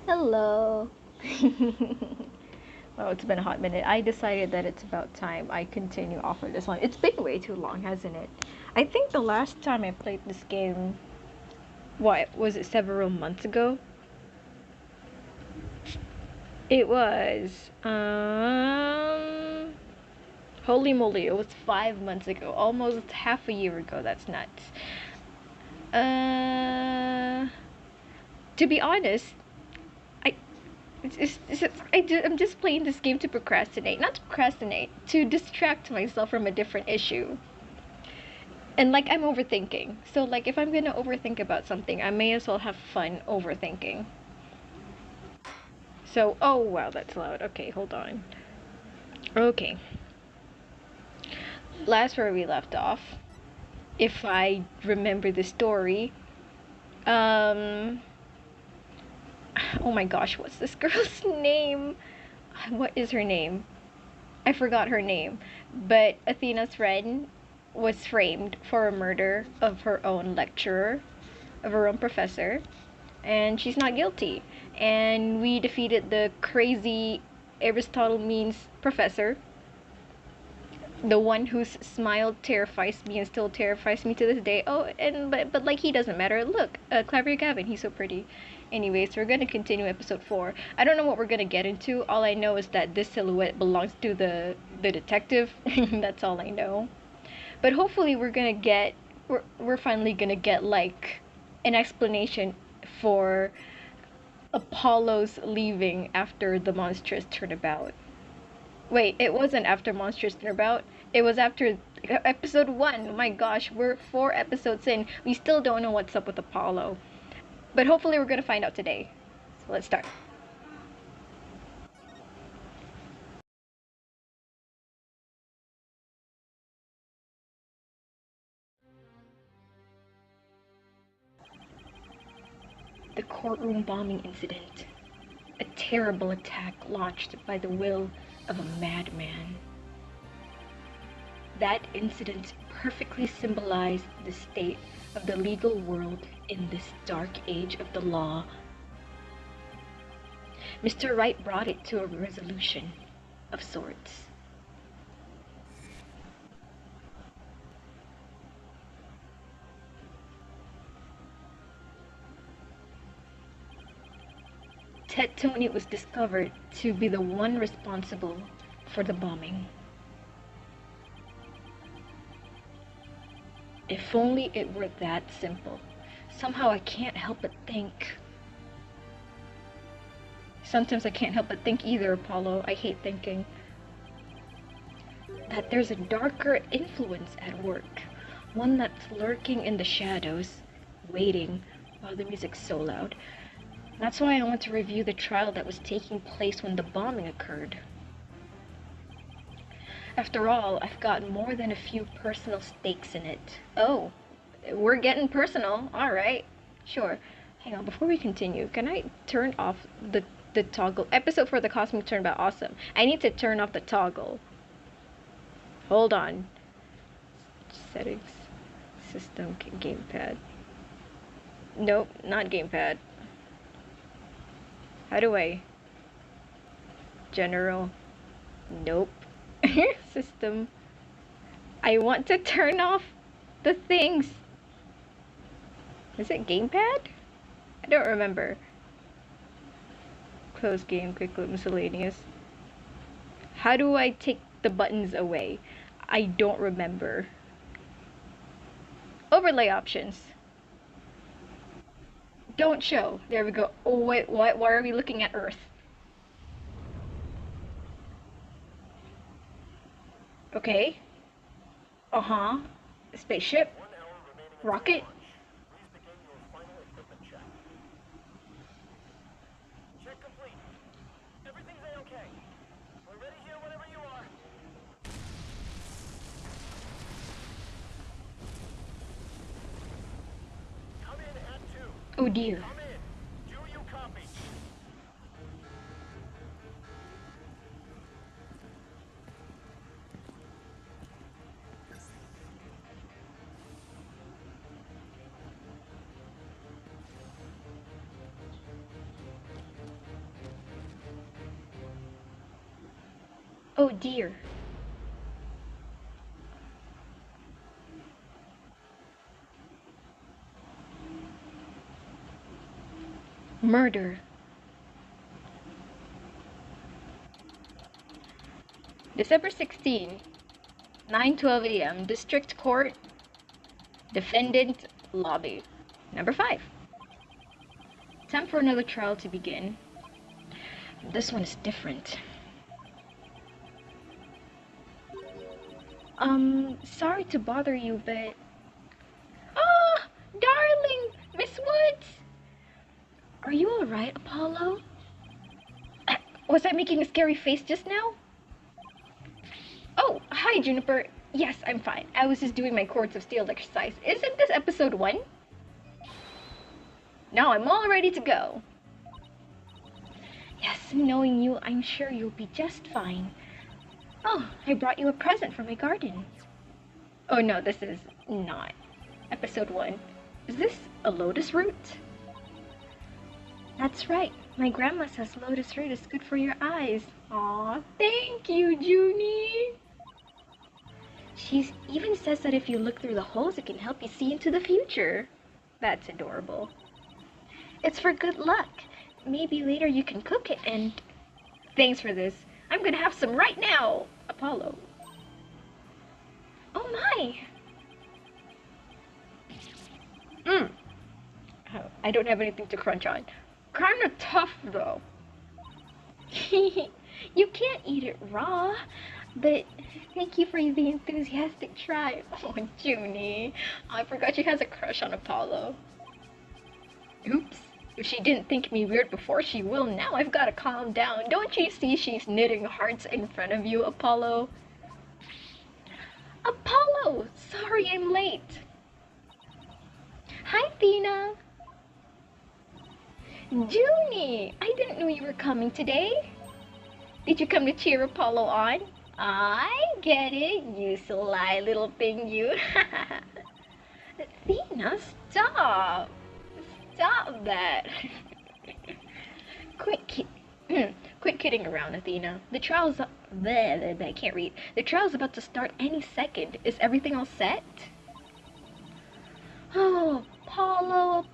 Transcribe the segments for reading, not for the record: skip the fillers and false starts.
Hello. Oh, it's been a hot minute. I decided that it's about time I continue off of this one. It's been way too long, hasn't it? I think the last time I played this game, what was it, several months ago? It was, holy moly, it was 5 months ago. Almost half a year ago. That's nuts. Uh, to be honest, I I'm just playing this game to procrastinate. Not to procrastinate, to distract myself from a different issue. And like I'm overthinking. So like if I'm gonna overthink about something, I may as well have fun overthinking. So oh wow, that's loud. Okay, hold on. Okay. Last where we left off, if I remember the story, um oh my gosh, what's this girl's name? What is her name? I forgot her name, but Athena's friend was framed for a murder of her own lecturer, of her own professor, and she's not guilty. And we defeated the crazy Aristotle means professor, the one whose smile terrifies me and still terrifies me to this day. Oh, and but like he doesn't matter. Look, Clever Gavin, he's so pretty. Anyways, we're gonna continue episode 4. I don't know what we're gonna get into. All I know is that this silhouette belongs to the detective. That's all I know. But hopefully we're finally gonna get like an explanation for Apollo's leaving after the monstrous turnabout. Wait, it wasn't after Monsters Turnabout. It was after episode 1. My gosh, we're 4 episodes in. We still don't know what's up with Apollo. But hopefully we're gonna find out today. So let's start. The courtroom bombing incident. A terrible attack launched by the will of a madman. That incident perfectly symbolized the state of the legal world in this dark age of the law. Mr. Wright brought it to a resolution of sorts. Ted Tony was discovered to be the one responsible for the bombing. If only it were that simple. Somehow I can't help but think. Sometimes I can't help but think either, Apollo. I hate thinking. That there's a darker influence at work. One that's lurking in the shadows, waiting while the music's so loud. That's why I want to review the trial that was taking place when the bombing occurred. After all, I've got more than a few personal stakes in it. Oh, we're getting personal. All right. Sure. Hang on, before we continue, can I turn off the toggle? Episode for the Cosmic Turnabout. Awesome. I need to turn off the toggle. Hold on. Settings. System gamepad. Nope, not gamepad. How do I? General. Nope. System. I want to turn off the things. Is it gamepad? I don't remember. Close game, quick look, miscellaneous. How do I take the buttons away? I don't remember. Overlay options. Don't show. There we go. Oh wait, what? Why are we looking at Earth? Okay. Uh-huh. Spaceship. Rocket. Oh dear. Oh dear. Murder. December 16, 9:12 a.m. District Court, Defendant Lobby. Number 5. Time for another trial to begin. This one is different. Sorry to bother you, but... Ah, darling! Miss Woods! Are you alright, Apollo? Was I making a scary face just now? Oh, hi, Juniper. Yes, I'm fine. I was just doing my Chords of Steel exercise. Isn't this episode 1? Now I'm all ready to go. Yes, knowing you, I'm sure you'll be just fine. Oh, I brought you a present from my garden. Oh no, this is not episode 1. Is this a lotus root? That's right. My grandma says lotus root is good for your eyes. Aw, thank you, Junie. She even says that if you look through the holes, it can help you see into the future. That's adorable. It's for good luck. Maybe later you can cook it and... Thanks for this. I'm gonna have some right now, Apollo. Oh my! Oh, I don't have anything to crunch on. Kinda tough though. You can't eat it raw, but thank you for the enthusiastic try. Oh, Junie. I forgot she has a crush on Apollo. Oops. If she didn't think me weird before, she will now. I've got to calm down. Don't you see she's knitting hearts in front of you, Apollo? Apollo! Sorry I'm late. Hi, Athena. Junie! I didn't know you were coming today. Did you come to cheer Apollo on? I get it, you sly little thing, you. Athena, stop. Stop that. Quit kidding around, Athena. The trial's I can't read. The trial's about to start any second. Is everything all set? Oh, Apollo,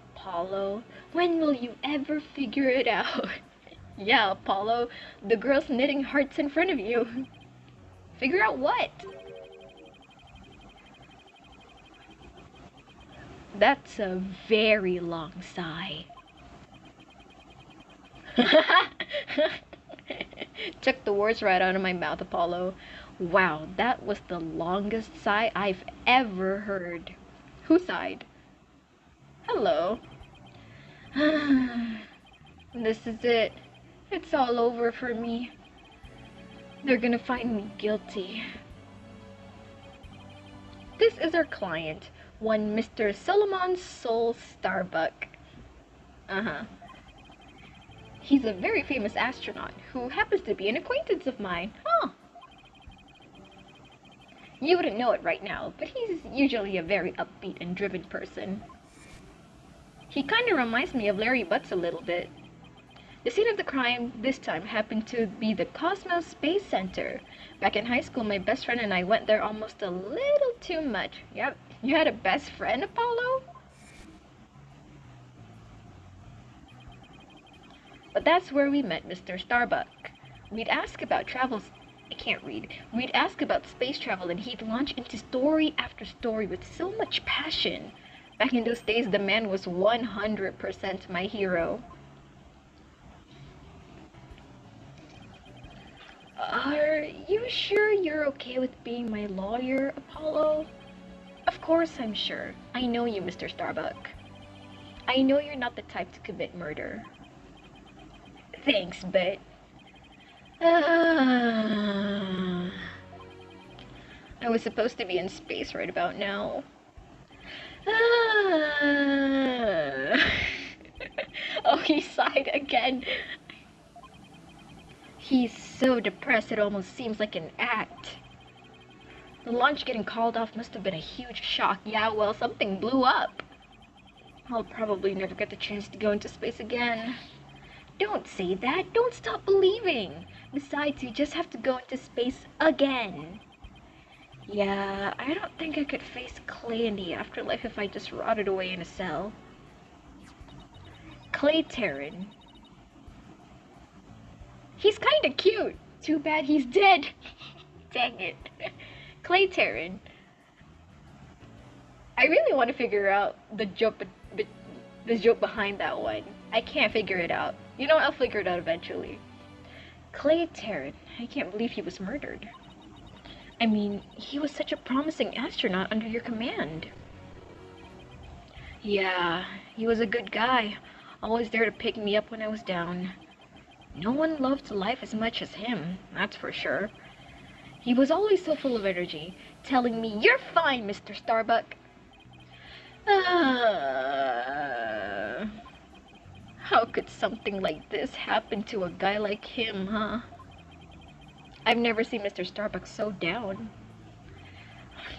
when will you ever figure it out? Yeah, Apollo, the girl's knitting hearts in front of you. Figure out what? That's a very long sigh. Took the words right out of my mouth, Apollo. Wow, that was the longest sigh I've ever heard. Who sighed? Hello. This is it. It's all over for me. They're gonna find me guilty. This is our client, one Mr. Solomon Sol Starbuck. He's a very famous astronaut who happens to be an acquaintance of mine. Huh. You wouldn't know it right now, but he's usually a very upbeat and driven person. He kind of reminds me of Larry Butts a little bit. The scene of the crime this time happened to be the Cosmos Space Center. Back in high school, my best friend and I went there almost a little too much. Yep, you had a best friend, Apollo? But that's where we met Mr. Starbuck. We'd ask about travels. I can't read. We'd ask about space travel and he'd launch into story after story with so much passion. Back in those days, the man was 100% my hero. Are you sure you're okay with being my lawyer, Apollo? Of course I'm sure. I know you, Mr. Starbuck. I know you're not the type to commit murder. Thanks, but... I was supposed to be in space right about now. Oh, he sighed again. He's so depressed it almost seems like an act. The launch getting called off must have been a huge shock. Yeah, well, something blew up. I'll probably never get the chance to go into space again. Don't say that. Don't stop believing. Besides, you just have to go into space again. Yeah, I don't think I could face Clay in the afterlife if I just rotted away in a cell. Clay Terran. He's kinda cute. Too bad he's dead. Dang it. Clay Terran. I really want to figure out the joke behind that one. I can't figure it out. You know, I'll figure it out eventually. Clay Terran. I can't believe he was murdered. I mean, he was such a promising astronaut under your command. Yeah, he was a good guy. Always there to pick me up when I was down. No one loved life as much as him, that's for sure. He was always so full of energy, telling me, "You're fine, Mr. Starbuck." How could something like this happen to a guy like him, huh? I've never seen Mr. Starbuck so down.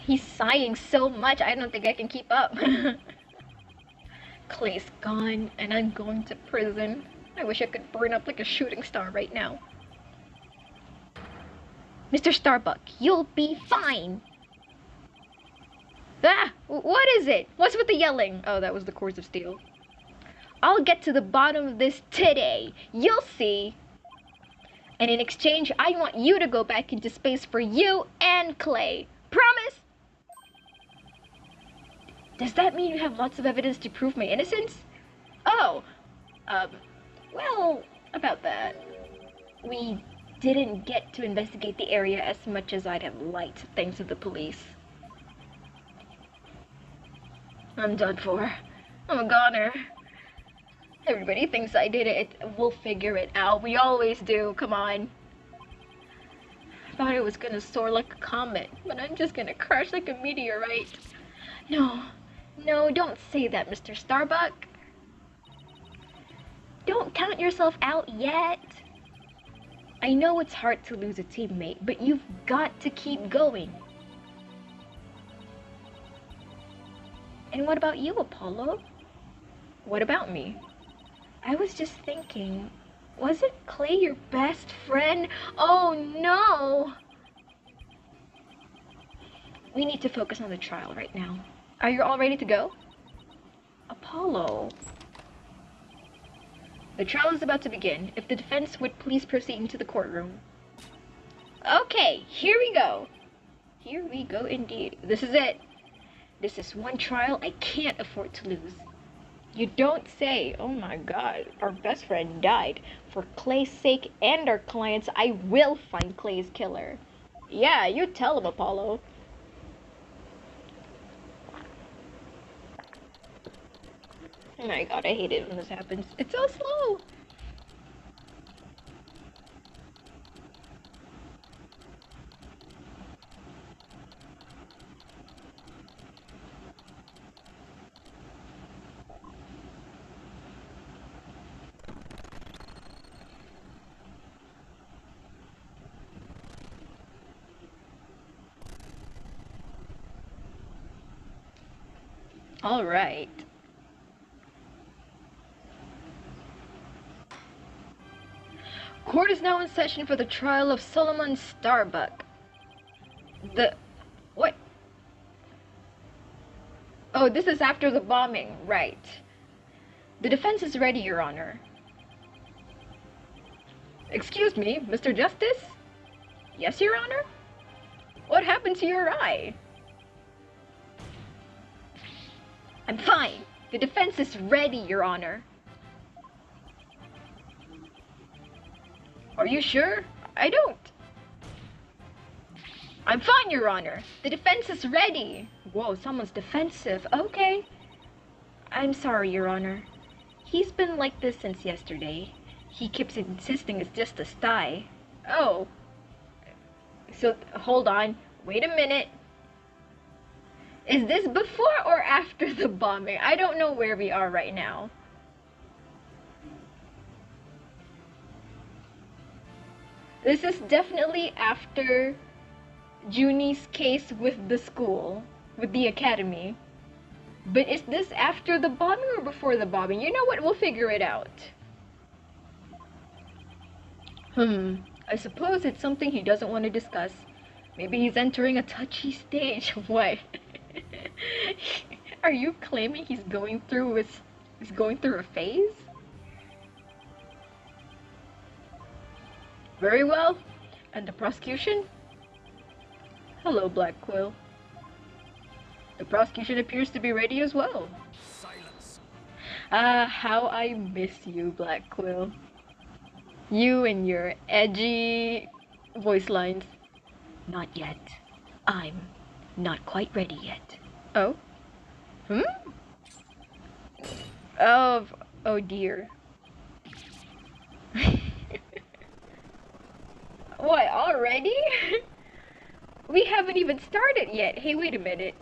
He's sighing so much, I don't think I can keep up. Clay's gone, and I'm going to prison. I wish I could burn up like a shooting star right now. Mr. Starbuck, you'll be fine! Ah! What is it? What's with the yelling? Oh, that was the cores of steel. I'll get to the bottom of this today. You'll see. And in exchange, I want you to go back into space for you and Clay. Promise? Does that mean you have lots of evidence to prove my innocence? Oh, well, about that. We didn't get to investigate the area as much as I'd have liked, thanks to the police. I'm done for. I'm a goner. Everybody thinks I did it. We'll figure it out. We always do. Come on. I thought I was gonna soar like a comet, but I'm just gonna crash like a meteorite. No, don't say that, Mr. Starbuck. Don't count yourself out yet. I know it's hard to lose a teammate, but you've got to keep going. And what about you, Apollo? What about me? I was just thinking, wasn't Clay your best friend? Oh no! We need to focus on the trial right now. Are you all ready to go? Apollo. The trial is about to begin. If the defense would please proceed into the courtroom. Okay, here we go. Here we go indeed. This is it. This is one trial I can't afford to lose. You don't say. Oh my god, our best friend died. For Clay's sake and our clients, I will find Clay's killer. Yeah, you tell him, Apollo. Oh my god, I hate it when this happens. It's so slow. All right. Court is now in session for the trial of Solomon Starbuck. What? Oh, this is after the bombing, right. The defense is ready, Your Honor. Excuse me, Mr. Justice? Yes, Your Honor? What happened to your eye? I'm fine. The defense is ready, Your Honor. Are you sure? I don't. I'm fine, Your Honor. The defense is ready. Whoa, someone's defensive. Okay. I'm sorry, Your Honor. He's been like this since yesterday. He keeps insisting it's just a sty. Oh. So, hold on. Wait a minute. Is this before or after the bombing? I don't know where we are right now. This is definitely after Junie's case with the school, with the academy. But is this after the bombing or before the bombing? You know what? We'll figure it out. I suppose it's something he doesn't want to discuss. Maybe he's entering a touchy stage. What? Are you claiming he's going through a phase? Very well. And the prosecution? Hello, Black Quill. The prosecution appears to be ready as well. Silence. Ah, how I miss you, Black Quill. You and your edgy voice lines. Not yet. I'm not quite ready yet. Oh? Hmm? Oh dear. What, already? We haven't even started yet. Hey, wait a minute.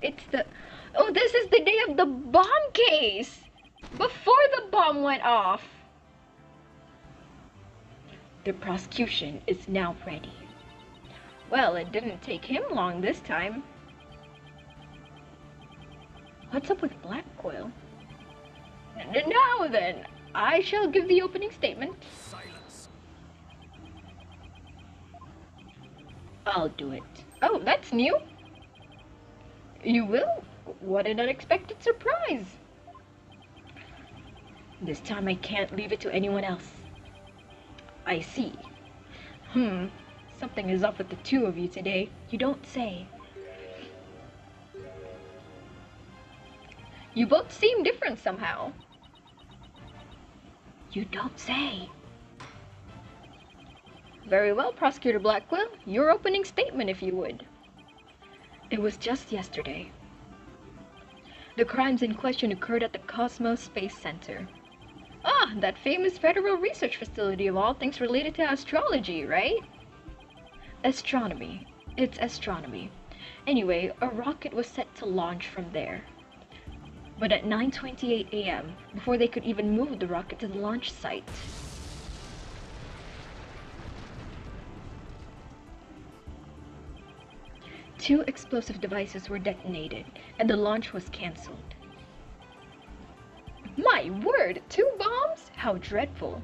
Oh, this is the day of the bomb case! Before the bomb went off! The prosecution is now ready. Well, it didn't take him long this time. What's up with Black Quill? Now then, I shall give the opening statement. Silence. I'll do it. Oh, that's new. You will? What an unexpected surprise. This time I can't leave it to anyone else. I see. Something is up with the two of you today. You don't say. You both seem different somehow. You don't say. Very well, Prosecutor Blackwell. Your opening statement, if you would. It was just yesterday. The crimes in question occurred at the Cosmos Space Center. Ah, that famous federal research facility of all things related to astrology, right? Astronomy. It's astronomy. Anyway, a rocket was set to launch from there. But at 9:28 a.m., before they could even move the rocket to the launch site, two explosive devices were detonated, and the launch was cancelled. My word! 2 bombs? How dreadful.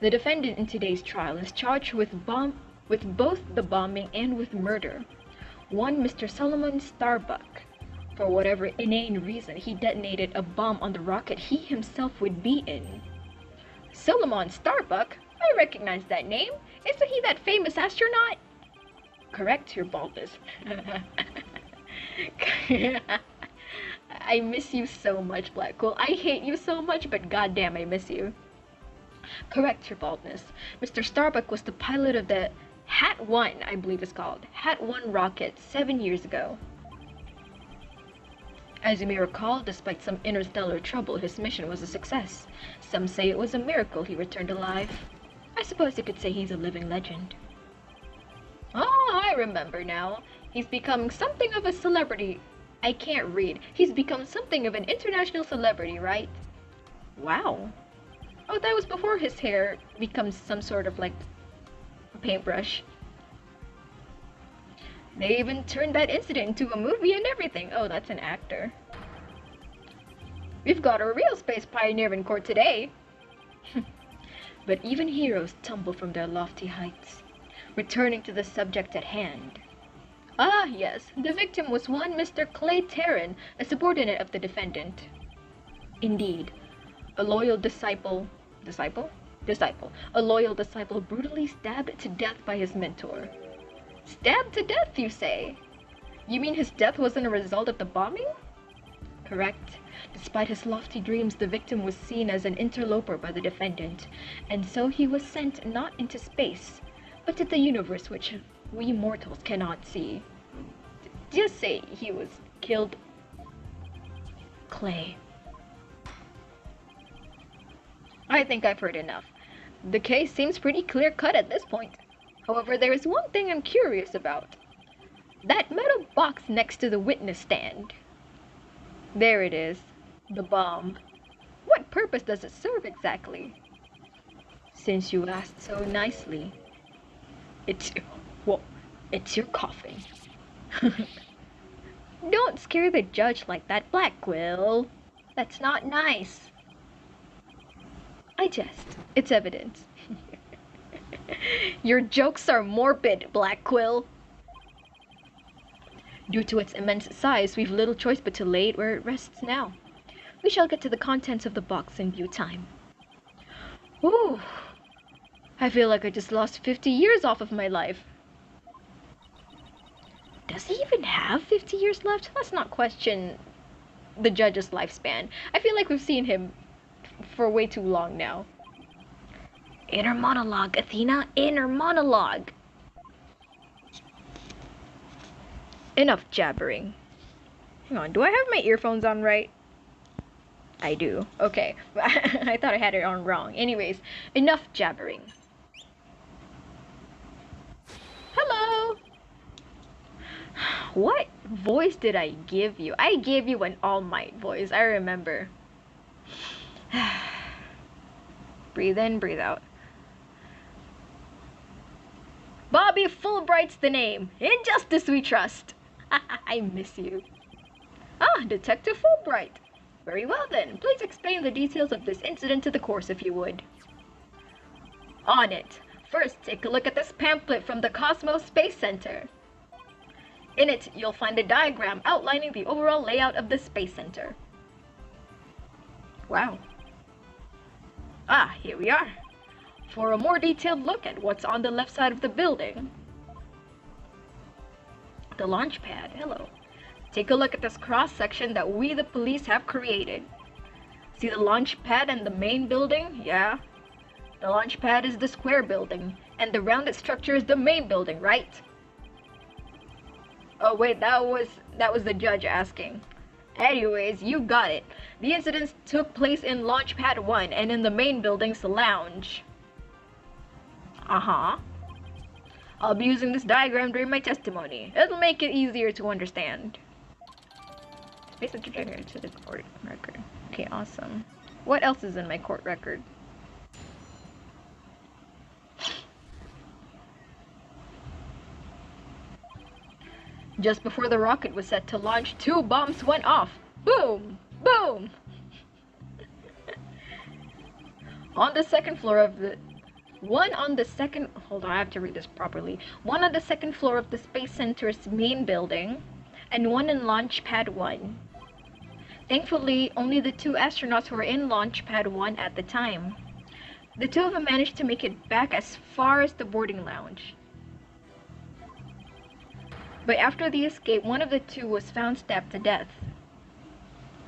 The defendant in today's trial is charged with both the bombing and with murder. One Mr. Solomon Starbuck. For whatever inane reason, he detonated a bomb on the rocket he himself would be in. Solomon Starbuck? I recognize that name. Isn't he that famous astronaut? Correct, your baldness. I miss you so much, Blackwell. I hate you so much, but goddamn, I miss you. Correct, your baldness. Mr. Starbuck was the pilot of the Hat 1, I believe it's called. Hat 1 rocket 7 years ago. As you may recall, despite some interstellar trouble, his mission was a success. Some say it was a miracle he returned alive. I suppose you could say he's a living legend. Oh, I remember now. He's become something of a celebrity. I can't read. He's become something of an international celebrity, right? Wow. Oh, that was before his hair becomes some sort of like paintbrush. They even turned that incident into a movie and everything. Oh, that's an actor. We've got a real space pioneer in court today. But even heroes tumble from their lofty heights. Returning to the subject at hand. Ah, yes, the victim was one Mr. Clay Terran, a subordinate of the defendant. Indeed, a loyal disciple. A loyal disciple brutally stabbed to death by his mentor. Stabbed to death, you say? You mean his death wasn't a result of the bombing? Correct. Despite his lofty dreams, the victim was seen as an interloper by the defendant, and so he was sent not into space, but to the universe which we mortals cannot see. Just say he was killed. Clay. I think I've heard enough. The case seems pretty clear-cut at this point. However, there is one thing I'm curious about. That metal box next to the witness stand. There it is. The bomb. What purpose does it serve exactly? Since you asked so nicely. It's your coffin. Don't scare the judge like that, Blackwell. That's not nice. I jest. It's evidence. Your jokes are morbid, Black Quill. Due to its immense size, we've little choice but to lay it where it rests now. We shall get to the contents of the box in due time. Ooh, I feel like I just lost 50 years off of my life. Does he even have 50 years left? Let's not question the judge's lifespan. I feel like we've seen him for way too long now. Inner monologue, Athena. Inner monologue. Enough jabbering. Hang on, do I have my earphones on right? I do. Okay. I thought I had it on wrong. Anyways, enough jabbering. Hello! What voice did I give you? I gave you an All Might voice. I remember. Breathe in, breathe out. Bobby Fulbright's the name. In justice we trust. I miss you. Ah, Detective Fulbright. Very well then. Please explain the details of this incident to the course if you would. On it. First, take a look at this pamphlet from the Cosmos Space Center. In it, you'll find a diagram outlining the overall layout of the Space Center. Wow. Ah, here we are. For a more detailed look at what's on the left side of the building. The launch pad, hello. Take a look at this cross-section that we the police have created. See the launch pad and the main building? Yeah. The launch pad is the square building, and the rounded structure is the main building, right? Oh wait, that was the judge asking. Anyways, you got it. The incidents took place in Launch Pad 1 and in the main building's lounge. Uh-huh. I'll be using this diagram during my testimony. It'll make it easier to understand. Space trajectory to the court record. Okay, awesome. What else is in my court record? Just before the rocket was set to launch, 2 bombs went off. Boom! Boom! On the second floor of the... One on the second... Hold on, I have to read this properly. One on the second floor of the Space Center's main building, and one in Launch Pad 1. Thankfully, only the 2 astronauts were in Launch Pad 1 at the time. The 2 of them managed to make it back as far as the boarding lounge. But after the escape, one of the 2 was found stabbed to death.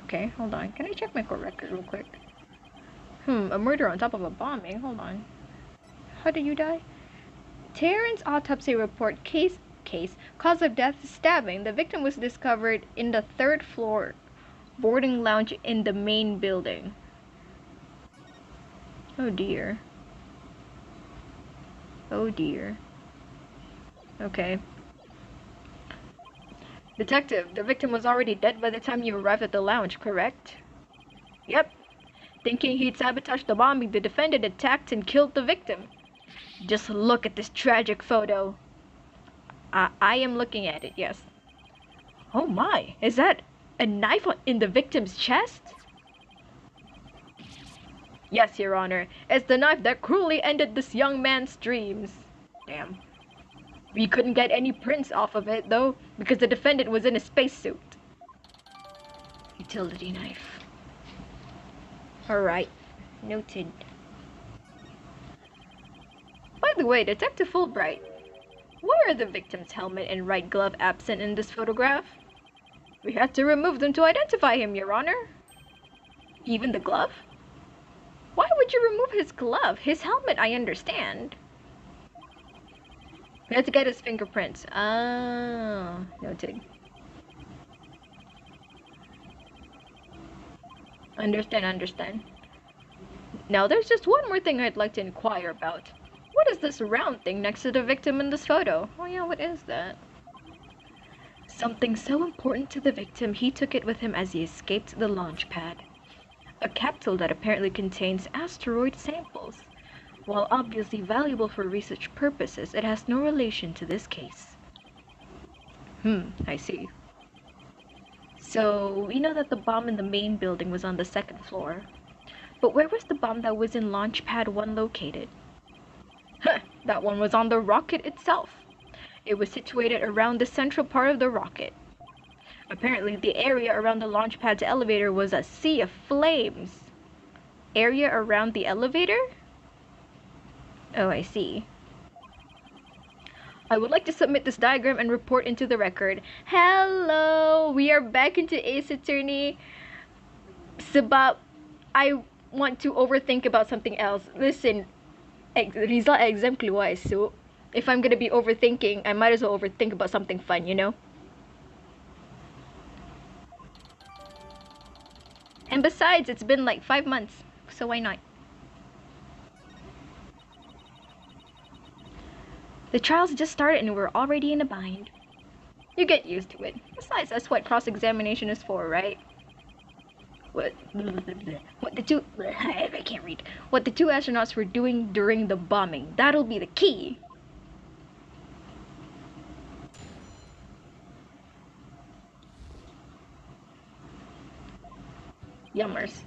Okay, hold on. Can I check my court record real quick? A murder on top of a bombing. Hold on. How did you die? Terran's autopsy report case cause of death stabbing. The victim was discovered in the 3rd floor boarding lounge in the main building. Oh dear. Oh dear. Okay. Detective, the victim was already dead by the time you arrived at the lounge, correct? Yep. Thinking he'd sabotage the bombing, the defendant attacked and killed the victim. Just look at this tragic photo. I am looking at it, yes. Oh my, is that a knife in the victim's chest? Yes, Your Honor. It's the knife that cruelly ended this young man's dreams. Damn. We couldn't get any prints off of it, though, because the defendant was in a spacesuit. Utility knife. Alright. Noted. By the way, Detective Fulbright, why are the victim's helmet and right glove absent in this photograph? We had to remove them to identify him, Your Honor. Even the glove? Why would you remove his glove? His helmet, I understand. We had to get his fingerprints. Ah, noted. Understand. Now, there's just one more thing I'd like to inquire about. What is this round thing next to the victim in this photo? Oh yeah, what is that? Something so important to the victim, he took it with him as he escaped the launch pad. A capsule that apparently contains asteroid samples. While obviously valuable for research purposes, it has no relation to this case. I see. So, we know that the bomb in the main building was on the 2nd floor. But where was the bomb that was in Launch Pad 1 located? That one was on the rocket itself. It was situated around the central part of the rocket. Apparently, the area around the launch pad's elevator was a sea of flames. Area around the elevator? Oh, I see. I would like to submit this diagram and report into the record. Hello! We are back into Ace Attorney. Sebab, I want to overthink about something else. Listen, result exam keluar esok. If I'm gonna be overthinking, I might as well overthink about something fun, you know? And besides, it's been like 5 months, so why not? The trials just started and we're already in a bind. You get used to it. Besides, that's what cross-examination is for, right? What the two I can't read. What the two astronauts were doing during the bombing. That'll be the key. Yummers.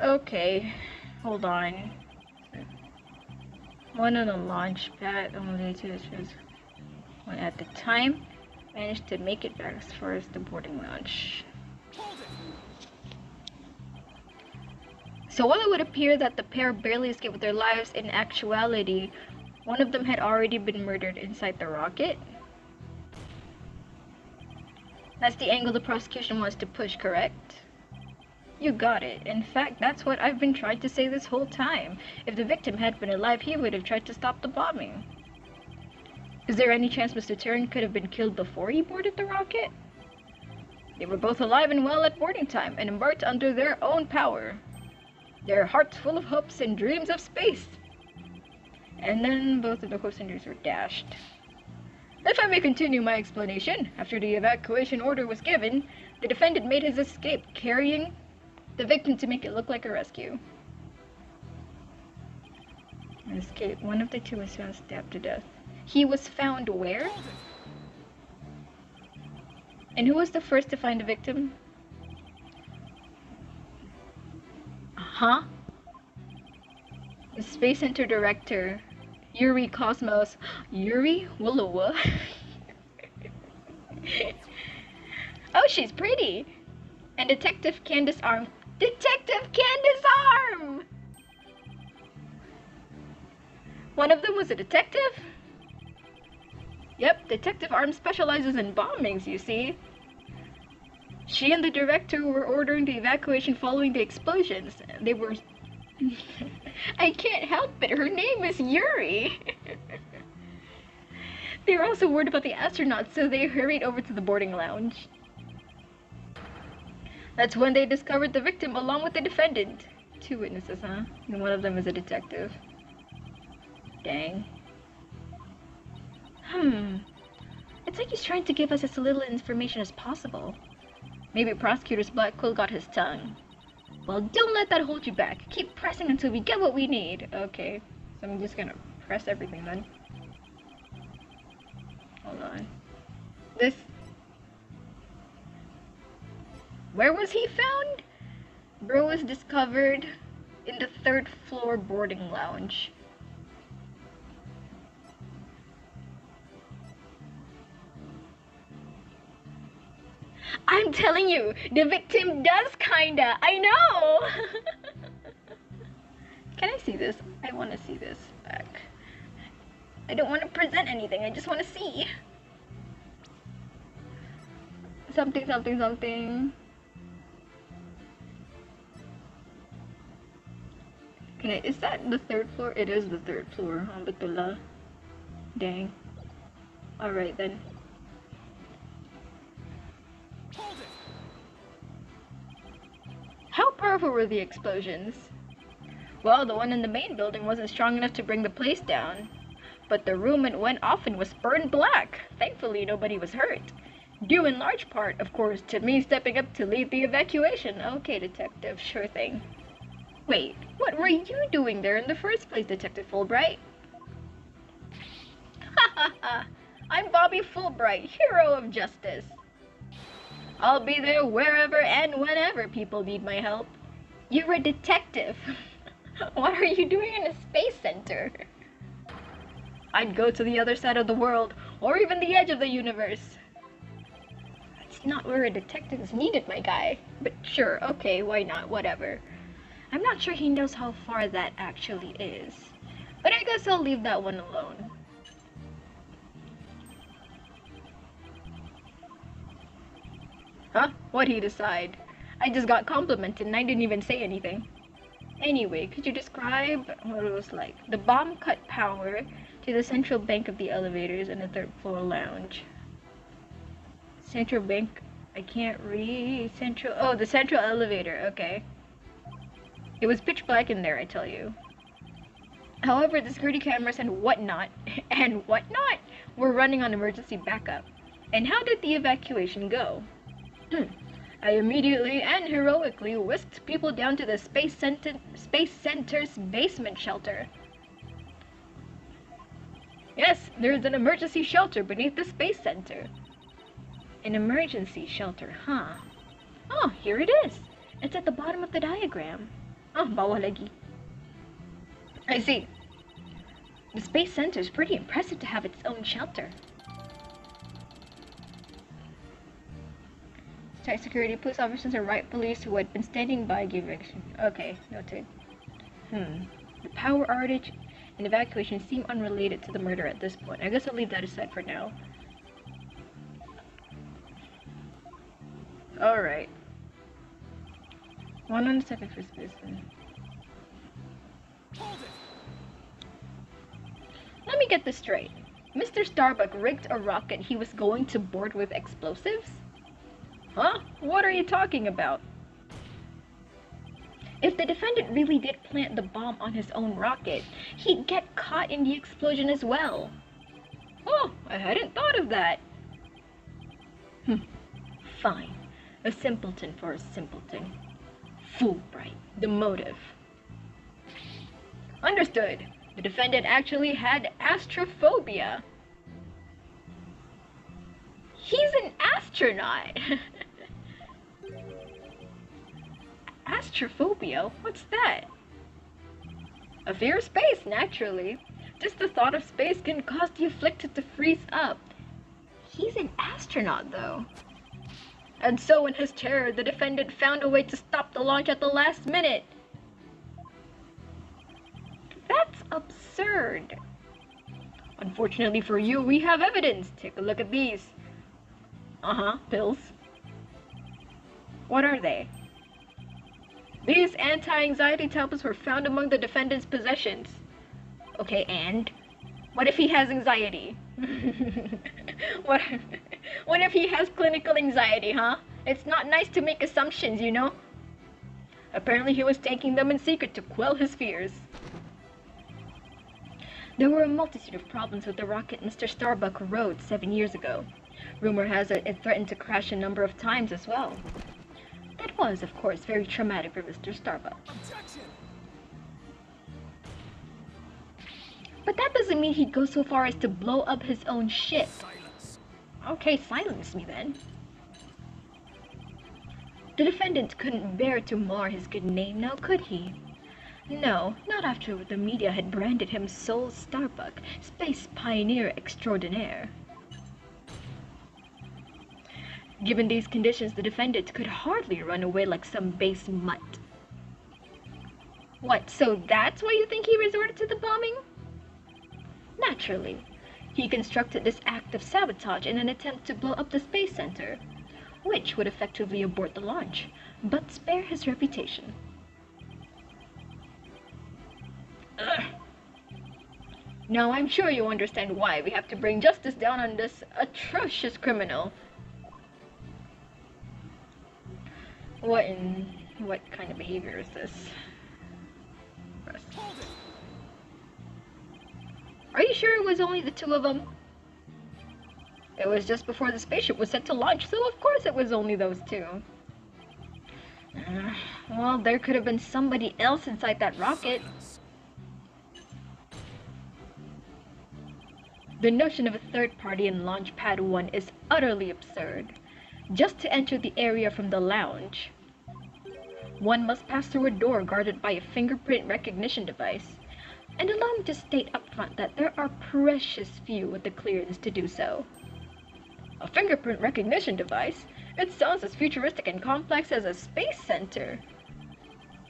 Okay, hold on. One on the launch pad, only two one at the time. Managed to make it back as far as the boarding lounge. So while it would appear that the pair barely escaped with their lives, in actuality, one of them had already been murdered inside the rocket. That's the angle the prosecution wants to push, correct? You got it. In fact, that's what I've been trying to say this whole time. If the victim had been alive, he would have tried to stop the bombing. Is there any chance Mr. Turing could have been killed before he boarded the rocket? They were both alive and well at boarding time, and embarked under their own power. Their hearts full of hopes and dreams of space. And then both of the hopes and dreams were dashed. If I may continue my explanation, after the evacuation order was given, the defendant made his escape, carrying the victim to make it look like a rescue. Escape. One of the two was found stabbed to death. He was found where? And who was the first to find the victim? Huh? The Space Center director, Yuri Cosmos. Yuri? Willowa? Oh, she's pretty! And Detective Candace Arm. Detective Candace Arm! One of them was a detective? Yep, Detective Arm specializes in bombings, you see. She and the director were ordering the evacuation following the explosions. They were... I can't help it, her name is Yuri! They were also worried about the astronauts, so they hurried over to the boarding lounge. That's when they discovered the victim along with the defendant. 2 witnesses, huh? And one of them is a detective. Dang. It's like he's trying to give us as little information as possible. Maybe Prosecutor's Black Quill got his tongue. Well, don't let that hold you back. Keep pressing until we get what we need. Okay, so I'm just gonna press everything then. Hold on. This... Where was he found? Bro was discovered in the 3rd floor boarding lounge. I'm telling you, the victim does kinda. I know! Can I see this? I want to see this back. I don't want to present anything. I just want to see. Something, something, something. Okay, is that the 3rd floor? It is the 3rd floor. Alhamdulillah. Dang. Alright then. How powerful were the explosions? Well, the one in the main building wasn't strong enough to bring the place down. But the room it went off in was burned black. Thankfully, nobody was hurt. Due in large part, of course, to me stepping up to lead the evacuation. Okay, detective, sure thing. Wait, what were you doing there in the first place, Detective Fulbright? Ha ha ha! I'm Bobby Fulbright, hero of justice. I'll be there wherever and whenever people need my help. You're a detective. What are you doing in a space center? I'd go to the other side of the world, or even the edge of the universe. That's not where a detective is needed, my guy. But sure, okay, why not, whatever. I'm not sure he knows how far that actually is. But I guess I'll leave that one alone. Huh? What'd he decide? I just got complimented and I didn't even say anything. Anyway, could you describe what it was like? The bomb cut power to the central bank of the elevators and the third floor lounge. Central bank, I can't read. Oh, the central elevator, okay. It was pitch black in there, I tell you. However, the security cameras and whatnot, were running on emergency backup. And how did the evacuation go? I immediately and heroically whisked people down to the Space Center's basement shelter. Yes, there's an emergency shelter beneath the Space Center. An emergency shelter, huh? Oh, here it is. It's at the bottom of the diagram. Oh, bawal lagi. I see. The Space Center is pretty impressive to have its own shelter. Site security, police officers and riot police who had been standing by gave action. Okay, noted. The power outage and evacuation seem unrelated to the murder at this point. I guess I'll leave that aside for now. Alright. 1 on the second first baseman. Let me get this straight. Mr. Starbuck rigged a rocket he was going to board with explosives? Huh? What are you talking about? If the defendant really did plant the bomb on his own rocket, he'd get caught in the explosion as well. Oh, I hadn't thought of that. Fine. A simpleton for a simpleton. Fulbright. The motive. Understood. The defendant actually had astrophobia. He's an astronaut! Astrophobia? What's that? A fear of space, naturally. Just the thought of space can cause the afflicted to freeze up. He's an astronaut, though. And so in his terror, the defendant found a way to stop the launch at the last minute. That's absurd. Unfortunately for you, we have evidence. Take a look at these. Pills. What are they? These anti-anxiety tablets were found among the defendant's possessions. Okay, and? What if he has anxiety? What if he has clinical anxiety, huh? It's not nice to make assumptions, you know? Apparently he was taking them in secret to quell his fears. There were a multitude of problems with the rocket Mr. Starbuck rode 7 years ago. Rumor has it threatened to crash a number of times as well. That was, of course, very traumatic for Mr. Starbuck. Objection! But that doesn't mean he'd go so far as to blow up his own ship. Silence. Okay, silence me then. The defendant couldn't bear to mar his good name now, could he? No, not after the media had branded him Sol Starbuck, space pioneer extraordinaire. Given these conditions, the defendant could hardly run away like some base mutt. What, so that's why you think he resorted to the bombing? Naturally. He constructed this act of sabotage in an attempt to blow up the Space Center, which would effectively abort the launch, but spare his reputation. Ugh. Now I'm sure you understand why we have to bring justice down on this atrocious criminal. What kind of behavior is this? Hold it. Are you sure it was only the two of them? It was just before the spaceship was set to launch, so of course it was only those two. Well, there could have been somebody else inside that rocket. Silence. The notion of a third party in Launch Pad 1 is utterly absurd. Just to enter the area from the lounge. one must pass through a door guarded by a fingerprint recognition device. And allow me to state up front that there are precious few with the clearance to do so. A fingerprint recognition device? It sounds as futuristic and complex as a space center.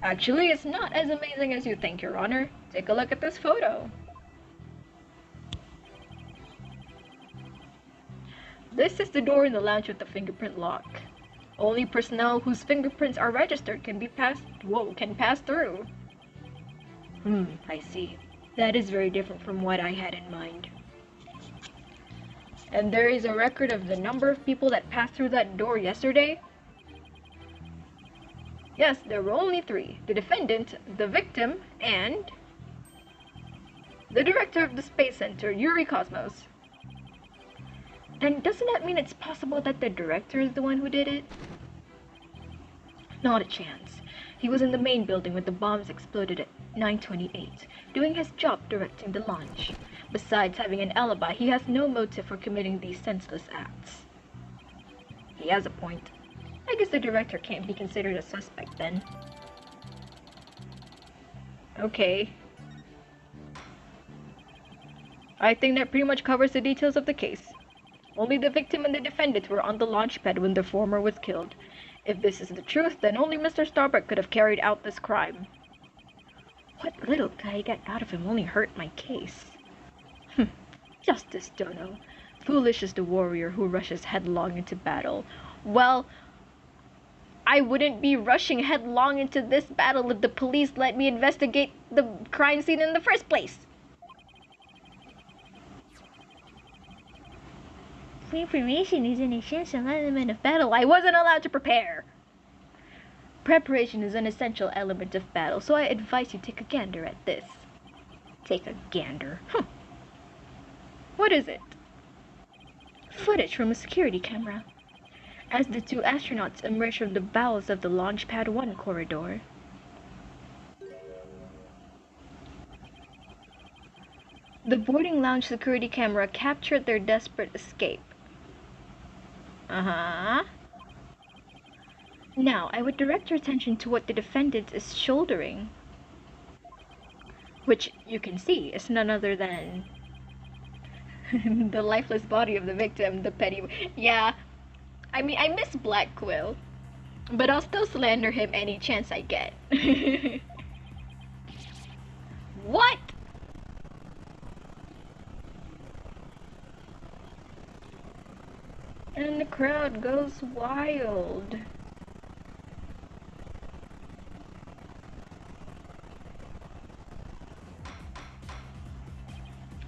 Actually, it's not as amazing as you think, Your Honor. Take a look at this photo. This is the door in the lounge with the fingerprint lock. Only personnel whose fingerprints are registered can pass through. I see. That is very different from what I had in mind. And there is a record of the number of people that passed through that door yesterday? Yes, there were only 3. The defendant, the victim, and the director of the Space Center, Yuri Cosmos. Then doesn't that mean it's possible that the director is the one who did it? Not a chance. He was in the main building when the bombs exploded at 9:28, doing his job directing the launch. Besides having an alibi, he has no motive for committing these senseless acts. He has a point. I guess the director can't be considered a suspect then. Okay. I think that pretty much covers the details of the case. Only the victim and the defendant were on the launch pad when the former was killed. If this is the truth, then only Mr. Starbuck could have carried out this crime. What little I got out of him only hurt my case. Justice Dono. Foolish is the warrior who rushes headlong into battle. Well, I wouldn't be rushing headlong into this battle if the police let me investigate the crime scene in the first place. Preparation is an essential element of battle. I wasn't allowed to prepare. Preparation is an essential element of battle, so I advise you take a gander at this. Take a gander. What is it? Footage from a security camera. As the 2 astronauts emerge from the bowels of the Launch Pad 1 corridor. The boarding lounge security camera captured their desperate escape. Now, I would direct your attention to what the defendant is shouldering. Which, you can see, is none other than the lifeless body of the victim, the petty... Yeah, I mean, I miss Black Quill, but I'll still slander him any chance I get. What? And the crowd goes wild.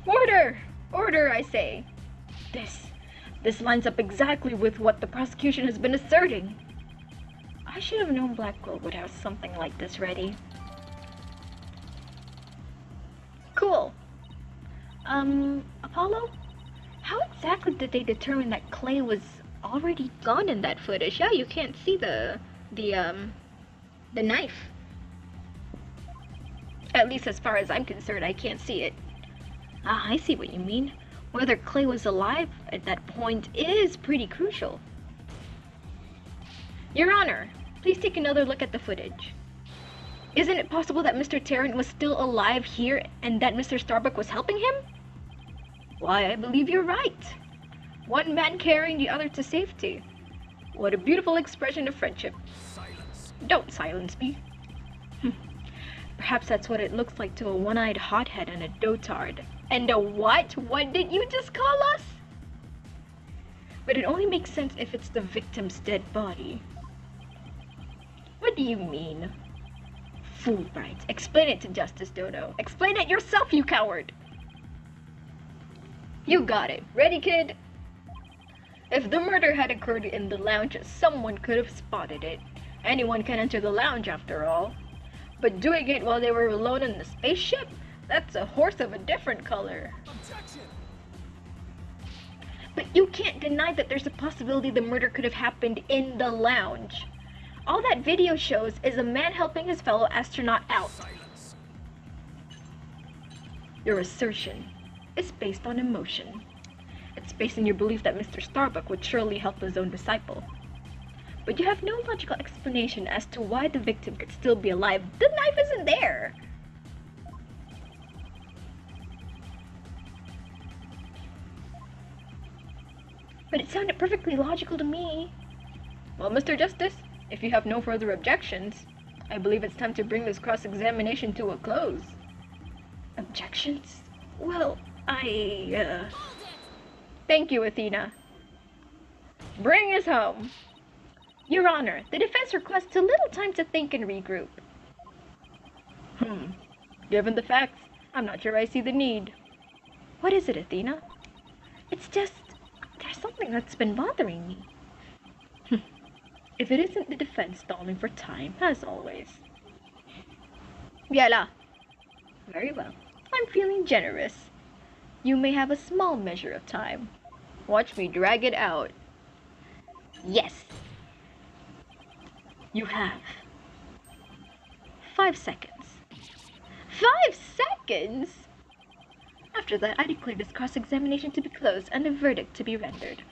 Order! Order, I say. This lines up exactly with what the prosecution has been asserting. I should have known Blackwell would have something like this ready. Cool. Apollo? How exactly did they determine that Clay was already gone in that footage? Yeah, you can't see the knife. At least as far as I'm concerned, I can't see it. Ah, I see what you mean. Whether Clay was alive at that point is pretty crucial. Your Honor, please take another look at the footage. Isn't it possible that Mr. Tarrant was still alive here and that Mr. Starbuck was helping him? Why, I believe you're right. One man carrying the other to safety. What a beautiful expression of friendship. Silence. Don't silence me. Perhaps that's what it looks like to a one-eyed hothead and a dotard. And a what? What did you just call us? But it only makes sense if it's the victim's dead body. What do you mean? Fulbright, explain it to Justice Dodo. Explain it yourself, you coward! You got it. Ready, kid? If the murder had occurred in the lounge, someone could have spotted it. Anyone can enter the lounge, after all. But doing it while they were alone in the spaceship? That's a horse of a different color. Objection. But you can't deny that there's a possibility the murder could have happened in the lounge. All that video shows is a man helping his fellow astronaut out. Silence. Your assertion is based on emotion. It's based on your belief that Mr. Starbuck would surely help his own disciple. but you have no logical explanation as to why the victim could still be alive. The knife isn't there! But it sounded perfectly logical to me. Well, Mr. Justice, if you have no further objections, I believe it's time to bring this cross-examination to a close. Objections? Well, Thank you, Athena. Bring us home. Your Honor, the defense requests a little time to think and regroup. Given the facts, I'm not sure I see the need. What is it, Athena? It's just, there's something that's been bothering me. If it isn't the defense stalling for time, as always. Yala. Very well. I'm feeling generous. You may have a small measure of time. Watch me drag it out. Yes. You have 5 seconds. 5 seconds? After that, I declare this cross-examination to be closed and a verdict to be rendered.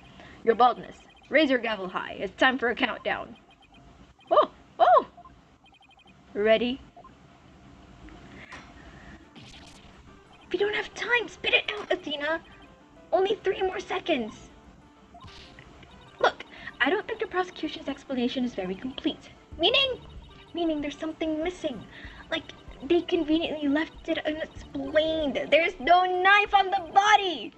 Your baldness, raise your gavel high. It's time for a countdown. Oh! Oh! Ready? If you don't have time, spit it out, Athena. Only 3 more seconds. Look, I don't think the prosecution's explanation is very complete. Meaning there's something missing. Like, they conveniently left it unexplained. There's no knife on the body!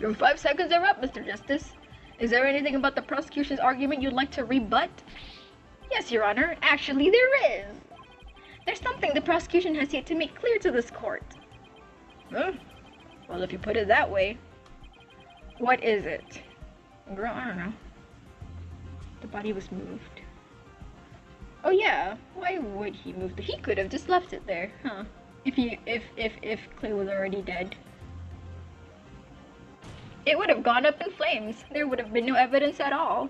Your 5 seconds are up, Mr. Justice. Is there anything about the prosecution's argument you'd like to rebut? Yes, Your Honor. Actually, there is. There's something the prosecution has yet to make clear to this court. Huh? Well, if you put it that way. What is it? Girl, I don't know. The body was moved. Oh yeah, why would he move He could have just left it there, huh? If Clay was already dead. It would have gone up in flames. There would have been no evidence at all.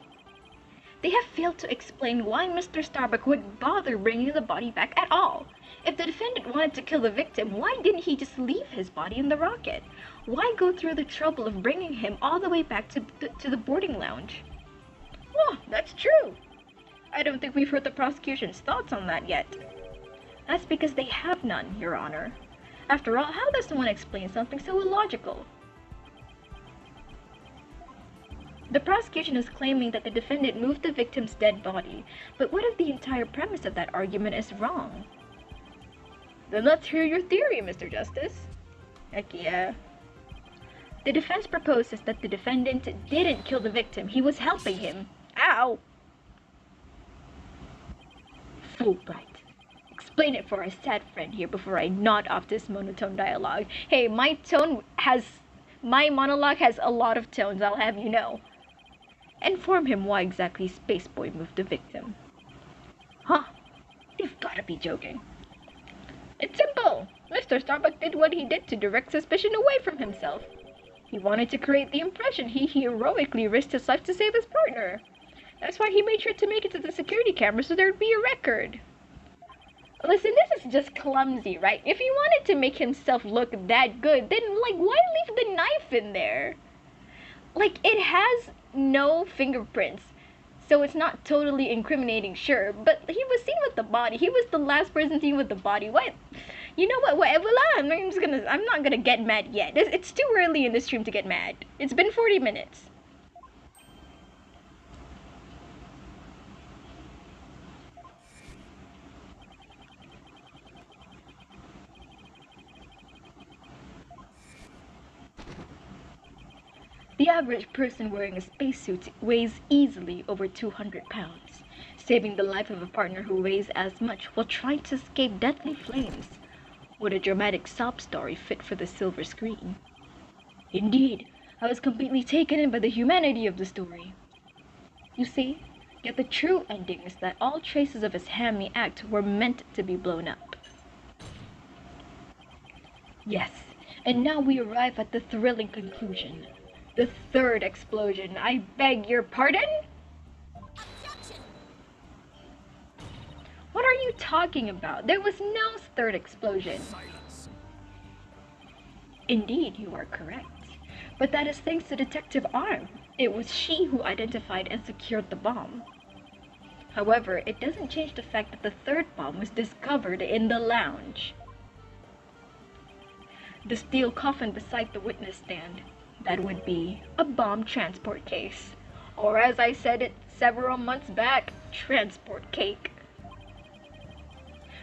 They have failed to explain why Mr. Starbuck would bother bringing the body back at all. If the defendant wanted to kill the victim, why didn't he just leave his body in the rocket? Why go through the trouble of bringing him all the way back to the boarding lounge? Oh, that's true. I don't think we've heard the prosecution's thoughts on that yet. That's because they have none, Your Honor. After all, how does someone explain something so illogical? The prosecution is claiming that the defendant moved the victim's dead body, but what if the entire premise of that argument is wrong? Then let's hear your theory, Mr. Justice. Heck yeah. The defense proposes that the defendant didn't kill the victim, he was helping him. Ow! Fulbright. Explain it for our sad friend here before I nod off this monotone dialogue. Hey, my monologue has a lot of tones, I'll have you know. Inform him why exactly Spaceboy moved the victim. Huh? You've gotta be joking. It's simple. Mr. Starbuck did what he did to direct suspicion away from himself. He wanted to create the impression he heroically risked his life to save his partner. That's why he made sure to make it to the security camera so there'd be a record. Listen, this is just clumsy, right? If he wanted to make himself look that good, then, like, why leave the knife in there? Like, it has no fingerprints, so it's not totally incriminating, sure, but he was seen with the body. He was the last person seen with the body. What? You know what? Whatever. I'm not gonna get mad yet. It's too early in the stream to get mad. It's been 40 minutes. The average person wearing a spacesuit weighs easily over 200 pounds. Saving the life of a partner who weighs as much while trying to escape deadly flames. Would a dramatic sob story fit for the silver screen? Indeed, I was completely taken in by the humanity of the story. You see, yet the true ending is that all traces of his hammy act were meant to be blown up. Yes, and now we arrive at the thrilling conclusion. The third explosion. I beg your pardon? Objection! What are you talking about? There was no third explosion. Silence. Indeed, you are correct. But that is thanks to Detective Arm. It was she who identified and secured the bomb. However, it doesn't change the fact that the third bomb was discovered in the lounge. The steel coffin beside the witness stand. That would be a bomb transport case. Or as I said it several months back, transport cake.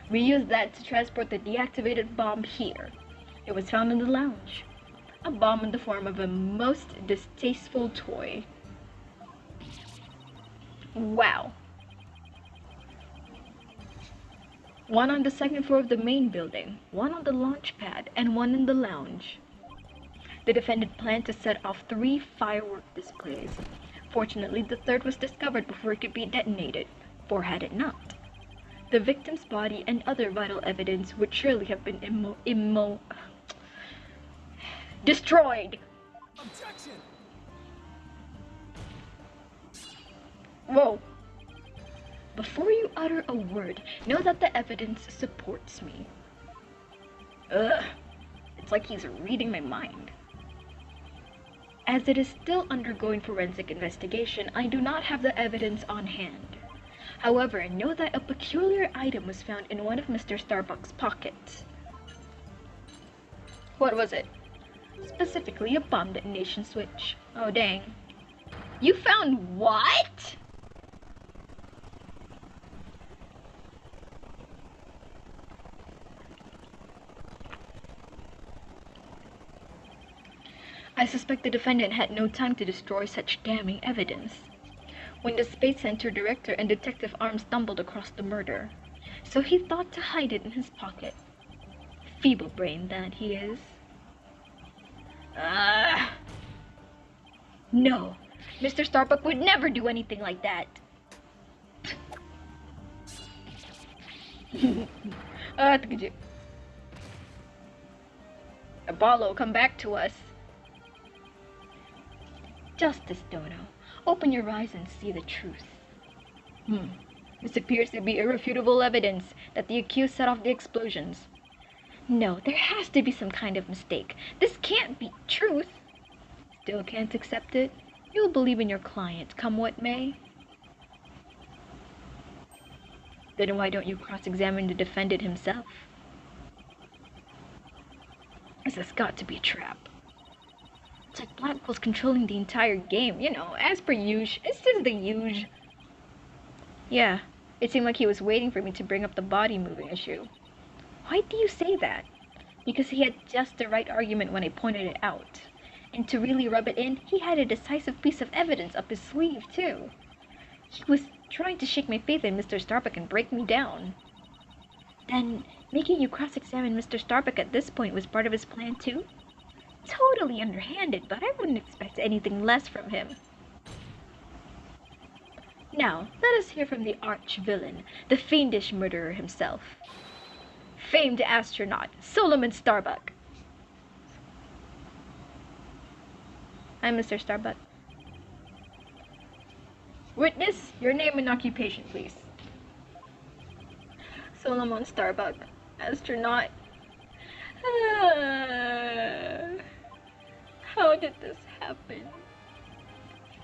We used that to transport the deactivated bomb here. It was found in the lounge. A bomb in the form of a most distasteful toy. Wow. One on the second floor of the main building, one on the launch pad, and one in the lounge. The defendant planned to set off 3 firework displays. Fortunately, the third was discovered before it could be detonated, or had it not. The victim's body and other vital evidence would surely have been destroyed. Objection! Whoa. Before you utter a word, know that the evidence supports me. Ugh. It's like he's reading my mind. As it is still undergoing forensic investigation, I do not have the evidence on hand. However, know that a peculiar item was found in one of Mr. Starbuck's pockets. What was it? Specifically, a bomb detonation switch. Oh dang. You found what? I suspect the defendant had no time to destroy such damning evidence when the Space Center director and Detective Arm stumbled across the murder, so he thought to hide it in his pocket. Feeble-brained that he is. No, Mr. Starbuck would never do anything like that. Apollo, come back to us. Justice, Dono. Open your eyes and see the truth. This appears to be irrefutable evidence that the accused set off the explosions. No, there has to be some kind of mistake. This can't be truth. Still can't accept it? You'll believe in your client, come what may. Then why don't you cross-examine the defendant himself? This has got to be a trap. It's like Blackwell's controlling the entire game, you know, as per usual. It's just the usual. Yeah, it seemed like he was waiting for me to bring up the body moving issue. Why do you say that? Because he had just the right argument when I pointed it out. And to really rub it in, he had a decisive piece of evidence up his sleeve, too. He was trying to shake my faith in Mr. Starbuck and break me down. Then, making you cross-examine Mr. Starbuck at this point was part of his plan, too? Totally underhanded, but I wouldn't expect anything less from him. Now, let us hear from the arch-villain, the fiendish murderer himself. Famed astronaut, Solomon Starbuck. I'm Mr. Starbuck. Witness, your name and occupation, please. Solomon Starbuck, astronaut. How did this happen?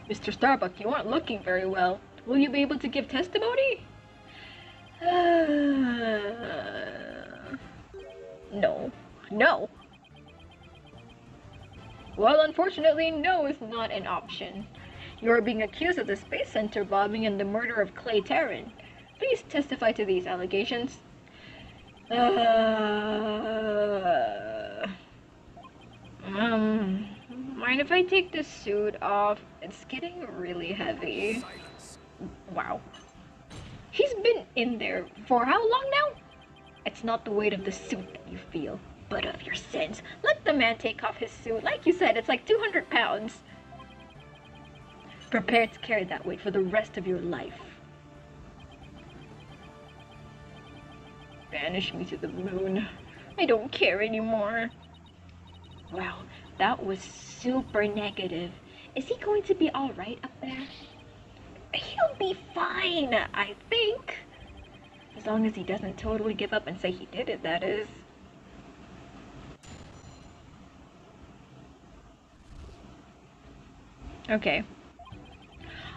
Mr. Starbuck, you aren't looking very well. Will you be able to give testimony? No. No. Well, unfortunately, no is not an option. You are being accused of the Space Center bombing and the murder of Clay Terran. Please testify to these allegations. Mind if I take this suit off? It's getting really heavy. Wow. He's been in there for how long now? It's not the weight of the suit that you feel, but of your sins. Let the man take off his suit. Like you said, it's like 200 pounds. Prepare to carry that weight for the rest of your life. Banish me to the moon. I don't care anymore. Wow, that was super negative. Is he going to be alright up there? He'll be fine, I think. As long as he doesn't totally give up and say he did it, that is. Okay.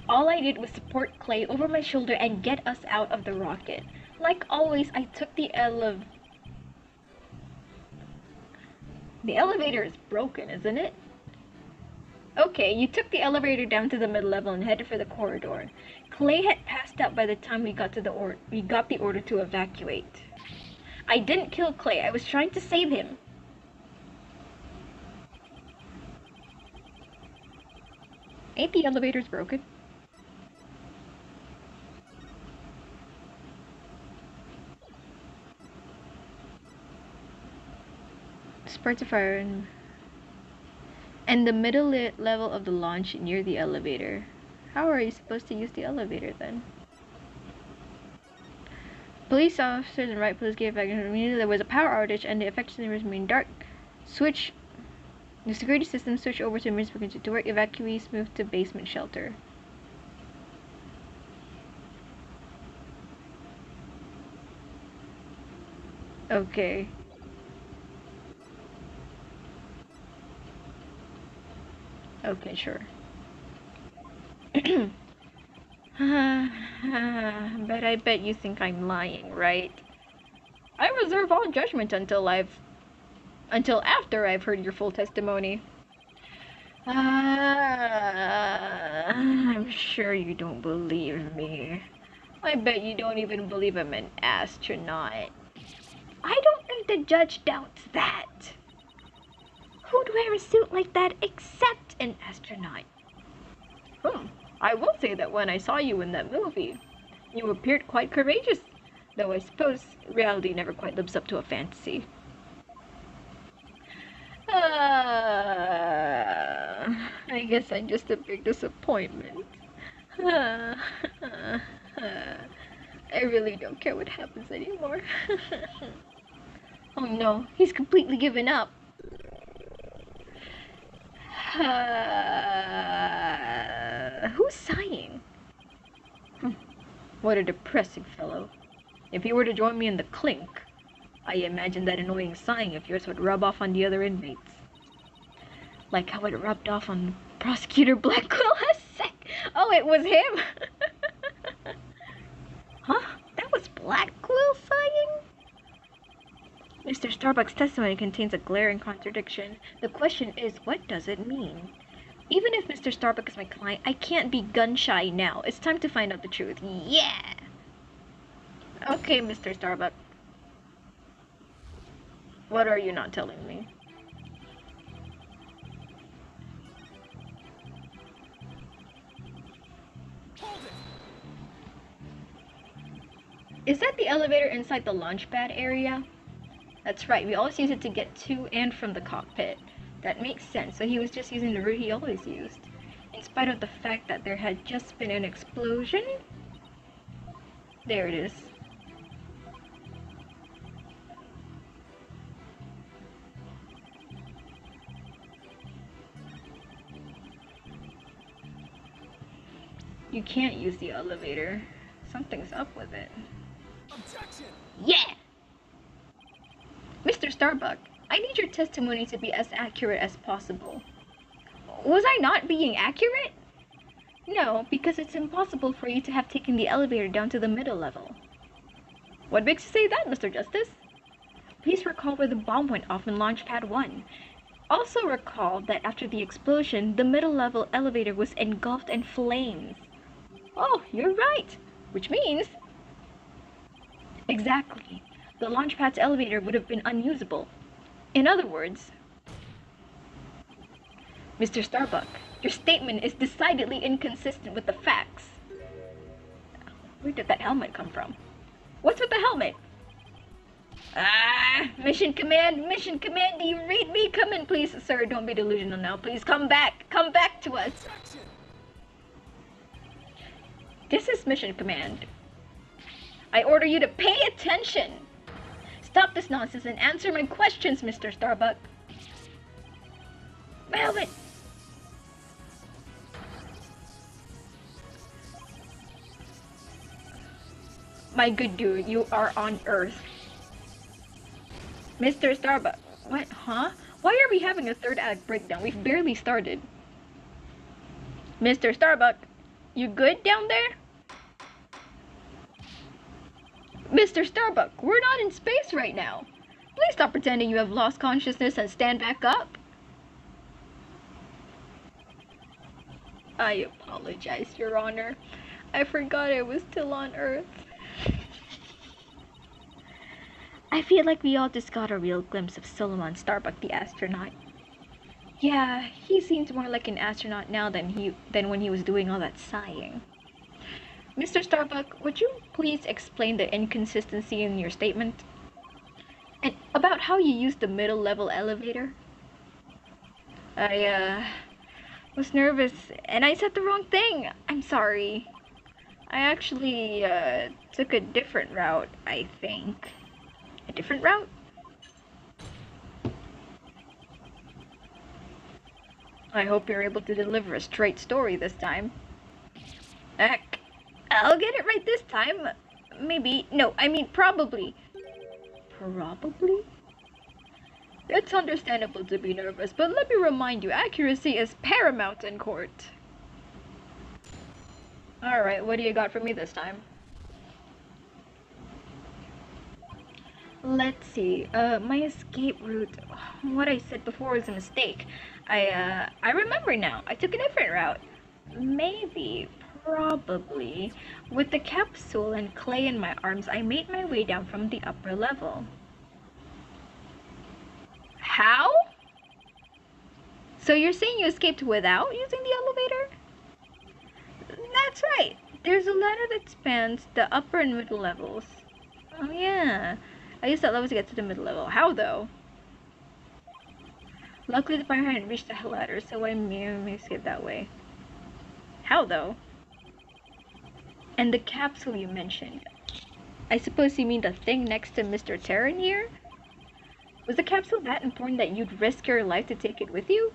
All I did was support Clay over my shoulder and get us out of the rocket. Like always, I took the elevator is broken, isn't it? Okay, you took the elevator down to the mid-level and headed for the corridor. Clay had passed out by the time we got the order to evacuate. I didn't kill Clay. I was trying to save him. Ain't the elevators broken? Sparks of fire and the middle level of the launch near the elevator. How are you supposed to use the elevator then? Police officers and riot police gave back immediately there was a power outage and the affected areas remained dark. The security system switched over to emergency frequency to work. Evacuees moved to basement shelter. Okay. Okay, sure. But I bet you think I'm lying, right? I reserve all judgment until after I've heard your full testimony. I'm sure you don't believe me. I bet you don't even believe I'm an astronaut. I don't think the judge doubts that. Who'd wear a suit like that except an astronaut? I will say that when I saw you in that movie, you appeared quite courageous. Though I suppose reality never quite lives up to a fantasy. I guess I'm just a big disappointment. I really don't care what happens anymore. Oh no, he's completely given up. Who's sighing? What a depressing fellow. If he were to join me in the clink, I imagine that annoying sighing of yours would rub off on the other inmates. Like how it rubbed off on Prosecutor Blackwell last sec. Oh, it was him? Huh? That was Blackwell sighing? Mr. Starbuck's testimony contains a glaring contradiction. The question is, what does it mean? Even if Mr. Starbuck is my client, I can't be gun-shy now. It's time to find out the truth. Yeah! Okay, Mr. Starbuck. What are you not telling me? Is that the elevator inside the launch pad area? That's right, we always use it to get to and from the cockpit. That makes sense, so he was just using the route he always used. In spite of the fact that there had just been an explosion? There it is. You can't use the elevator. Something's up with it. Objection! Yeah! Mr. Starbuck, I need your testimony to be as accurate as possible. Was I not being accurate? No, because it's impossible for you to have taken the elevator down to the middle level. What makes you say that, Mr. Justice? Please recall where the bomb went off in Launchpad 1. Also recall that after the explosion, the middle level elevator was engulfed in flames. Oh, you're right. Which means... Exactly. The Launchpad's elevator would have been unusable. In other words... Mr. Starbuck, your statement is decidedly inconsistent with the facts. Where did that helmet come from? What's with the helmet? Mission command, do you read me? Come in, please. Sir, don't be delusional now. Please come back to us. Objection! This is mission command. I order you to pay attention. Stop this nonsense and answer my questions, Mr. Starbuck. My helmet. My good dude, you are on Earth. Mr. Starbuck. What? Huh? Why are we having a third act breakdown? We've barely started. Mr. Starbuck, you good down there? Mr. Starbuck, we're not in space right now. Please stop pretending you have lost consciousness and stand back up. I apologize, Your Honor. I forgot I was still on Earth. I feel like we all just got a real glimpse of Solomon Starbuck the astronaut. Yeah, he seems more like an astronaut now than when he was doing all that sighing. Mr. Starbuck, would you please explain the inconsistency in your statement? And about how you used the middle level elevator? I was nervous and I said the wrong thing. I'm sorry. I actually took a different route, I think. A different route? I hope you're able to deliver a straight story this time. Heck, I'll get it right this time. Maybe. No, I mean probably. Probably? It's understandable to be nervous, but let me remind you, accuracy is paramount in court. Alright, what do you got for me this time? Let's see, my escape route, what I said before was a mistake. I remember now, I took a different route. Maybe, probably, with the capsule and clay in my arms, I made my way down from the upper level. How? So you're saying you escaped without using the elevator? That's right. There's a ladder that spans the upper and middle levels. Oh yeah. I used that level to get to the middle level. How though? Luckily the fire hadn't reached the ladder, so I may escape that way. How though? And the capsule you mentioned. I suppose you mean the thing next to Mr. Terran here? Was the capsule that important that you'd risk your life to take it with you?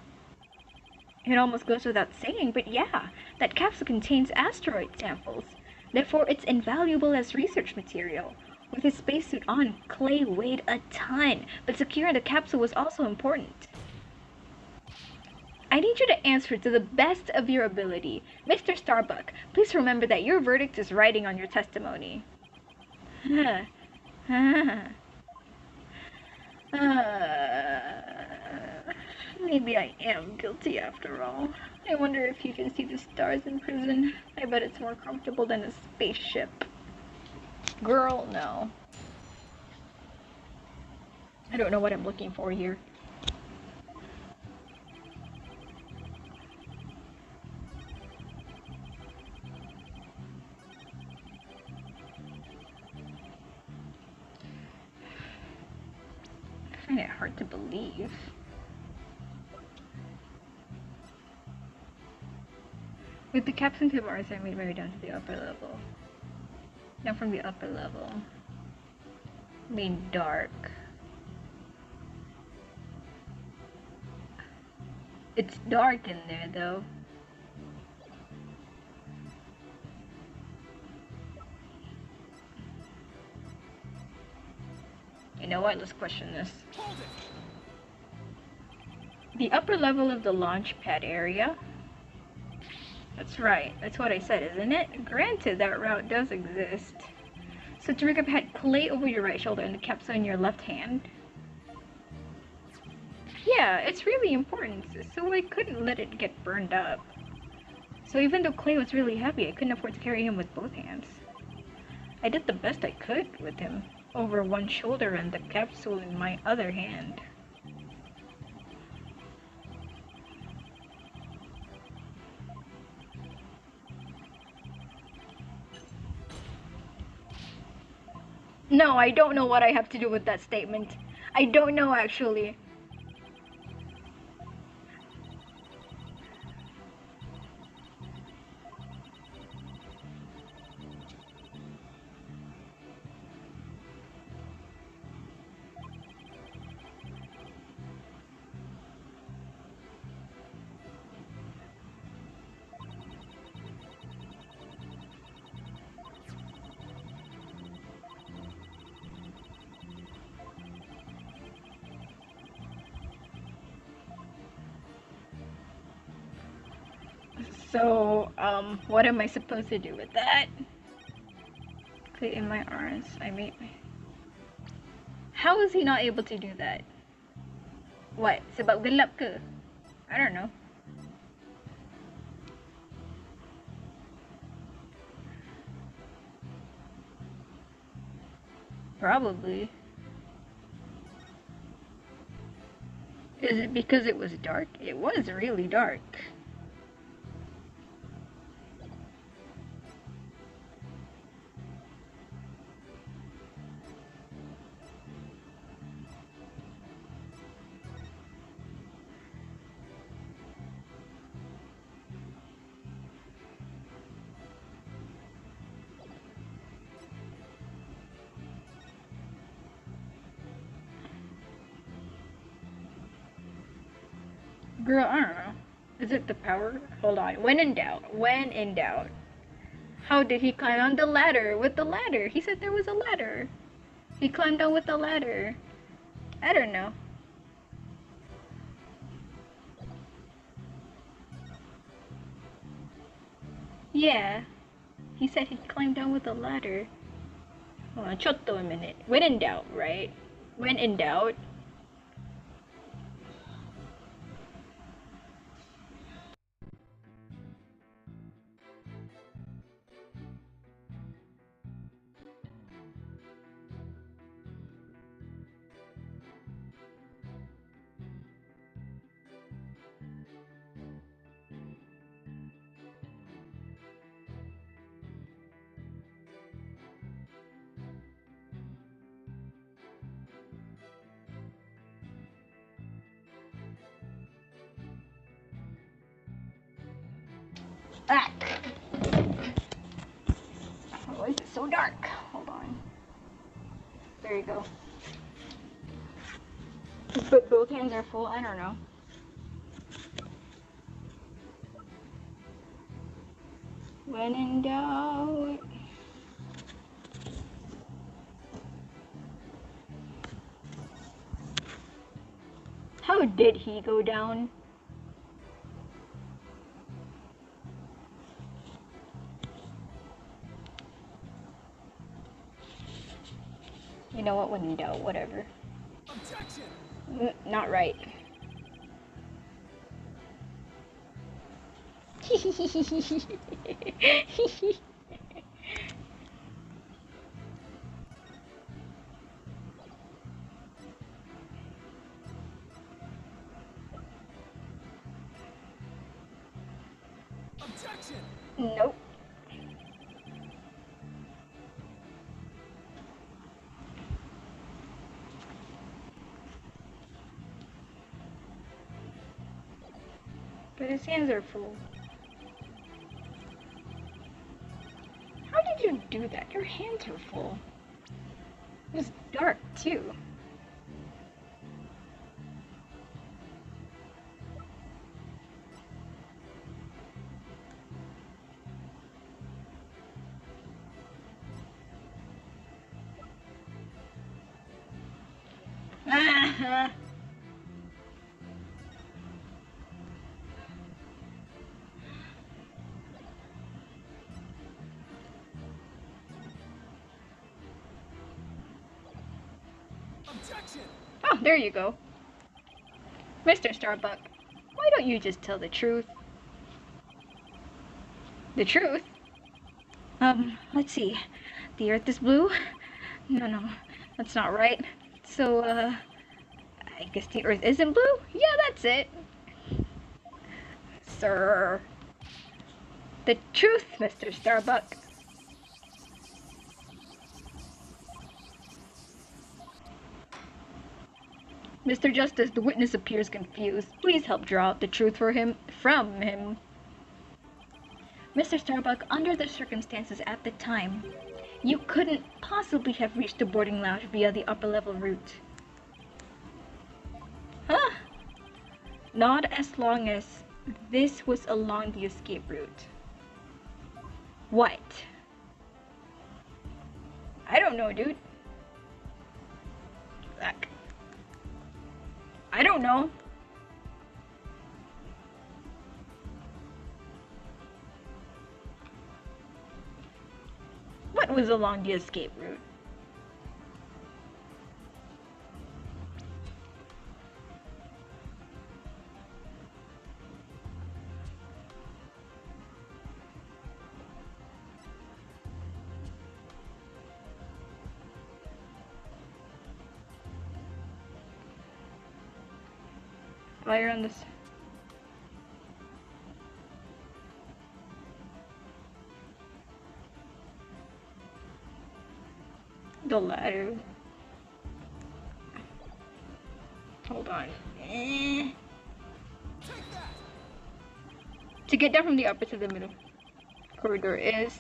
It almost goes without saying, but yeah, that capsule contains asteroid samples. Therefore, it's invaluable as research material. With his spacesuit on, Clay weighed a ton, but securing the capsule was also important. I need you to answer to the best of your ability. Mr. Starbuck, please remember that your verdict is writing on your testimony. Maybe I am guilty after all. I wonder if you can see the stars in prison. I bet it's more comfortable than a spaceship. Girl, no. I don't know what I'm looking for here. I find it hard to believe. With the captain to Mars, I made my way down to the upper level. Down from the upper level. I mean dark. It's dark in there though. You know what? Let's question this. The upper level of the launch pad area. That's right. That's what I said, isn't it? Granted, that route does exist. So to recap, had clay over your right shoulder and the capsule in your left hand. Yeah, it's really important, so I couldn't let it get burned up. So even though clay was really heavy, I couldn't afford to carry him with both hands. I did the best I could with him, over one shoulder and the capsule in my other hand. No, I don't know what I have to do with that statement. I don't know actually. So, what am I supposed to do with that? Put it in my arms. I made my... How is he not able to do that? What? Sebab gelap ke? I don't know. Probably. Is it because it was dark? It was really dark. Girl, I don't know. Is it the power? Hold on. When in doubt. When in doubt. How did he climb on the ladder? With the ladder. He said there was a ladder. He climbed down with the ladder. I don't know. Yeah. He said he climbed down with a ladder. Hold on, chotto a minute. When in doubt, right? When in doubt. Ah! Why is it so dark? Hold on. There you go. But both hands are full. I don't know. When in doubt. How did he go down? You know what? When in doubt, whatever. Not right. Nope. But his hands are full. How did you do that? Your hands are full. It was dark too. Oh, there you go. Mr. Starbuck, why don't you just tell the truth? The truth? Let's see. The earth is blue? No, that's not right. So, I guess the earth isn't blue? Yeah, that's it. Sir. The truth, Mr. Starbuck. Mr. Justice, the witness appears confused. Please help draw out the truth from him. Mr. Starbuck, under the circumstances at the time, you couldn't possibly have reached the boarding lounge via the upper level route. Huh? Not as long as this was along the escape route. What? I don't know, dude. I don't know. was along the escape route. Fire on this. The ladder. Hold on. To get down from the upper to the middle corridor is,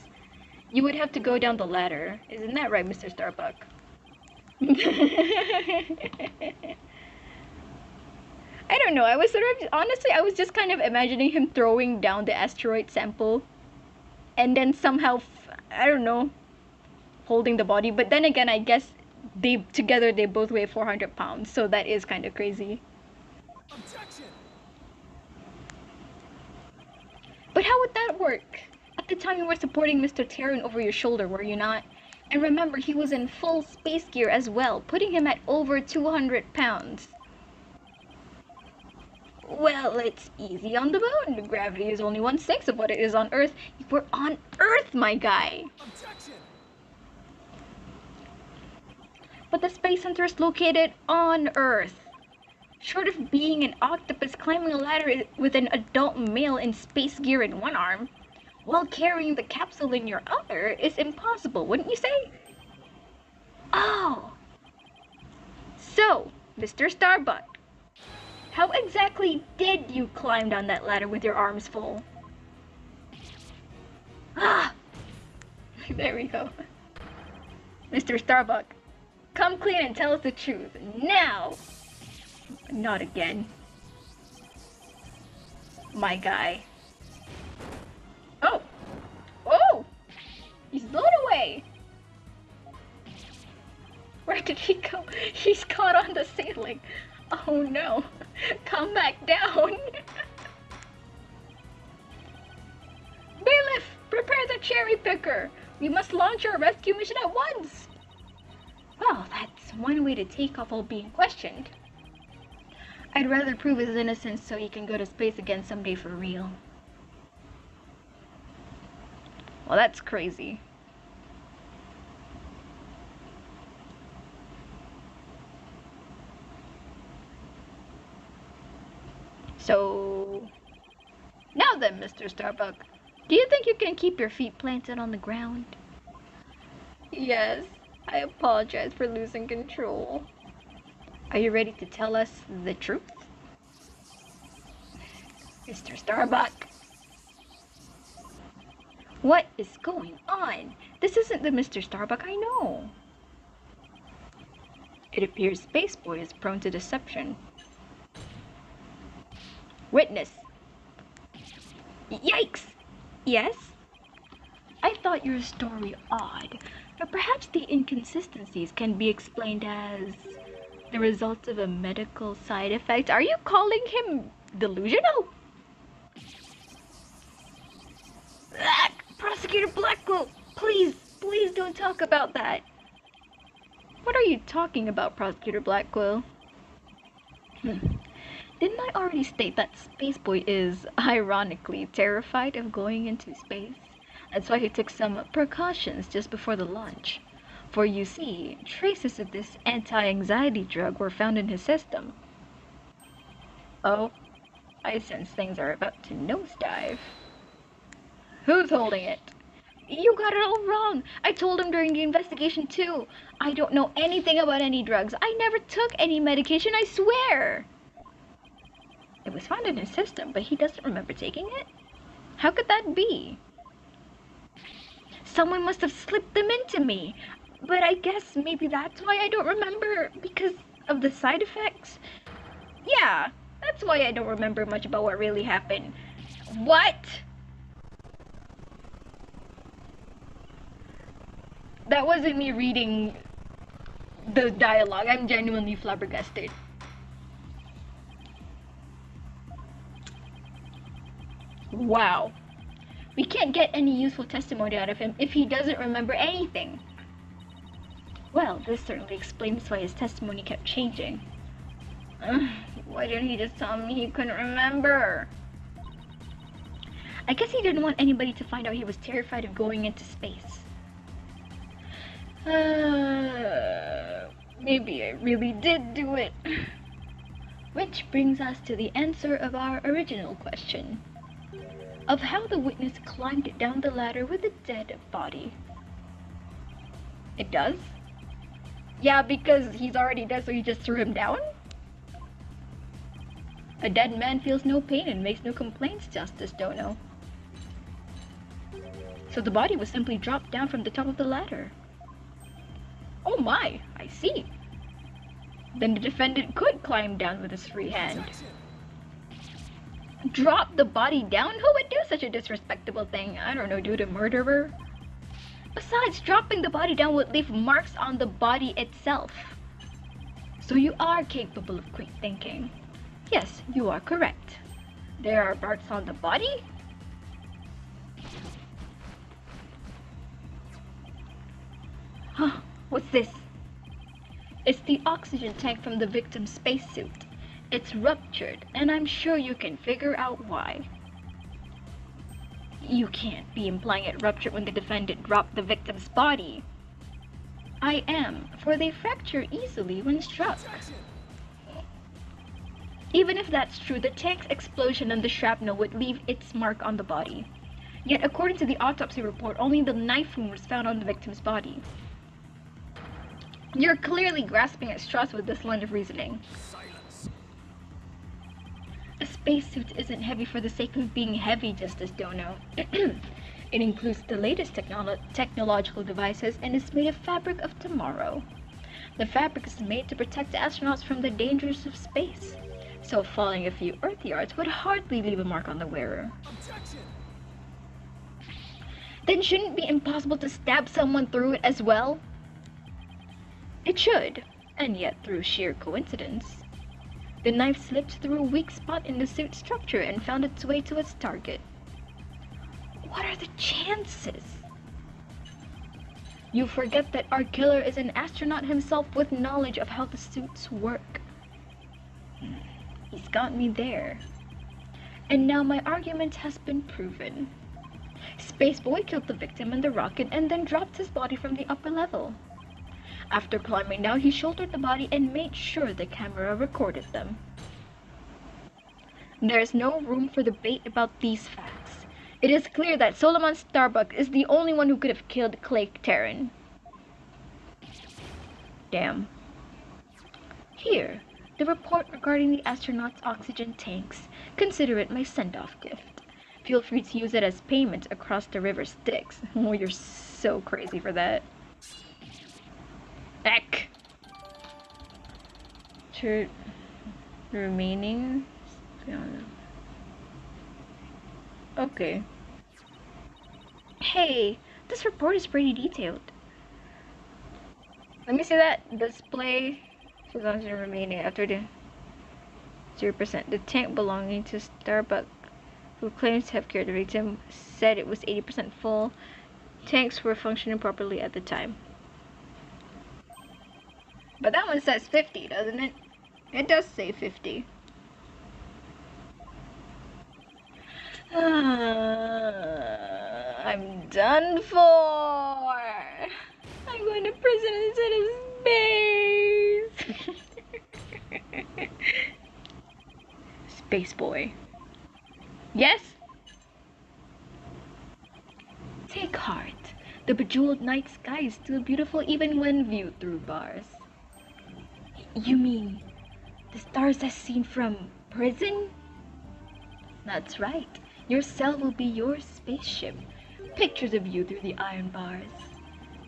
you would have to go down the ladder. Isn't that right, Mr. Starbuck? I don't know. I was honestly, I was just kind of imagining him throwing down the asteroid sample, and then somehow, I don't know, holding the body. But then again, I guess they both weigh 400 pounds, so that is kind of crazy. Objection. But how would that work? At the time you were supporting Mr. Terran over your shoulder, were you not? And remember, he was in full space gear as well, putting him at over 200 pounds. Well, it's easy on the moon. Gravity is only 1/6 of what it is on Earth. We're on Earth, my guy! Objection. But the space center is located on Earth. Short of being an octopus climbing a ladder with an adult male in space gear in one arm, while carrying the capsule in your other, is impossible, wouldn't you say? Oh! So, Mr. Starbuck, how exactly did you climb down that ladder with your arms full? Ah! There we go. Mr. Starbuck, come clean and tell us the truth. Now! Not again. My guy. Oh! Oh! He's blown away! Where did he go? He's caught on the ceiling. Oh no! Come back down! Bailiff! Prepare the cherry picker! We must launch our rescue mission at once! Well, that's one way to take off while being questioned. I'd rather prove his innocence so he can go to space again someday for real. Well, that's crazy. So, now then, Mr. Starbuck, do you think you can keep your feet planted on the ground? Yes, I apologize for losing control. Are you ready to tell us the truth? Mr. Starbuck! What is going on? This isn't the Mr. Starbuck I know. It appears Spaceboy is prone to deception. Witness! Yikes! Yes? I thought your story odd, but perhaps the inconsistencies can be explained as the result of a medical side effect. Are you calling him delusional? Ah, Prosecutor Blackwell, please don't talk about that. What are you talking about, Prosecutor Blackwell? Didn't I already state that Spaceboy is, ironically, terrified of going into space? That's why he took some precautions just before the launch. For you see, traces of this anti-anxiety drug were found in his system. Oh, I sense things are about to nosedive. Who's holding it? You got it all wrong. I told him during the investigation too. I don't know anything about any drugs. I never took any medication, I swear. It was found in his system, but he doesn't remember taking it? How could that be? Someone must have slipped them into me. But I guess maybe that's why I don't remember, because of the side effects? Yeah, that's why I don't remember much about what really happened. What? That wasn't me reading the dialogue. I'm genuinely flabbergasted. Wow. We can't get any useful testimony out of him if he doesn't remember anything. Well, this certainly explains why his testimony kept changing. Why didn't he just tell me he couldn't remember? I guess he didn't want anybody to find out he was terrified of going into space. Maybe I really did do it. Which brings us to the answer of our original question. Of how the witness climbed down the ladder with a dead body. It does? Yeah, because he's already dead, so you just threw him down? A dead man feels no pain and makes no complaints, Justice Dono. So the body was simply dropped down from the top of the ladder. Oh my, I see. Then the defendant could climb down with his free hand. Drop the body down? Who would do such a disrespectable thing? I don't know, dude, a murderer? Besides, dropping the body down would leave marks on the body itself. So you are capable of quick thinking. Yes, you are correct. There are marks on the body? Huh, what's this? It's the oxygen tank from the victim's spacesuit. It's ruptured, and I'm sure you can figure out why. You can't be implying it ruptured when the defendant dropped the victim's body. I am, for they fracture easily when struck. Even if that's true, the tank's explosion and the shrapnel would leave its mark on the body. Yet according to the autopsy report, only the knife wound was found on the victim's body. You're clearly grasping at straws with this line of reasoning. Silence. A spacesuit isn't heavy for the sake of being heavy, Justice Dono. It includes the latest technological devices and is made of fabric of tomorrow. The fabric is made to protect the astronauts from the dangers of space, so falling a few Earth yards would hardly leave a mark on the wearer. Objection. Then shouldn't it be impossible to stab someone through it as well? It should, and yet through sheer coincidence, the knife slipped through a weak spot in the suit's structure and found its way to its target. What are the chances? You forget that our killer is an astronaut himself with knowledge of how the suits work. He's got me there. And now my argument has been proven. Spaceboy killed the victim in the rocket and then dropped his body from the upper level. After climbing down, he shouldered the body and made sure the camera recorded them. There is no room for debate about these facts. It is clear that Solomon Starbuck is the only one who could have killed Clay Terran. Damn. Here, the report regarding the astronauts' oxygen tanks. Consider it my send-off gift. Feel free to use it as payment across the river Styx. Oh, you're so crazy for that. Heck. Sure. Remaining. Okay. Hey, this report is pretty detailed. Let me see that display. Oxygen remaining after the 0%. The tank belonging to Starbuck, who claims to have cured the victim, said it was 80% full. Tanks were functioning properly at the time. But that one says 50, doesn't it? It does say 50. I'm done for. I'm going to prison instead of space. Space boy. Yes? Take heart. The bejeweled night sky is still beautiful even when viewed through bars. You mean the stars as seen from prison? That's right. Your cell will be your spaceship. Pictures of you through the iron bars.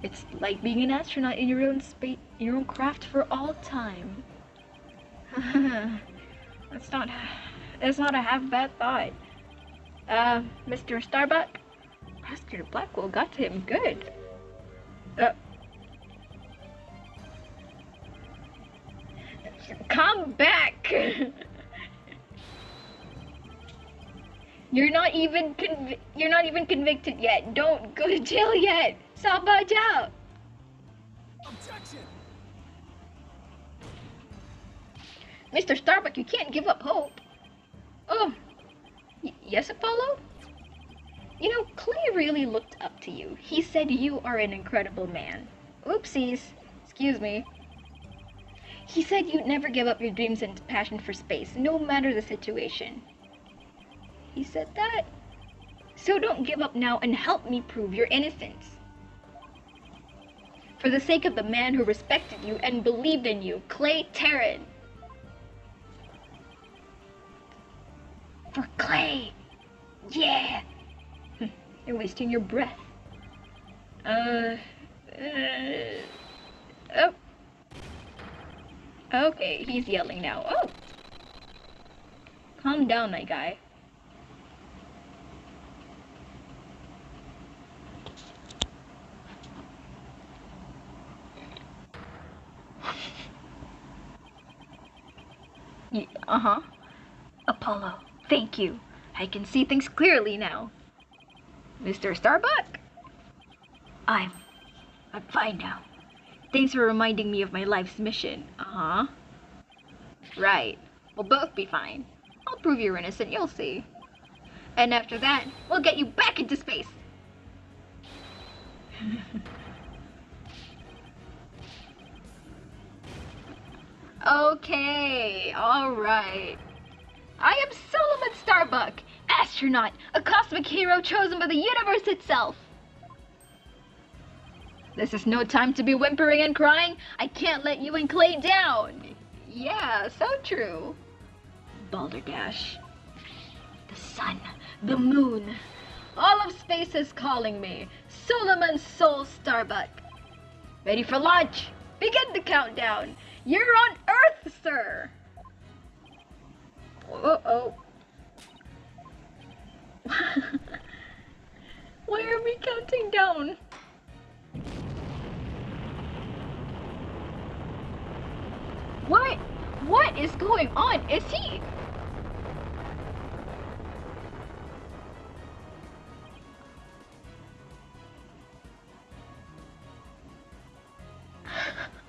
It's like being an astronaut in your own space, your own craft for all time. That's not a half bad thought. Mr. Starbuck, Prosecutor Blackwell got to him good. Come back! You're not even convicted yet. Don't go to jail yet. Sabaj out. Objection! Mr. Starbuck, you can't give up hope. Oh, yes, Apollo? You know, Clay really looked up to you. He said you are an incredible man. Oopsies. Excuse me. He said you'd never give up your dreams and passion for space, no matter the situation. He said that? So don't give up now and help me prove your innocence. For the sake of the man who respected you and believed in you, Clay Terran. For Clay! Yeah! You're wasting your breath. Oh. Okay, he's yelling now. Oh! Calm down, my guy. Uh-huh. Apollo, thank you. I can see things clearly now. Mr. Starbuck? I'm fine now. Thanks for reminding me of my life's mission. Uh-huh. Right. We'll both be fine. I'll prove you're innocent, you'll see. And after that, we'll get you back into space. Okay, alright. I am Solomon Starbuck, astronaut, a cosmic hero chosen by the universe itself. This is no time to be whimpering and crying. I can't let you and Clay down. Yeah, so true. Balderdash. The sun, the moon. All of space is calling me. Solomon Soul Starbuck. Ready for launch. Begin the countdown. You're on Earth, sir. Uh-oh. Why are we counting down? What is going on? Is he?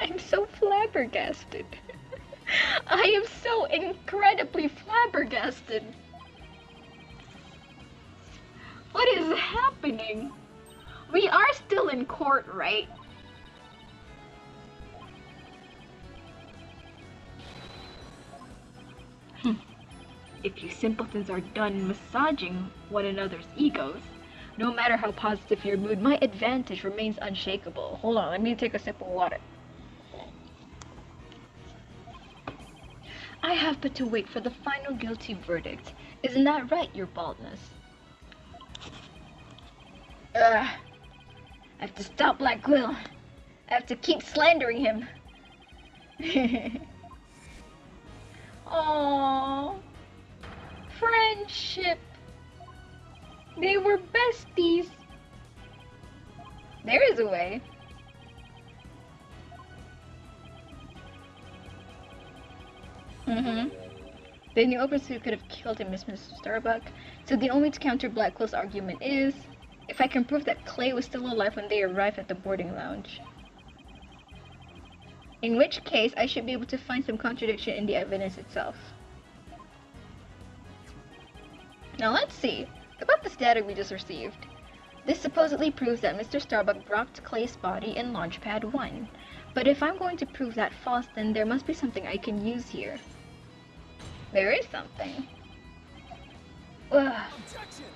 I'm so flabbergasted. I am so incredibly flabbergasted. What is happening? We are still in court, right? If you simpletons are done massaging one another's egos, no matter how positive your mood, my advantage remains unshakable. Hold on, let me take a sip of water. I have but to wait for the final guilty verdict. Isn't that right, your baldness? I have to stop Black Quill. I have to keep slandering him. Aww. Friendship. They were besties. There is a way. The new open suit could have killed him, Mr. Starbuck. So the only way to counter Black Quill's argument is if I can prove that Clay was still alive when they arrived at the boarding lounge. In which case, I should be able to find some contradiction in the evidence itself. Now let's see about this data we just received. This supposedly proves that Mr. Starbuck brought Clay's body in Launchpad 1. But if I'm going to prove that false, then there must be something I can use here. There is something. Ugh. Objection!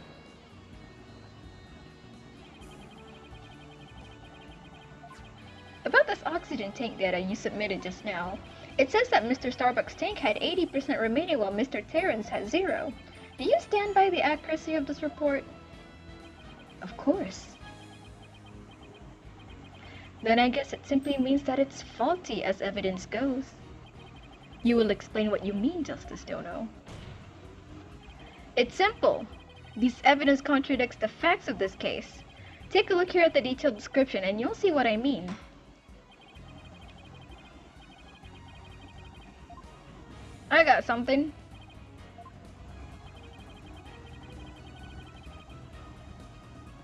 About this oxygen tank data you submitted just now, it says that Mr. Starbuck's tank had 80% remaining while Mr. Terran's had 0. Do you stand by the accuracy of this report? Of course. Then I guess it simply means that it's faulty as evidence goes. You will explain what you mean, Justice Dono. It's simple. This evidence contradicts the facts of this case. Take a look here at the detailed description and you'll see what I mean. I got something.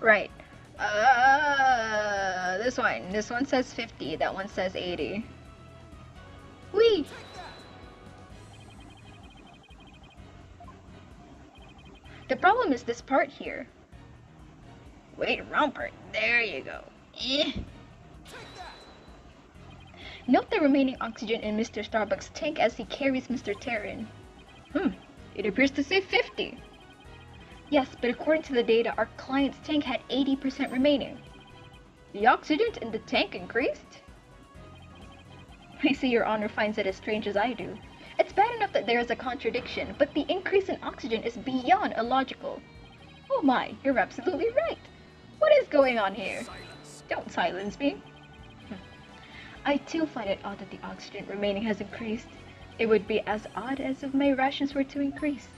Right. This one. This one says 50. That one says 80. Whee! The problem is this part here. Wait, wrong part. There you go. Eh. Note the remaining oxygen in Mr. Starbuck's tank as he carries Mr. Terran. It appears to say 50. Yes, but according to the data, our client's tank had 80% remaining. The oxygen in the tank increased? I see your honor finds it as strange as I do. It's bad enough that there is a contradiction, but the increase in oxygen is beyond illogical. Oh my, you're absolutely right. What is going on here? Silence. Don't silence me. I too find it odd that the oxygen remaining has increased. It would be as odd as if my rations were to increase.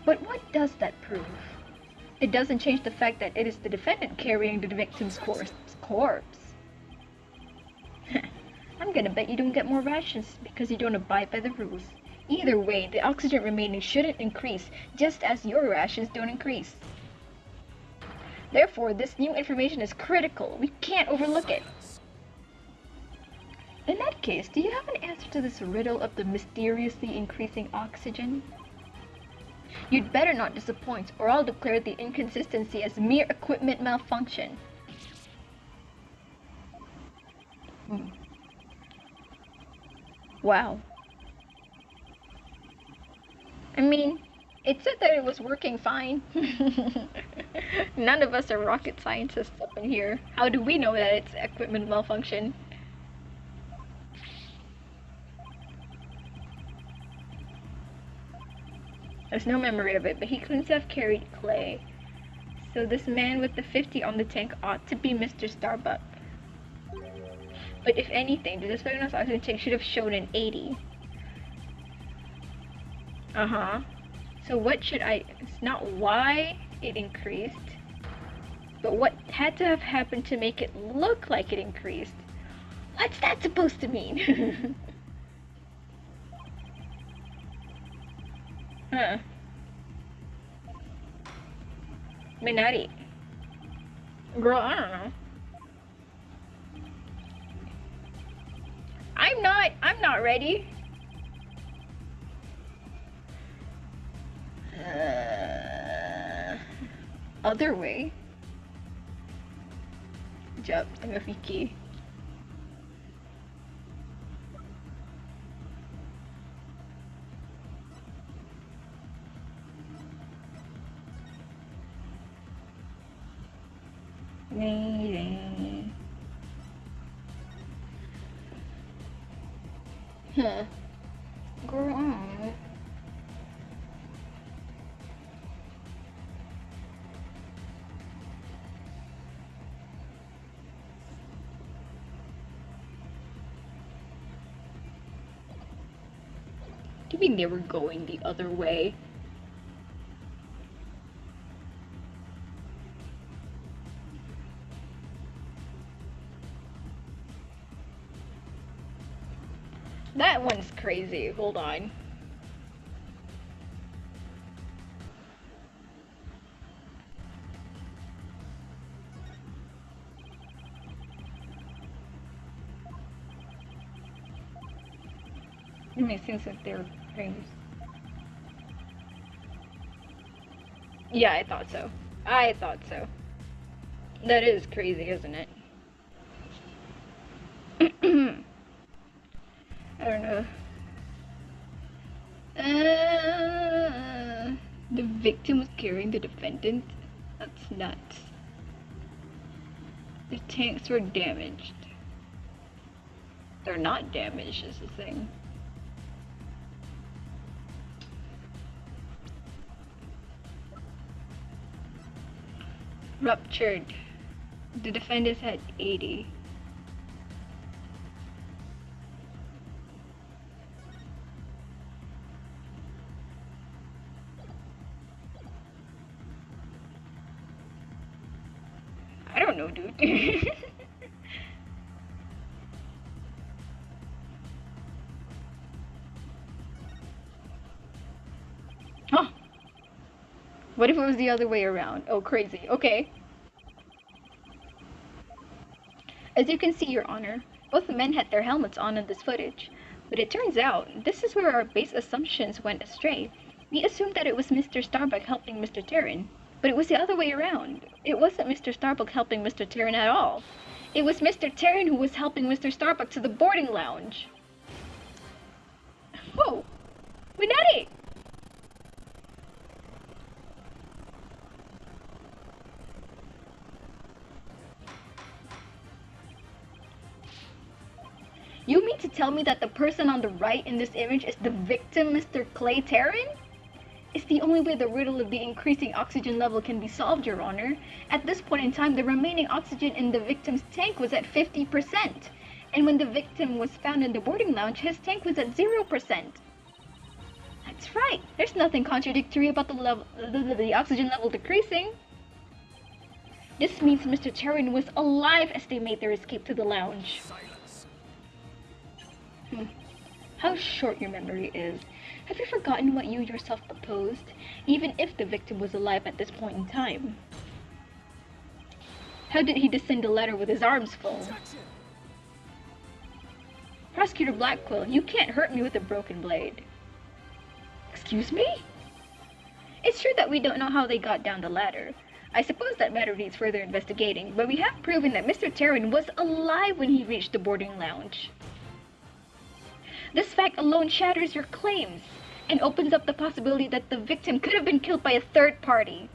But what does that prove? It doesn't change the fact that it is the defendant carrying the victim's corpse. I'm gonna bet you don't get more rations because you don't abide by the rules. Either way, the oxygen remaining shouldn't increase, just as your rations don't increase. Therefore, this new information is critical. We can't overlook it. In that case, do you have an answer to this riddle of the mysteriously increasing oxygen? You'd better not disappoint, or I'll declare the inconsistency as mere equipment malfunction. Wow. I mean, it said that it was working fine. None of us are rocket scientists up in here. How do we know that it's equipment malfunction? There's no memory of it, but he couldn't have carried clay. So this man with the 50 on the tank ought to be Mr. Starbuck. But if anything, the diagnosed oxygen tank should have shown an 80. So what should it's not why it increased, but what had to have happened to make it look like it increased. What's that supposed to mean? Minari. Girl, I don't know. I'm not ready. Other way. Job, tengah fikir. Girl. Do you mean they were going the other way? That one's crazy. Hold on. It makes sense that they're things. Yeah, I thought so. I thought so. That is crazy, isn't it? I don't know. The victim was carrying the defendant? That's nuts. The tanks were damaged. They're not damaged, is the thing. Ruptured. The defendant had 80. I don't know, dude. Huh. What if it was the other way around? Oh, crazy. Okay. As you can see, Your Honor, both men had their helmets on in this footage. But it turns out, this is where our base assumptions went astray. We assumed that it was Mr. Starbuck helping Mr. Terran. But it was the other way around. It wasn't Mr. Starbuck helping Mr. Terran at all. It was Mr. Terran who was helping Mr. Starbuck to the boarding lounge. Whoa! Winati! You mean to tell me that the person on the right in this image is the victim, Mr. Clay Terran? It's the only way the riddle of the increasing oxygen level can be solved, Your Honor. At this point in time, the remaining oxygen in the victim's tank was at 50%. And when the victim was found in the boarding lounge, his tank was at 0%. That's right. There's nothing contradictory about the oxygen level decreasing. This means Mr. Terran was alive as they made their escape to the lounge. Silence. How short your memory is. Have you forgotten what you yourself proposed, even if the victim was alive at this point in time? How did he descend the ladder with his arms full? Objection. Prosecutor Blackquill, you can't hurt me with a broken blade. Excuse me? It's true that we don't know how they got down the ladder. I suppose that matter needs further investigating, but we have proven that Mr. Terran was alive when he reached the boarding lounge. This fact alone shatters your claims and opens up the possibility that the victim could have been killed by a third party.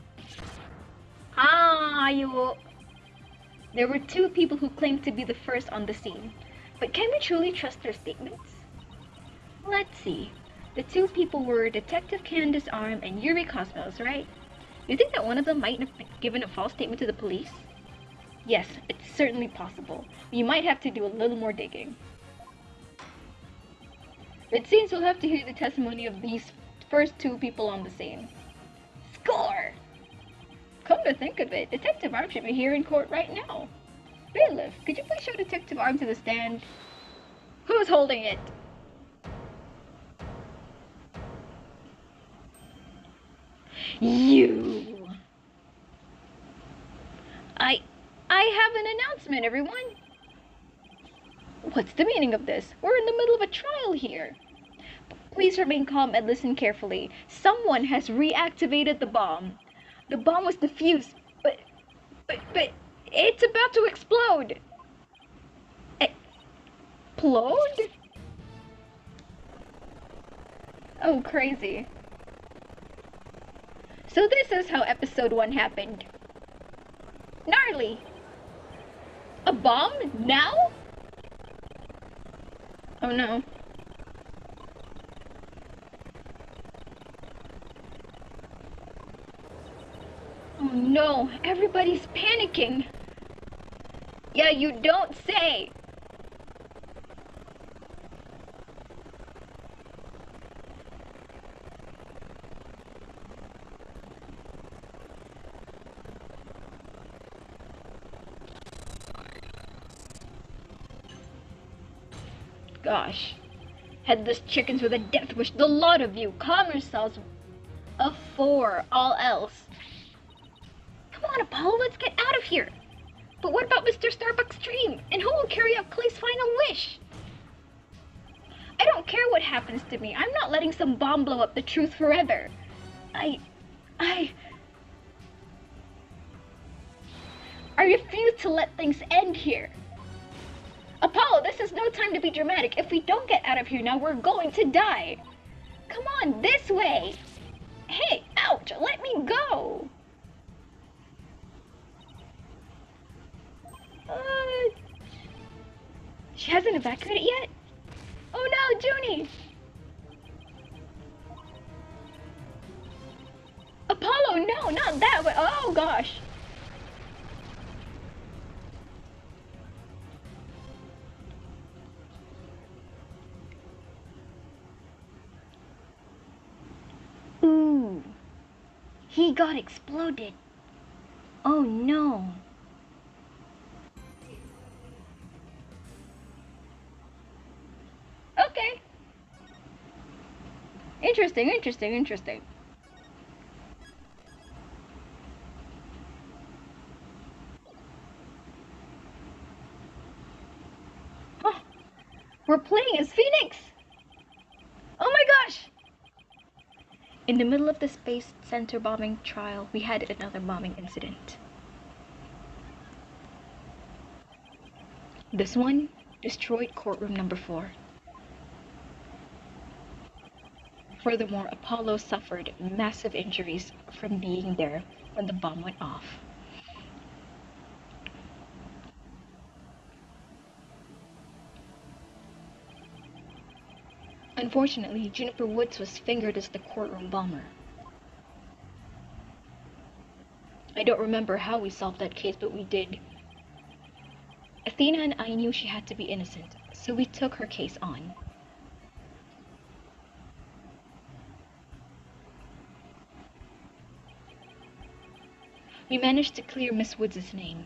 There were two people who claimed to be the first on the scene, but can we truly trust their statements? Let's see. The two people were Detective Candace Arm and Yuri Cosmos, right? You think that one of them might have given a false statement to the police? Yes, it's certainly possible. You might have to do a little more digging. It seems we'll have to hear the testimony of these first two people on the scene. Score! Come to think of it, Detective Arm should be here in court right now. Bailiff, could you please show Detective Arm to the stand? Who's holding it? You! I have an announcement, everyone! What's the meaning of this? We're in the middle of a trial here. Please remain calm and listen carefully. Someone has reactivated the bomb. The bomb was defused, but it's about to explode. Explode? Oh, crazy. So this is how episode 1 happened. Gnarly. A bomb? Now? Oh no. Oh no, everybody's panicking. Yeah, you don't say. Gosh. Headless chickens with a death wish, the lot of you. Calm yourselves. A 4, all else. Come on, Apollo, let's get out of here. But what about Mr. Starbuck's dream? And who will carry out Clay's final wish? I don't care what happens to me. I'm not letting some bomb blow up the truth forever. I refuse to let things end here. Apollo, this is no time to be dramatic. If we don't get out of here now, we're going to die. Come on, this way. Hey, ouch, let me go. She hasn't evacuated yet? Oh no, Junie! Apollo, no, not that way. Oh gosh. Ooh. He got exploded. Oh no. Okay. Interesting. We're playing as Phoenix! Oh my gosh! In the middle of the Space Center bombing trial, we had another bombing incident. This one destroyed courtroom number 4. Furthermore, Apollo suffered massive injuries from being there when the bomb went off. Unfortunately, Juniper Woods was fingered as the courtroom bomber. I don't remember how we solved that case, but we did. Athena and I knew she had to be innocent, so we took her case on. We managed to clear Miss Woods' name.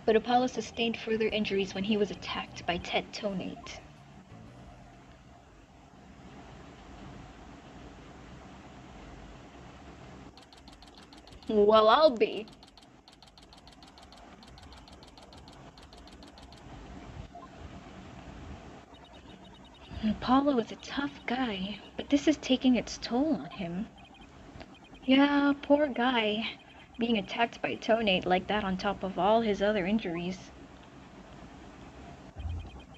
But Apollo sustained further injuries when he was attacked by Ted Tonate. Well, I'll be. Apollo is a tough guy, but this is taking its toll on him. Yeah, poor guy. Being attacked by Tonate like that on top of all his other injuries.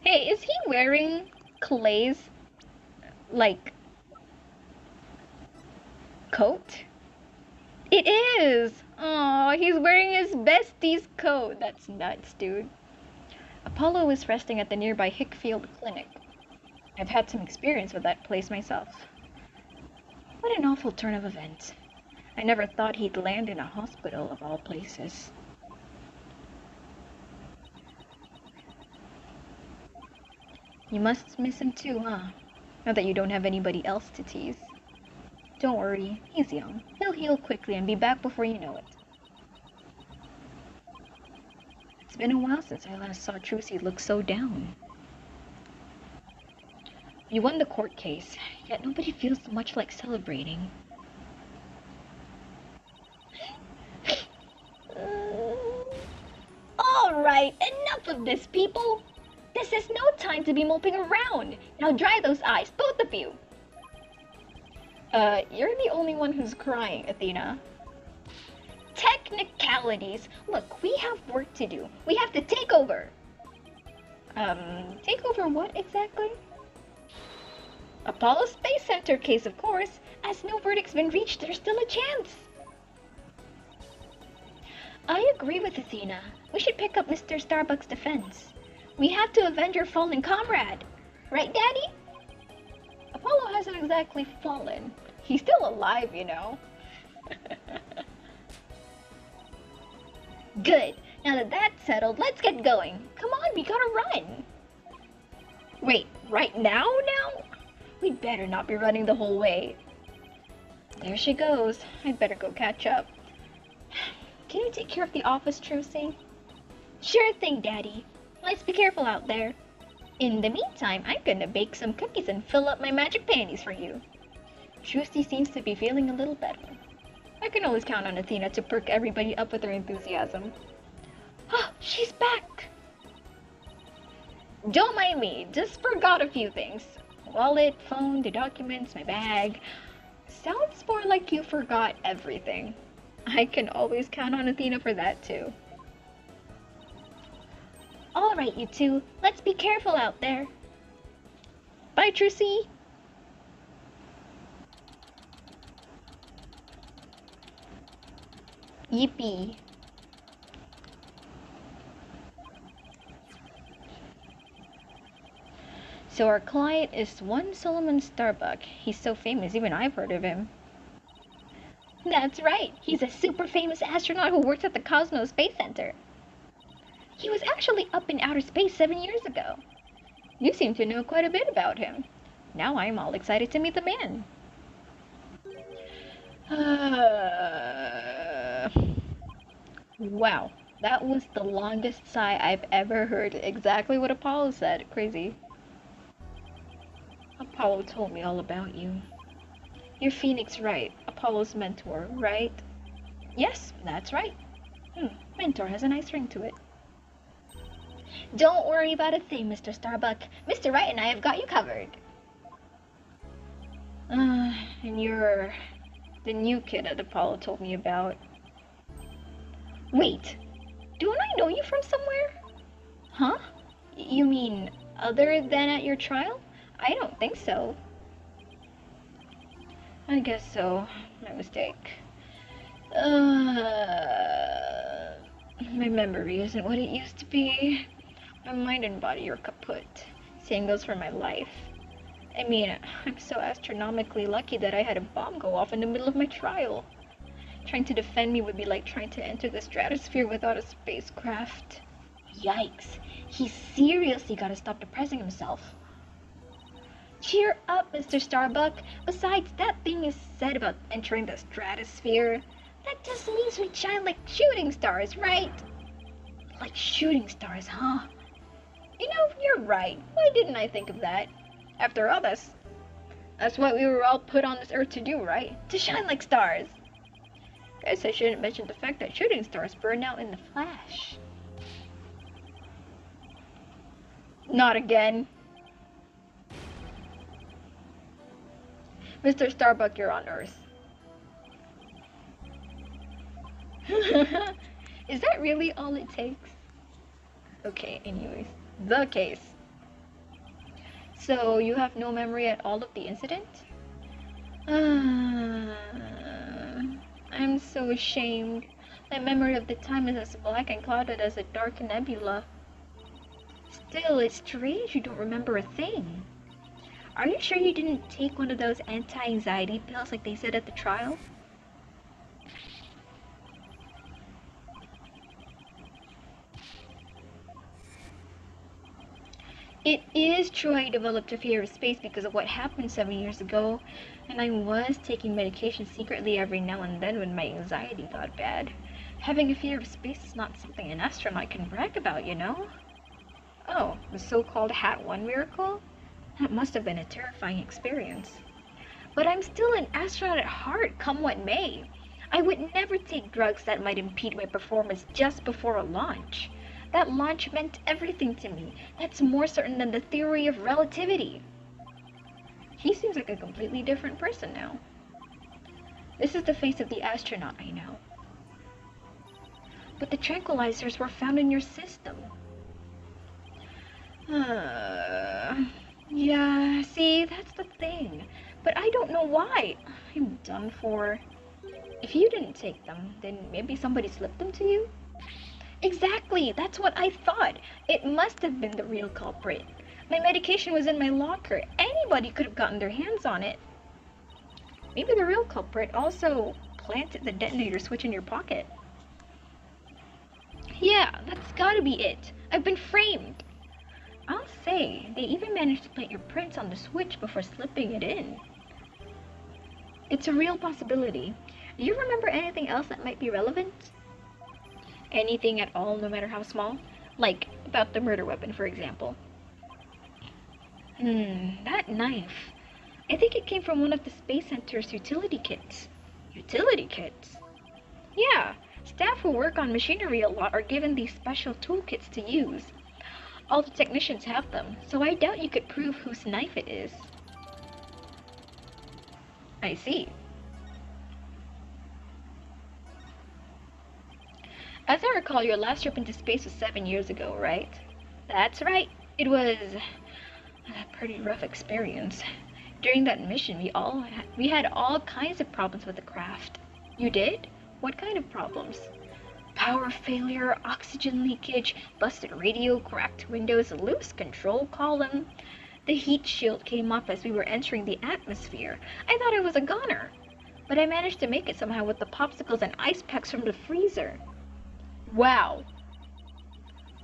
Hey, is he wearing Clay's, like, coat? It is! Aw, he's wearing his bestie's coat. That's nuts, dude. Apollo is resting at the nearby Hickfield Clinic. I've had some experience with that place myself. What an awful turn of events. I never thought he'd land in a hospital of all places. You must miss him too, huh? Now that you don't have anybody else to tease. Don't worry, he's young. He'll heal quickly and be back before you know it. It's been a while since I last saw Trucy look so down. You won the court case, yet nobody feels much like celebrating. Alright, enough of this, people! This is no time to be moping around! Now dry those eyes, both of you! You're the only one who's crying, Athena. Technicalities! Look, we have work to do. We have to take over! Take over what exactly? Apollo Space Center case, of course. As no verdict's been reached, there's still a chance. I agree with Athena. We should pick up Mr. Starbuck's defense. We have to avenge our fallen comrade. Right, Daddy? Apollo hasn't exactly fallen. He's still alive, you know. Good. Now that that's settled, let's get going. Come on, we gotta run. Wait, right now? We'd better not be running the whole way. There she goes. I'd better go catch up. Can you take care of the office, Trucy? Sure thing, Daddy. Let's be careful out there. In the meantime, I'm gonna bake some cookies and fill up my magic panties for you. Trucy seems to be feeling a little better. I can always count on Athena to perk everybody up with her enthusiasm. Oh, she's back! Don't mind me, just forgot a few things. Wallet, phone, the documents, my bag. Sounds more like you forgot everything. I can always count on Athena for that too. Alright, you two, let's be careful out there. Bye, Trucy! Yippee. So our client is one Solomon Starbuck. He's so famous, even I've heard of him. That's right. He's a super famous astronaut who works at the Cosmos Space Center. He was actually up in outer space 7 years ago. You seem to know quite a bit about him. Now I'm all excited to meet the man. Wow, that was the longest sigh I've ever heard. Exactly what Apollo said. Crazy. Apollo told me all about you. You're Phoenix Wright, Apollo's mentor, right? Yes, that's right. Mentor has a nice ring to it. Don't worry about a thing, Mr. Starbuck. Mr. Wright and I have got you covered. And you're the new kid that Apollo told me about. Wait, don't I know you from somewhere? Huh? You mean other than at your trial? I don't think so. I guess so. My mistake. My memory isn't what it used to be. My mind and body are kaput. Same goes for my life. I mean, I'm so astronomically lucky that I had a bomb go off in the middle of my trial. Trying to defend me would be like trying to enter the stratosphere without a spacecraft. Yikes. He's seriously gotta stop depressing himself. Cheer up, Mr. Starbuck. Besides, that thing is said about entering the stratosphere. That just means we shine like shooting stars, right? Like shooting stars, huh? You know, you're right. Why didn't I think of that? After all, that's what we were all put on this earth to do, right? To shine like stars. Guess I shouldn't mention the fact that shooting stars burn out in the flash. Not again. Mr. Starbuck, you're on Earth. Is that really all it takes? Okay, anyways. The case. So, you have no memory at all of the incident? I'm so ashamed. My memory of the time is as black and clouded as a dark nebula. Still, it's strange you don't remember a thing. Are you sure you didn't take one of those anti-anxiety pills like they said at the trial? It is true I developed a fear of space because of what happened 7 years ago, and I was taking medication secretly every now and then when my anxiety got bad. Having a fear of space is not something an astronaut can brag about, you know? Oh, the so-called Hat 1 miracle? That must have been a terrifying experience. But I'm still an astronaut at heart, come what may. I would never take drugs that might impede my performance just before a launch. That launch meant everything to me. That's more certain than the theory of relativity. He seems like a completely different person now. This is the face of the astronaut I know. But the tranquilizers were found in your system. Yeah, see, that's the thing. But I don't know why. I'm done for. If you didn't take them, then maybe somebody slipped them to you? Exactly, that's what I thought. It must have been the real culprit. My medication was in my locker. Anybody could have gotten their hands on it. Maybe the real culprit also planted the detonator switch in your pocket. Yeah, that's gotta be it. I've been framed. I'll say, they even managed to plant your prints on the switch before slipping it in. It's a real possibility. Do you remember anything else that might be relevant? Anything at all, no matter how small? Like, about the murder weapon, for example. That knife. I think it came from one of the Space Center's utility kits. Utility kits? Yeah, staff who work on machinery a lot are given these special toolkits to use. All the technicians have them, so I doubt you could prove whose knife it is. I see. As I recall, your last trip into space was 7 years ago, right? That's right. It was a pretty rough experience. During that mission, we had all kinds of problems with the craft. You did? What kind of problems? Power failure, oxygen leakage, busted radio, cracked windows, loose control column. The heat shield came up as we were entering the atmosphere. I thought I was a goner, but I managed to make it somehow with the popsicles and ice packs from the freezer. Wow.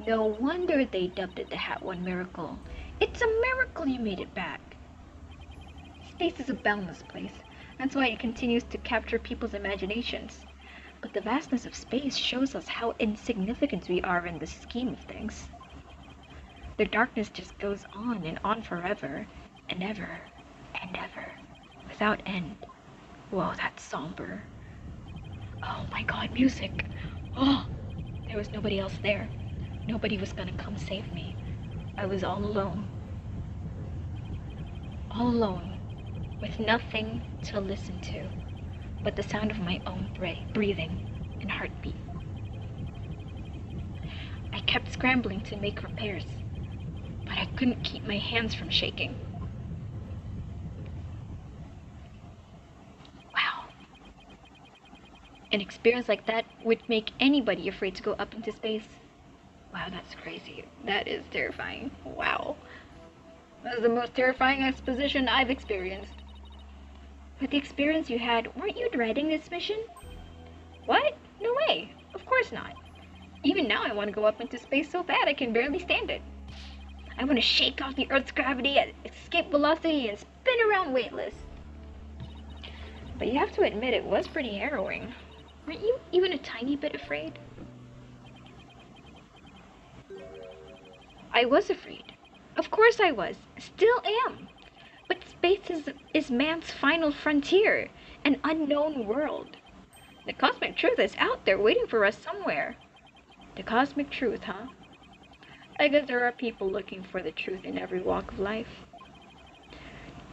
No wonder they dubbed it the Hat 1 miracle. It's a miracle you made it back. Space is a boundless place. That's why it continues to capture people's imaginations. But the vastness of space shows us how insignificant we are in the scheme of things. The darkness just goes on and on forever, and ever, and ever, without end. Whoa, that's somber. Oh my god, music. Oh, There was nobody else there. Nobody was gonna come save me. I was all alone. All alone, with nothing to listen to but the sound of my own breathing and heartbeat. I kept scrambling to make repairs, but I couldn't keep my hands from shaking. Wow. An experience like that would make anybody afraid to go up into space. Wow, that's crazy. That is terrifying. Wow. That was the most terrifying exposition I've experienced. With the experience you had, weren't you dreading this mission? What? No way. Of course not. Even now I want to go up into space so bad I can barely stand it. I want to shake off the Earth's gravity at escape velocity and spin around weightless. But you have to admit it was pretty harrowing. Weren't you even a tiny bit afraid? I was afraid. Of course I was. Still am. But space is man's final frontier, an unknown world. The cosmic truth is out there waiting for us somewhere. The cosmic truth, huh? I guess there are people looking for the truth in every walk of life.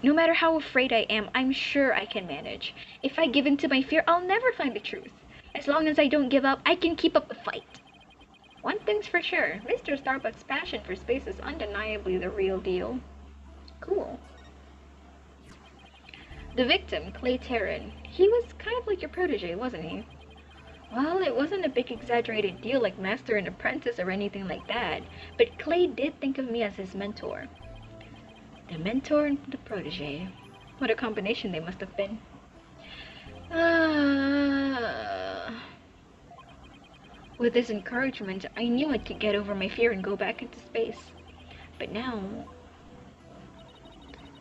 No matter how afraid I am, I'm sure I can manage. If I give in to my fear, I'll never find the truth. As long as I don't give up, I can keep up the fight. One thing's for sure, Mr. Starbuck's passion for space is undeniably the real deal. Cool. The victim, Clay Terran, he was kind of like your protege, wasn't he? Well, it wasn't a big exaggerated deal like master and apprentice or anything like that, but Clay did think of me as his mentor. The mentor and the protege. What a combination they must have been. With this encouragement, I knew I could get over my fear and go back into space. But now...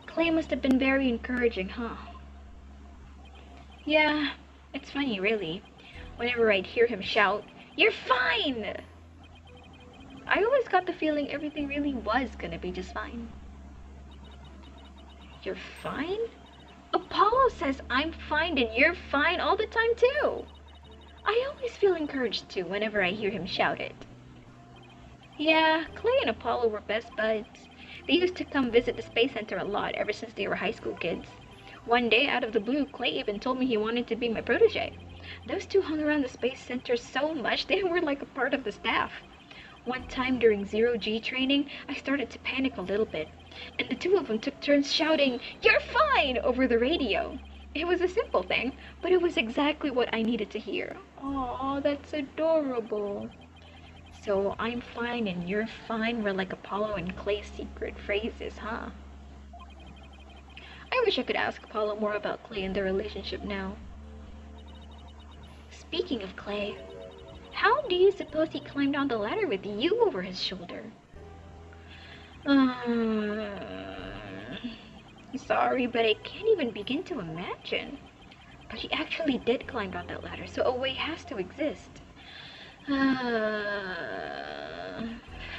Clay must have been very encouraging, huh? Yeah, it's funny, really. Whenever I'd hear him shout, "You're fine!" I always got the feeling everything really was gonna be just fine. You're fine? Apollo says I'm fine and you're fine all the time too. I always feel encouraged too whenever I hear him shout it. Yeah, Clay and Apollo were best buds. They used to come visit the Space Center a lot ever since they were high school kids. One day, out of the blue, Clay even told me he wanted to be my protege. Those two hung around the Space Center so much they were like a part of the staff. One time during zero-G training, I started to panic a little bit, and the two of them took turns shouting, "You're fine!" over the radio. It was a simple thing, but it was exactly what I needed to hear. Aw, that's adorable. So I'm fine and you're fine were like Apollo and Clay's secret phrases, huh? I wish I could ask Apollo more about Clay and their relationship now. Speaking of Clay, how do you suppose he climbed down the ladder with you over his shoulder? Sorry, but I can't even begin to imagine. But he actually did climb down that ladder, so a way has to exist.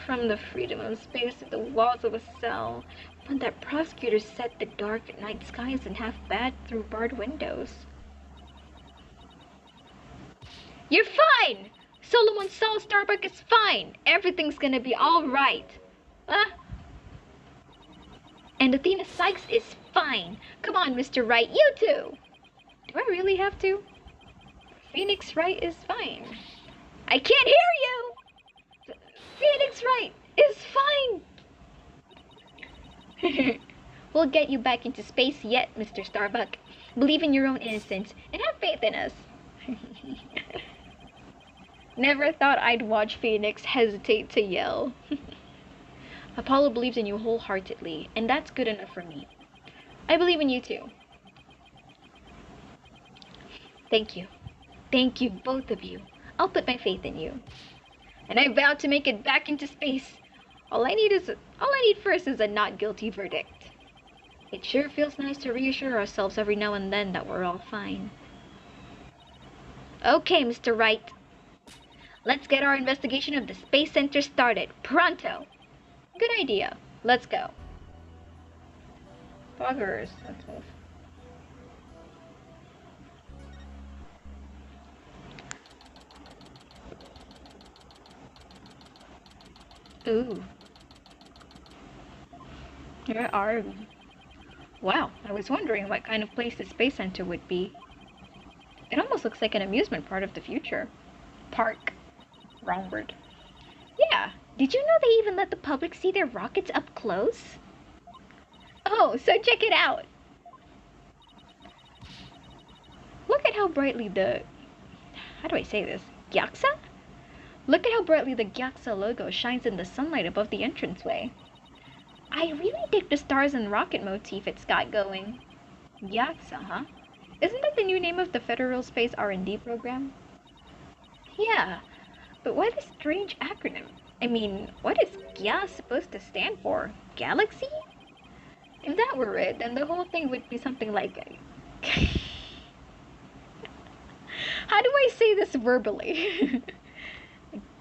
From the freedom of space to the walls of a cell, when that prosecutor set the dark night skies in half bad through barred windows. You're fine! Solomon Saul Starbuck is fine! Everything's gonna be alright! Huh? And Athena Sykes is fine! Come on, Mr. Wright, you too! Do I really have to? Phoenix Wright is fine. I can't hear you! Phoenix Wright is fine! We'll get you back into space yet, Mr. Starbuck. Believe in your own innocence and have faith in us. Never thought I'd watch Phoenix hesitate to yell. Apollo believes in you wholeheartedly, and that's good enough for me. I believe in you too. Thank you. Thank you, both of you. I'll put my faith in you. And I vow to make it back into space. All I need first is a not guilty verdict. It sure feels nice to reassure ourselves every now and then that we're all fine. Okay, Mr. Wright. Let's get our investigation of the Space Center started. Pronto! Good idea. Let's go. Buggers. Let's move. Ooh. Where are we? Wow, I was wondering what kind of place the Space Center would be. It almost looks like an amusement part of the future. Park. Wrong word. Yeah, did you know they even let the public see their rockets up close? Oh, so check it out. Look at how brightly the... How do I say this? Gyaxa? Look at how brightly the Gyaxa logo shines in the sunlight above the entranceway. I really dig the stars and rocket motif it's got going. Gyaxa, huh? Isn't that the new name of the Federal Space R&D program? Yeah, but why this strange acronym? I mean, what is GYA supposed to stand for? Galaxy? If that were it, then the whole thing would be something like... How do I say this verbally?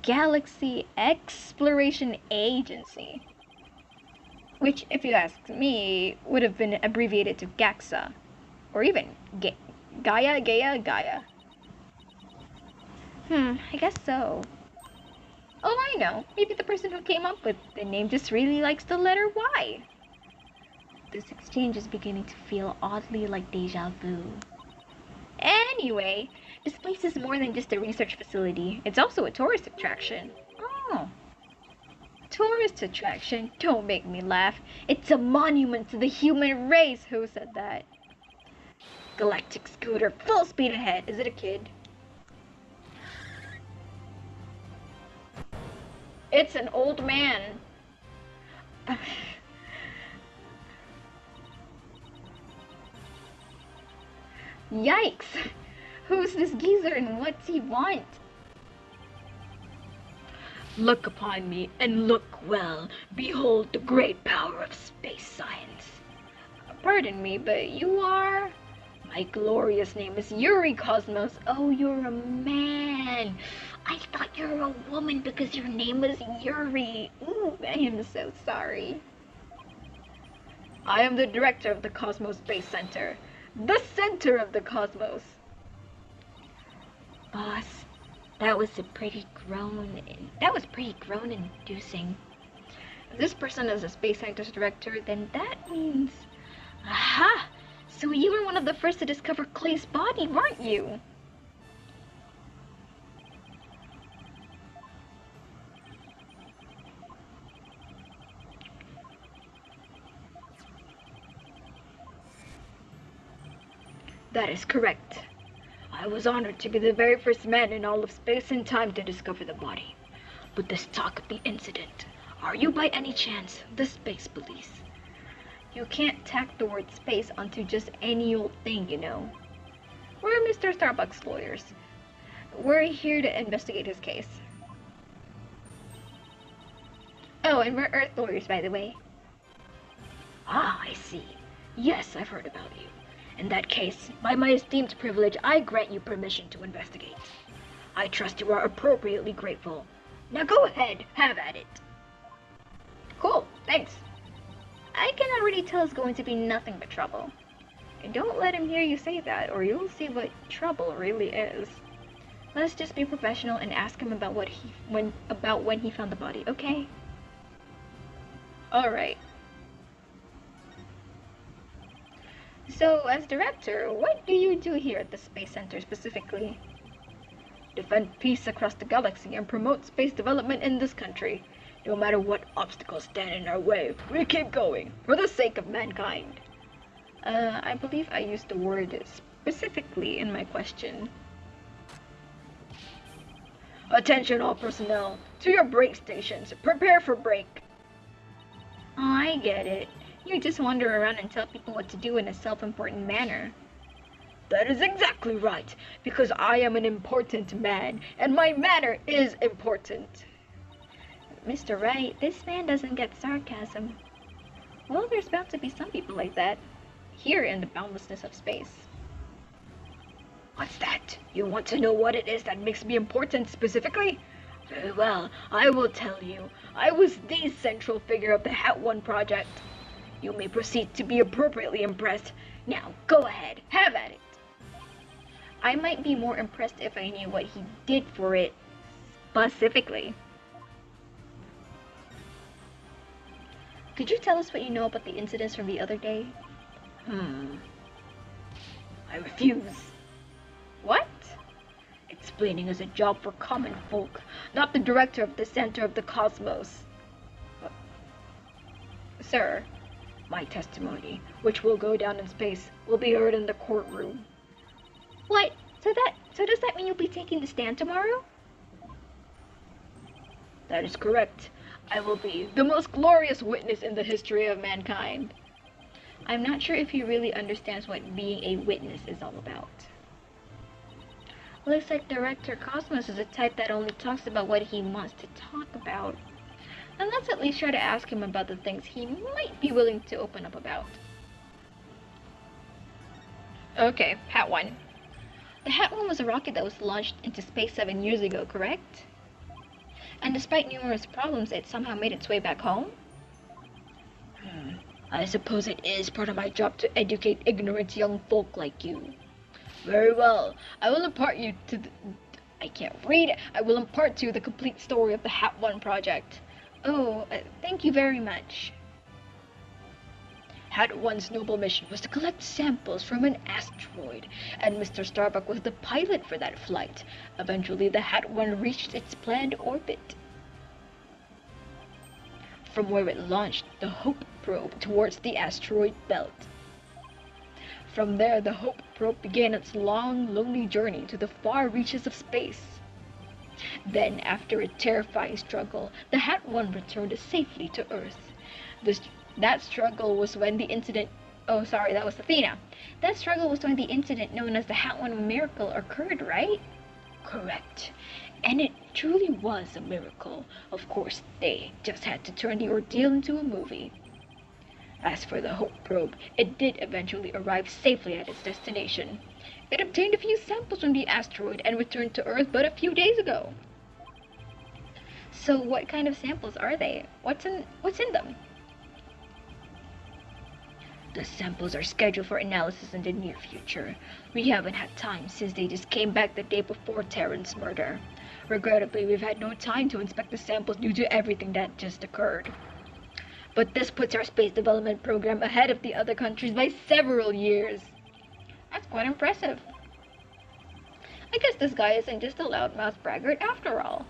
Galaxy Exploration Agency. Which, if you ask me, would have been abbreviated to GAXA. Or even Gaia. I guess so. Oh, I know. Maybe the person who came up with the name just really likes the letter Y. This exchange is beginning to feel oddly like deja vu. Anyway, this place is more than just a research facility. It's also a tourist attraction. Oh. Tourist attraction? Don't make me laugh. It's a monument to the human race. Who said that? Galactic scooter, full speed ahead. Is it a kid? It's an old man. Yikes! Who's this geezer and what's he want? Look upon me and look well. Behold the great power of space science. Pardon me, but you are... My glorious name is Yuri Cosmos. Oh, you're a man. I thought you were a woman because your name was Yuri. Ooh, I am so sorry. I am the director of the Cosmos Space Center. The center of the cosmos. Boss, that was pretty groan-inducing. If this person is a space scientist director, then that means... Aha! So you were one of the first to discover Clay's body, weren't you? That is correct. I was honored to be the very first man in all of space and time to discover the body. But let's talk of the incident. Are you by any chance the space police? You can't tack the word space onto just any old thing, you know. We're Mr. Starbucks lawyers. We're here to investigate his case. Oh, and we're Earth lawyers, by the way. Ah, I see. Yes, I've heard about you. In that case, by my esteemed privilege, I grant you permission to investigate. I trust you are appropriately grateful. Now go ahead, have at it. Cool, thanks. I can already tell it's going to be nothing but trouble. And don't let him hear you say that, or you'll see what trouble really is. Let's just be professional and ask him about when he found the body, okay? Alright. So, as director, what do you do here at the Space Center specifically? Defend peace across the galaxy and promote space development in this country. No matter what obstacles stand in our way, we keep going, for the sake of mankind. I believe I used the word specifically in my question. Attention all personnel, to your break stations, prepare for break. Oh, I get it. You just wander around and tell people what to do in a self-important manner. That is exactly right, because I am an important man, and my manner is important. Mr. Wright, this man doesn't get sarcasm. Well, there's bound to be some people like that, here in the boundlessness of space. What's that? You want to know what it is that makes me important specifically? Very well, I will tell you. I was the central figure of the Hat 1 project. You may proceed to be appropriately impressed. Now, go ahead, have at it. I might be more impressed if I knew what he did for it specifically. Could you tell us what you know about the incidents from the other day? I refuse. What? Explaining is a job for common folk, not the director of the Center of the Cosmos. Sir. My testimony, which will go down in space, will be heard in the courtroom. What? So does that mean you'll be taking the stand tomorrow? That is correct. I will be the most glorious witness in the history of mankind. I'm not sure if he really understands what being a witness is all about. Looks like Director Cosmos is a type that only talks about what he wants to talk about. And let's at least try to ask him about the things he might be willing to open up about. Okay, Hat 1. The Hat 1 was a rocket that was launched into space 7 years ago, correct? And despite numerous problems, it somehow made its way back home? I suppose it is part of my job to educate ignorant young folk like you. Very well. I will impart you to the... I can't read. I will impart to you the complete story of the Hat 1 project. Oh, thank you very much. Hat 1's noble mission was to collect samples from an asteroid, and Mr. Starbuck was the pilot for that flight. Eventually, the Hat 1 reached its planned orbit, from where it launched the Hope probe towards the asteroid belt. From there, the Hope probe began its long, lonely journey to the far reaches of space. Then, after a terrifying struggle, the Hat 1 returned safely to Earth. That struggle was when the incident... Oh, sorry, that was Athena. That struggle was when the incident known as the Hat 1 miracle occurred, right? Correct. And it truly was a miracle. Of course, they just had to turn the ordeal into a movie. As for the Hope probe, it did eventually arrive safely at its destination. It obtained a few samples from the asteroid and returned to Earth but a few days ago. So what kind of samples are they? What's in them? The samples are scheduled for analysis in the near future. We haven't had time since they just came back the day before Terran's murder. Regrettably, we've had no time to inspect the samples due to everything that just occurred. But this puts our space development program ahead of the other countries by several years. That's quite impressive. I guess this guy isn't just a loudmouth braggart after all.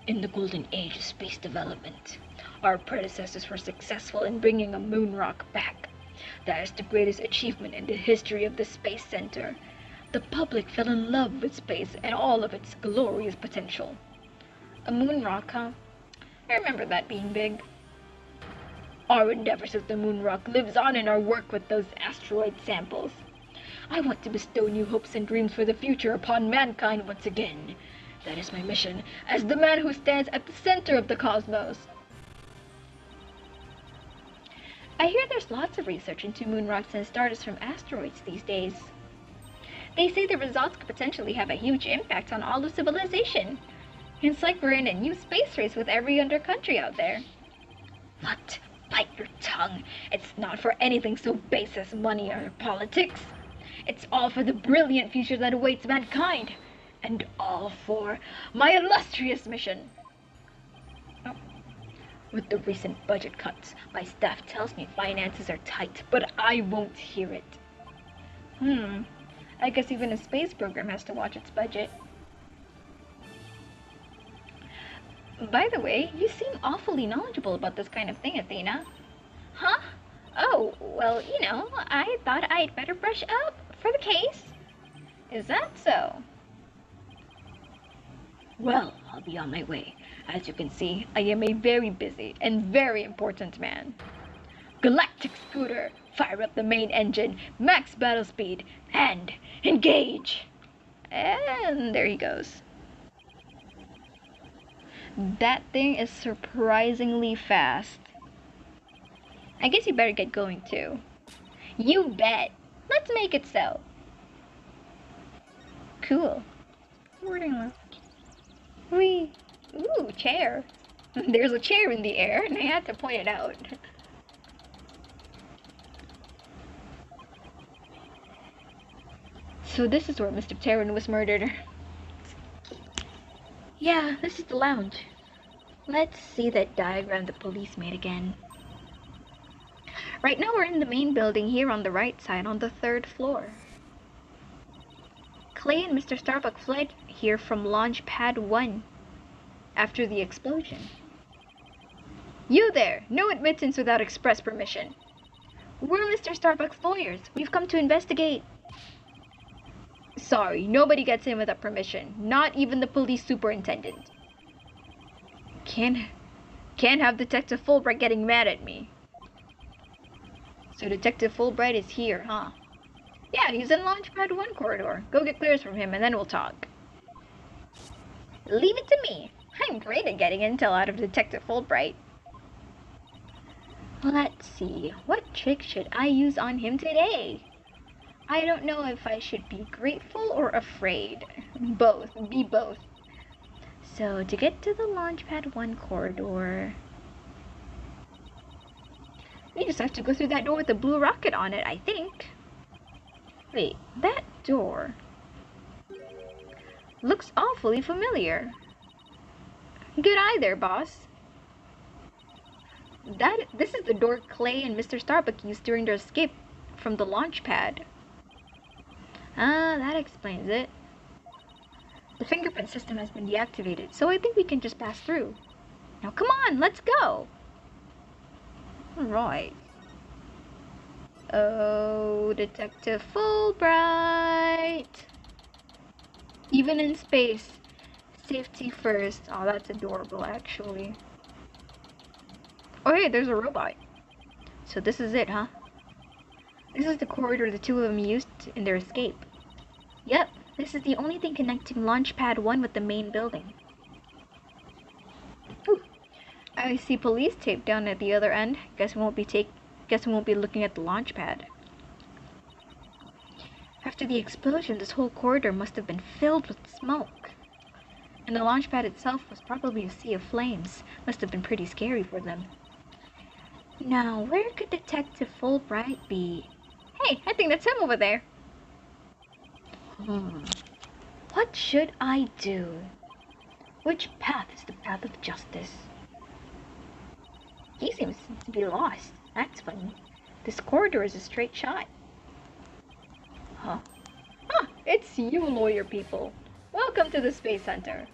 In the golden age of space development, our predecessors were successful in bringing a moon rock back. That is the greatest achievement in the history of the Space Center. The public fell in love with space and all of its glorious potential. A moon rock, huh? I remember that being big. Our endeavors with the moon rock lives on in our work with those asteroid samples. I want to bestow new hopes and dreams for the future upon mankind once again. That is my mission, as the man who stands at the center of the cosmos. I hear there's lots of research into moon rocks and stardust from asteroids these days. They say the results could potentially have a huge impact on all of civilization. It's like we're in a new space race with every other country out there. What? Bite your tongue. It's not for anything so base as money or politics. It's all for the brilliant future that awaits mankind. And all for my illustrious mission. Oh. With the recent budget cuts, my staff tells me finances are tight, but I won't hear it. I guess even a space program has to watch its budget. By the way, you seem awfully knowledgeable about this kind of thing, Athena. Huh? Oh, well, I thought I'd better brush up for the case. Is that so? Well, I'll be on my way. As you can see, I am a very busy and very important man. Galactic Scooter, fire up the main engine, max battle speed, and engage! And there he goes. That thing is surprisingly fast. I guess you better get going too. You bet. Let's make it so. Cool. Wording left. Whee! Ooh, chair. There's a chair in the air, and I had to point it out. So this is where Mr. Terran was murdered. Yeah, this is the lounge. Let's see that diagram the police made again. Right now we're in the main building here on the right side on the 3rd floor. Clay and Mr. Starbuck fled here from launch pad 1 after the explosion. You there! No admittance without express permission. We're Mr. Starbuck's lawyers. We've come to investigate. Sorry, nobody gets in without permission. Not even the police superintendent. Can't have Detective Fulbright getting mad at me. So Detective Fulbright is here, huh? Yeah, he's in Launchpad 1 corridor. Go get clearance from him and then we'll talk. Leave it to me. I'm great at getting intel out of Detective Fulbright. Let's see, what trick should I use on him today? I don't know if I should be grateful or afraid. Both, be both. So to get to the Launchpad 1 corridor, we just have to go through that door with the blue rocket on it, I think. Wait, that door looks awfully familiar. Good eye there, boss. This is the door Clay and Mr. Starbuck used during their escape from the launch pad. Ah, that explains it. The fingerprint system has been deactivated, so I think we can just pass through. Now come on, let's go! Right. Oh, Detective Fulbright! Even in space, safety first. Oh, that's adorable, actually. Oh, hey, there's a robot. So this is it, huh? This is the corridor the two of them used in their escape. Yep, this is the only thing connecting Launchpad 1 with the main building. Ooh, I see police tape down at the other end. Guess we won't be looking at the launch pad. After the explosion, this whole corridor must have been filled with smoke. And the launch pad itself was probably a sea of flames. Must have been pretty scary for them. Now, where could Detective Fulbright be? Hey, I think that's him over there. What should I do? Which path is the path of justice? He seems to be lost. That's funny. This corridor is a straight shot. Huh? Ah, it's you, lawyer people. Welcome to the Space Center.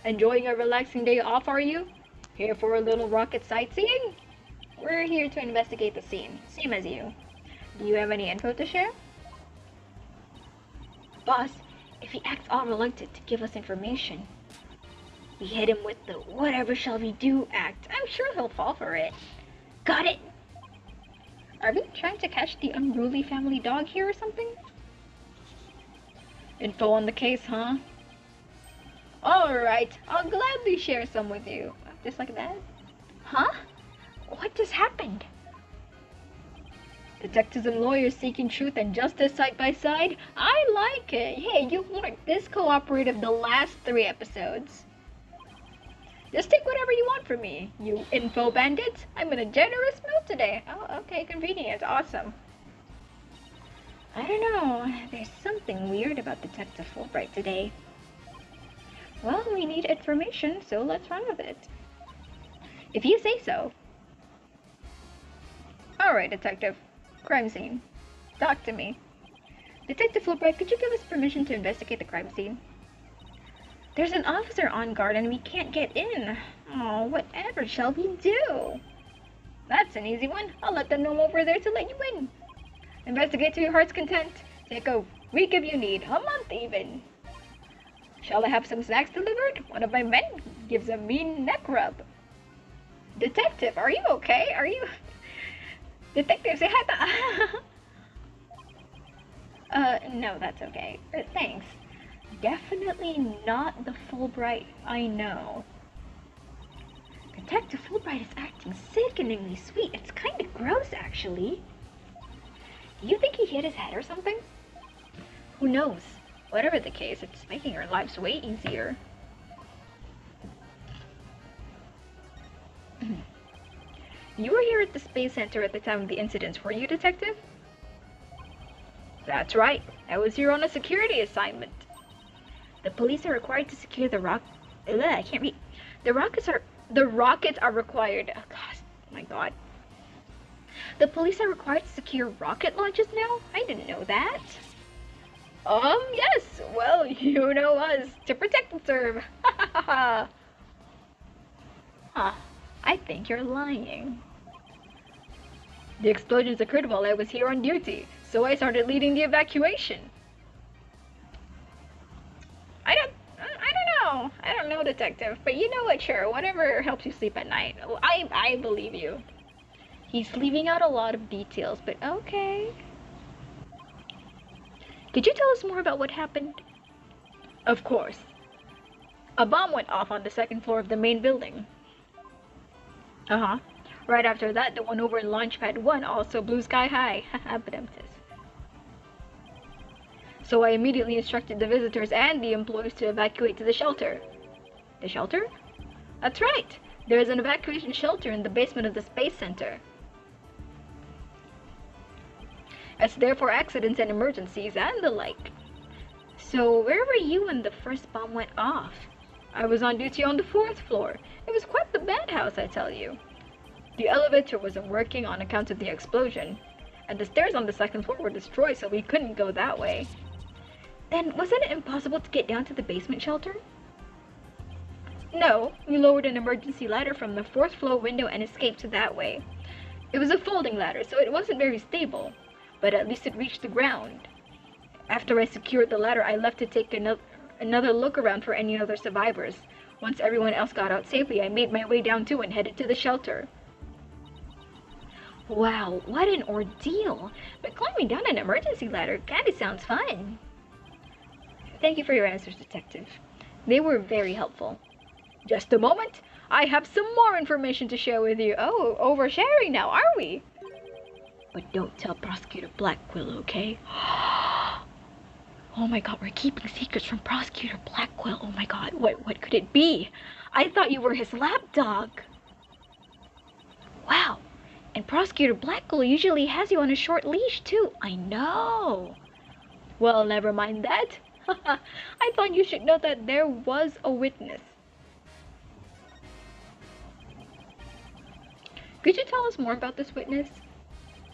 Enjoying a relaxing day off, are you? Here for a little rocket sightseeing? We're here to investigate the scene, same as you. Do you have any info to share? Boss, if he acts all reluctant to give us information, we hit him with the whatever shall we do act. I'm sure he'll fall for it. Got it! Are we trying to catch the unruly family dog here or something? Info on the case, huh? Alright, I'll gladly share some with you. Just like that? Huh? What just happened? Detectives and lawyers seeking truth and justice side by side? I like it. Hey, you weren't this cooperative the last 3 episodes. Just take whatever you want from me, you info bandits. I'm in a generous mood today. Oh, okay, convenient. Awesome. I don't know. There's something weird about Detective Fulbright today. Well, we need information, so let's run with it. If you say so. Alright, Detective. Crime scene. Talk to me. Detective Fulbright, could you give us permission to investigate the crime scene? There's an officer on guard and we can't get in. Oh, whatever shall we do? That's an easy one. I'll let them know I'm over there to let you in. Investigate to your heart's content. Take a week if you need, a month even. Shall I have some snacks delivered? One of my men gives a mean neck rub. Detective, are you okay? Are you... Detective, say hi. No, that's okay. Thanks. Definitely not the Fulbright I know. Detective Fulbright is acting sickeningly sweet. It's kind of gross, actually. Do you think he hit his head or something? Who knows? Whatever the case, it's making our lives way easier. You were here at the Space Center at the time of the incidents, were you, Detective? That's right. I was here on a security assignment. The police are required to secure the rock... Ugh, I can't read. The rockets are The rockets are required. Oh, gosh, my God. The police are required to secure rocket launches now? I didn't know that. Yes. Well, you know us. To protect and serve. Huh. I think you're lying. The explosions occurred while I was here on duty, so I started leading the evacuation. I don't know. I don't know, detective. But you know what? Sure, whatever helps you sleep at night. I believe you. He's leaving out a lot of details, but okay. Could you tell us more about what happened? Of course. A bomb went off on the second floor of the main building. Uh-huh. Right after that, the one over in Launchpad 1 also blew sky high. So I immediately instructed the visitors and the employees to evacuate to the shelter. The shelter? That's right. There is an evacuation shelter in the basement of the Space Center. It's there for accidents and emergencies and the like. So where were you when the first bomb went off? I was on duty on the 4th floor. It was quite the madhouse, I tell you. The elevator wasn't working on account of the explosion, and the stairs on the 2nd floor were destroyed, so we couldn't go that way. Then wasn't it impossible to get down to the basement shelter? No, we lowered an emergency ladder from the 4th floor window and escaped that way. It was a folding ladder, so it wasn't very stable, but at least it reached the ground. After I secured the ladder, I left to take another look around for any other survivors. Once everyone else got out safely, I made my way down too and headed to the shelter. Wow, what an ordeal! But climbing down an emergency ladder kinda sounds fun. Thank you for your answers, Detective. They were very helpful. Just a moment. I have some more information to share with you. Oh, oversharing now, are we? But don't tell Prosecutor Blackquill, okay? Oh my God, we're keeping secrets from Prosecutor Blackquill. Oh my God, what could it be? I thought you were his lapdog. Wow, and Prosecutor Blackquill usually has you on a short leash too. I know. Well, never mind that. I thought you should know that there was a witness. Could you tell us more about this witness?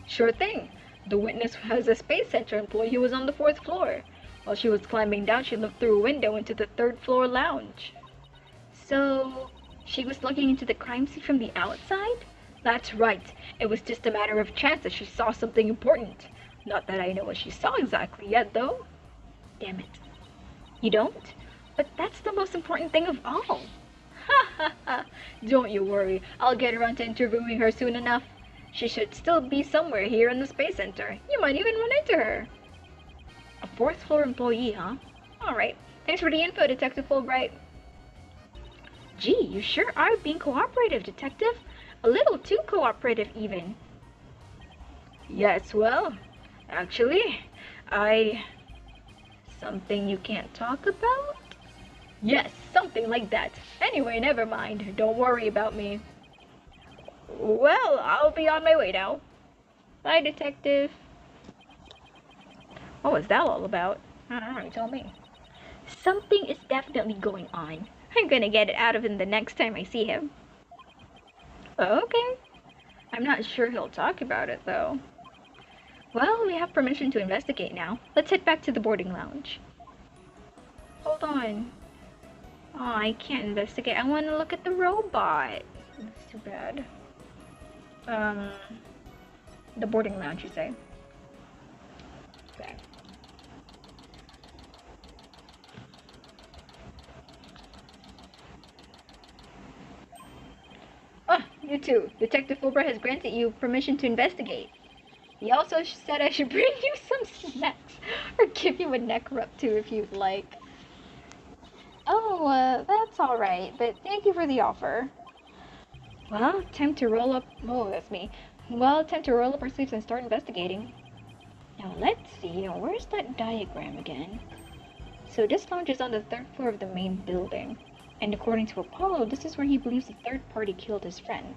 Sure thing. The witness was a Space Center employee who was on the 4th floor. While she was climbing down, she looked through a window into the 3rd floor lounge. So, she was looking into the crime scene from the outside? That's right. It was just a matter of chance that she saw something important. Not that I know what she saw exactly yet, though. Damn it. You don't? But that's the most important thing of all. Ha ha ha. Don't you worry. I'll get around to interviewing her soon enough. She should still be somewhere here in the Space Center. You might even run into her. A 4th floor employee, huh? Alright. Thanks for the info, Detective Fulbright. Gee, you sure are being cooperative, Detective. A little too cooperative, even. Yes, well, actually, Something you can't talk about? Yes, something like that. Anyway, never mind. Don't worry about me. Well, I'll be on my way now. Bye, Detective. What was that all about? I don't know, you tell me. Something is definitely going on. I'm gonna get it out of him the next time I see him. Okay. I'm not sure he'll talk about it, though. Well, we have permission to investigate now. Let's head back to the boarding lounge. Hold on. Oh, I can't investigate. I want to look at the robot. That's too bad. The boarding lounge, you say? Okay. Ah, you too. Detective Fulbright has granted you permission to investigate. He also said I should bring you some snacks, or give you a neck rub too if you'd like. Oh, that's alright, but thank you for the offer. Well, time to roll up. Oh, that's me. Well, time to roll up our sleeves and start investigating. Now, let's see. Where's that diagram again? So, this lounge is on the 3rd floor of the main building. And according to Apollo, this is where he believes the third party killed his friend.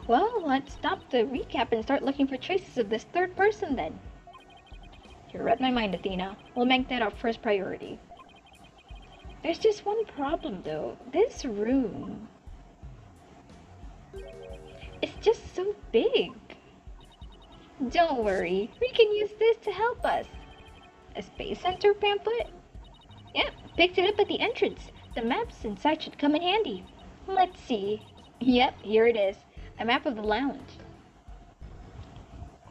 Well, let's stop the recap and start looking for traces of this third person then. You read my mind, Athena. We'll make that our first priority. There's just one problem though. This room. It's just so big. Don't worry, we can use this to help us. A Space Center pamphlet? Yep, picked it up at the entrance. The maps inside should come in handy. Let's see. Yep, here it is. A map of the lounge.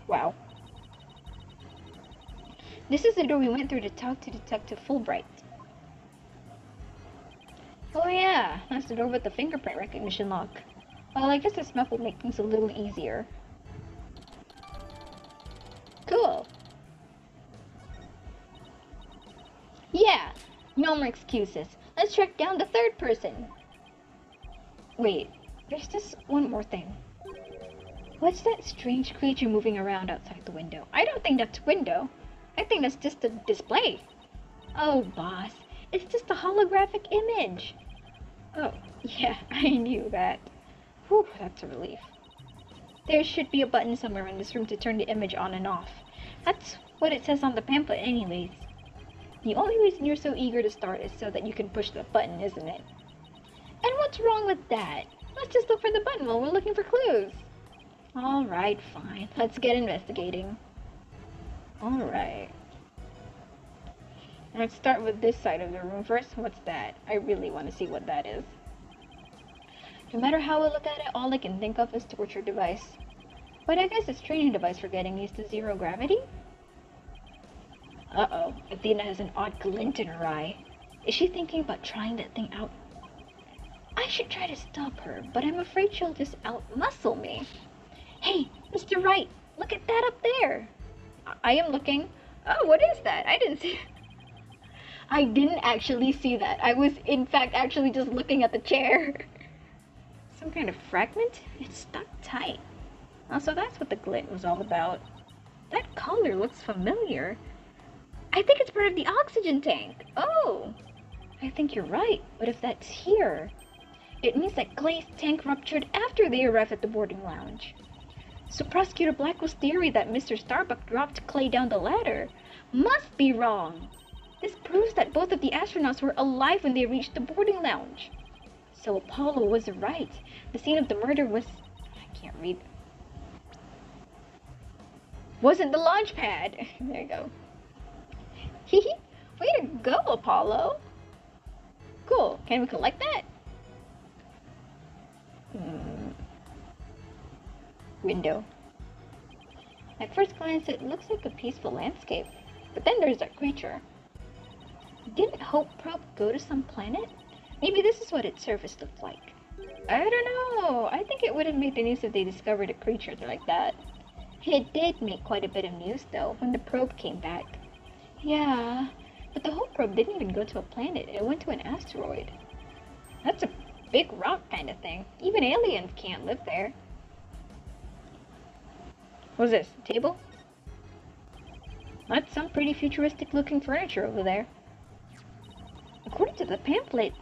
Wow. This is the door we went through to talk to Detective Fulbright. Oh yeah, that's the door with the fingerprint recognition lock. Well, I guess this map will make things a little easier. Cool. Yeah, no more excuses. Let's track down the third person. Wait, there's just one more thing. What's that strange creature moving around outside the window? I don't think that's a window. I think that's just a display. Oh, boss, it's just a holographic image. Oh, yeah, I knew that. Whew, that's a relief. There should be a button somewhere in this room to turn the image on and off. That's what it says on the pamphlet anyways. The only reason you're so eager to start is so that you can push the button, isn't it? And what's wrong with that? Let's just look for the button while we're looking for clues. Alright, fine. Let's get investigating. Alright. Let's start with this side of the room first. What's that? I really want to see what that is. No matter how I look at it, all I can think of is torture device. But I guess it's training device for getting used to zero gravity? Uh-oh, Athena has an odd glint in her eye. Is she thinking about trying that thing out? I should try to stop her, but I'm afraid she'll just out-muscle me. Hey, Mr. Wright, look at that up there. I am looking. Oh, what is that? I didn't see. I didn't actually see that. I was, in fact, actually just looking at the chair. Some kind of fragment? It's stuck tight. Oh, so that's what the glint was all about. That color looks familiar. I think it's part of the oxygen tank. Oh, I think you're right. But if that's here, it means that Clay's tank ruptured after they arrived at the boarding lounge. So Prosecutor Blackwell's theory that Mr. Starbuck dropped Clay down the ladder must be wrong. This proves that both of the astronauts were alive when they reached the boarding lounge. So Apollo was right. The scene of the murder was... I can't read. Wasn't the launch pad. There you go. Hehe. Way to go, Apollo. Cool. Can we collect that? Window. At first glance, it looks like a peaceful landscape. But then there's that creature. Didn't Hope Probe go to some planet? Maybe this is what its surface looked like. I don't know. I think it would have made the news if they discovered a creature like that. It did make quite a bit of news, though, when the probe came back. Yeah, but the Hope Probe didn't even go to a planet. It went to an asteroid. That's a big rock kind of thing. Even aliens can't live there. What's this? A table? That's some pretty futuristic looking furniture over there. According to the pamphlet,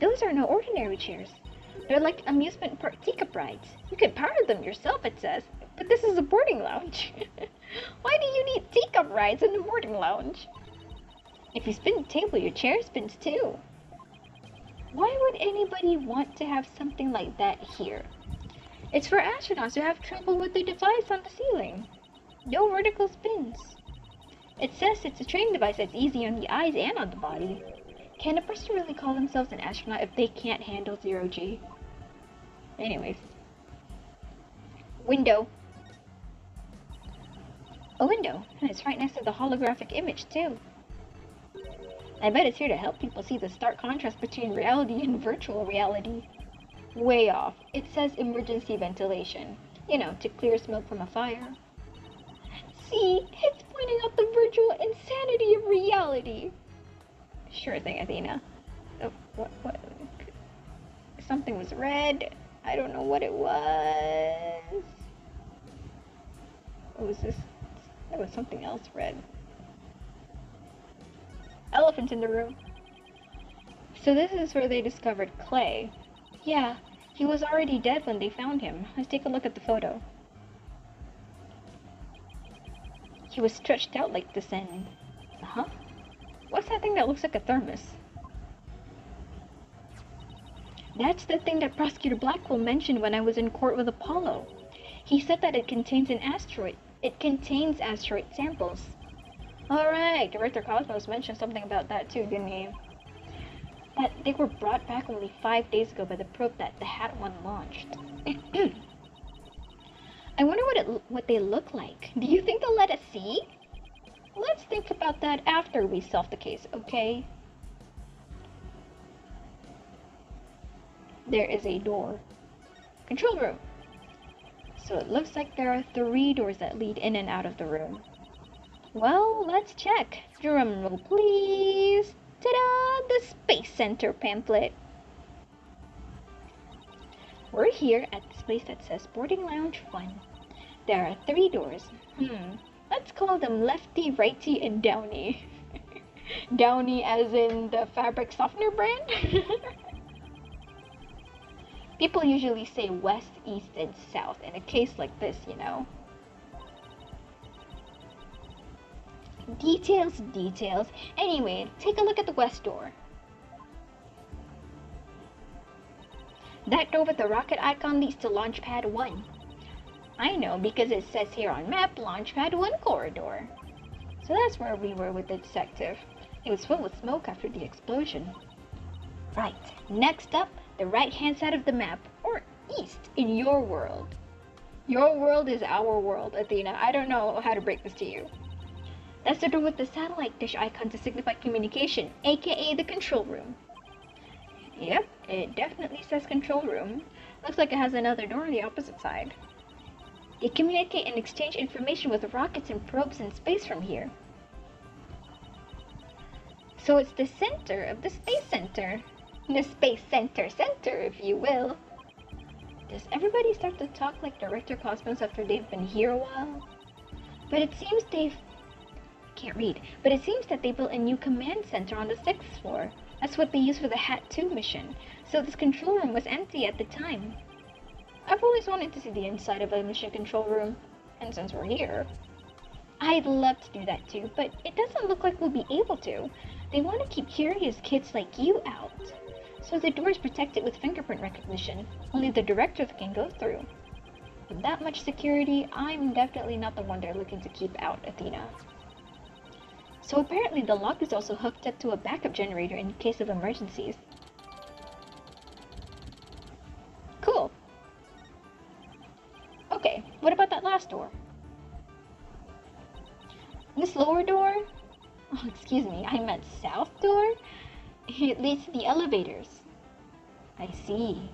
those are no ordinary chairs. They're like amusement park teacup rides. You can power them yourself, it says. But this is a boarding lounge. Why do you need teacup rides in a boarding lounge? If you spin the table, your chair spins too. Why would anybody want to have something like that here? It's for astronauts who have trouble with the device on the ceiling. No vertical spins. It says it's a training device that's easy on the eyes and on the body. Can a person really call themselves an astronaut if they can't handle zero-G? Anyways. Window. A window. And it's right next to the holographic image, too. I bet it's here to help people see the stark contrast between reality and virtual reality. Way off. It says emergency ventilation. You know, to clear smoke from a fire. See, it's pointing out the virtual insanity of reality. Sure thing, Athena. Oh, what? Something was red. I don't know what it was. What was this? There was something else red. Elephant in the room. So this is where they discovered Clay. Yeah, he was already dead when they found him. Let's take a look at the photo. He was stretched out like this and... Huh? What's that thing that looks like a thermos? That's the thing that Prosecutor Blackwell mentioned when I was in court with Apollo. He said that it contains an asteroid. It contains asteroid samples. Alright, Director Cosmos mentioned something about that too, didn't he? That they were brought back only 5 days ago by the probe that the Hat One launched. I wonder what they look like. Do you think they'll let us see? Let's think about that after we solve the case, okay? There is a door. Control room. So it looks like there are 3 doors that lead in and out of the room. Well, let's check. Drum roll, please. Ta-da! The Space Center pamphlet. We're here at this place that says Boarding Lounge 1. There are 3 doors. Let's call them Lefty, Righty, and Downy. Downy as in the fabric softener brand? People usually say west, east, and south in a case like this, you know. Details, details. Anyway, take a look at the west door. That door with the rocket icon leads to Launchpad 1. I know because it says here on map, Launchpad 1 corridor. So that's where we were with the detective. It was filled with smoke after the explosion. Right, next up, the right-hand side of the map, or east, in your world. Your world is our world, Athena. I don't know how to break this to you. That's the door with the satellite dish icon to signify communication, aka the control room. Yep, it definitely says control room. Looks like it has another door on the opposite side. They communicate and exchange information with rockets and probes in space from here. So it's the center of the Space Center. The Space Center, if you will. Does everybody start to talk like Director Cosmos after they've been here a while? But it seems can't read. But it seems that they built a new command center on the 6th floor. That's what they used for the Hat 2 mission. So this control room was empty at the time. I've always wanted to see the inside of a mission control room. And since we're here, I'd love to do that too, but it doesn't look like we'll be able to. They want to keep curious kids like you out. So the door is protected with fingerprint recognition. Only the director can go through. With that much security, I'm definitely not the one they're looking to keep out, Athena. So apparently the lock is also hooked up to a backup generator in case of emergencies. Cool. Okay, what about that last door? This lower door? Oh, excuse me, I meant south door? It leads to the elevators. I see.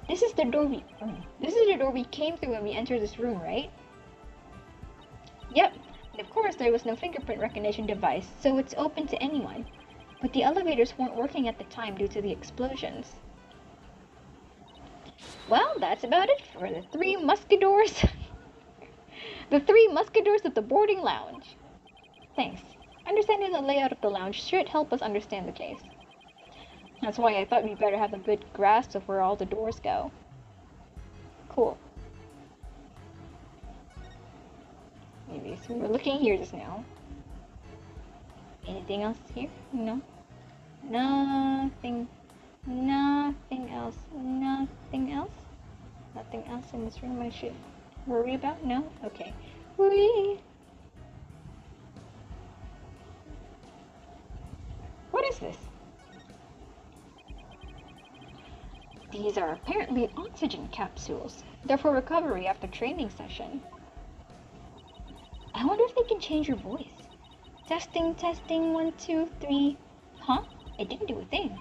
This is the door we came through when we entered this room, right? Yep. And of course, there was no fingerprint recognition device, so it's open to anyone. But the elevators weren't working at the time due to the explosions. Well, that's about it for the 3 musketeers. The 3 musketeers of the boarding lounge. Thanks. Understanding the layout of the lounge should help us understand the case. That's why I thought we better have a good grasp of where all the doors go. Cool. Maybe, so we were looking here just now. Anything else here? No. Nothing. Nothing else. Nothing else? Nothing else in this room I should worry about? No? Okay. Whee! What is this? These are apparently oxygen capsules. They're for recovery after training session. I wonder if they can change your voice. Testing, 1, 2, 3. Huh? It didn't do a thing.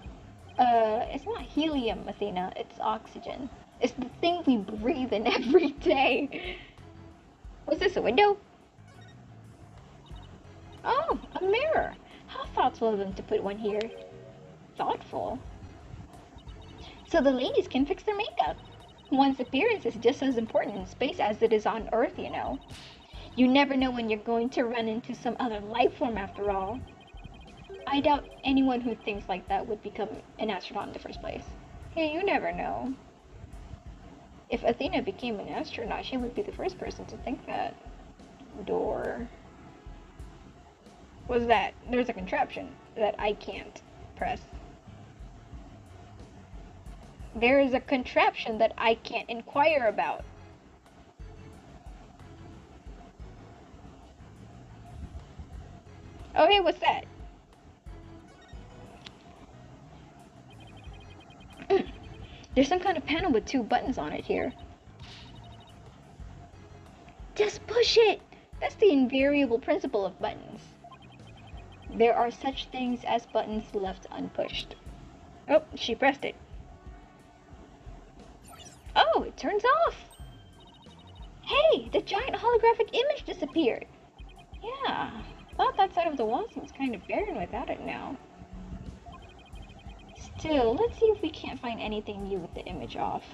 It's not helium, Athena. It's oxygen. It's the thing we breathe in every day. Was this a window? Oh, a mirror. How thoughtful of them to put one here. Thoughtful. So the ladies can fix their makeup. One's appearance is just as important in space as it is on Earth, you know. You never know when you're going to run into some other life form after all. I doubt anyone who thinks like that would become an astronaut in the first place. Hey, you never know. If Athena became an astronaut, she would be the first person to think that. Door. What's that? There's a contraption that I can't press. There is a contraption that I can't inquire about. Oh, hey, what's that? There's some kind of panel with 2 buttons on it here. Just push it! That's the invariable principle of buttons. There are such things as buttons left unpushed. Oh, she pressed it. Oh, it turns off! Hey, the giant holographic image disappeared! Yeah, thought that side of the wall seems kind of barren without it now. Still, let's see if we can't find anything new with the image off.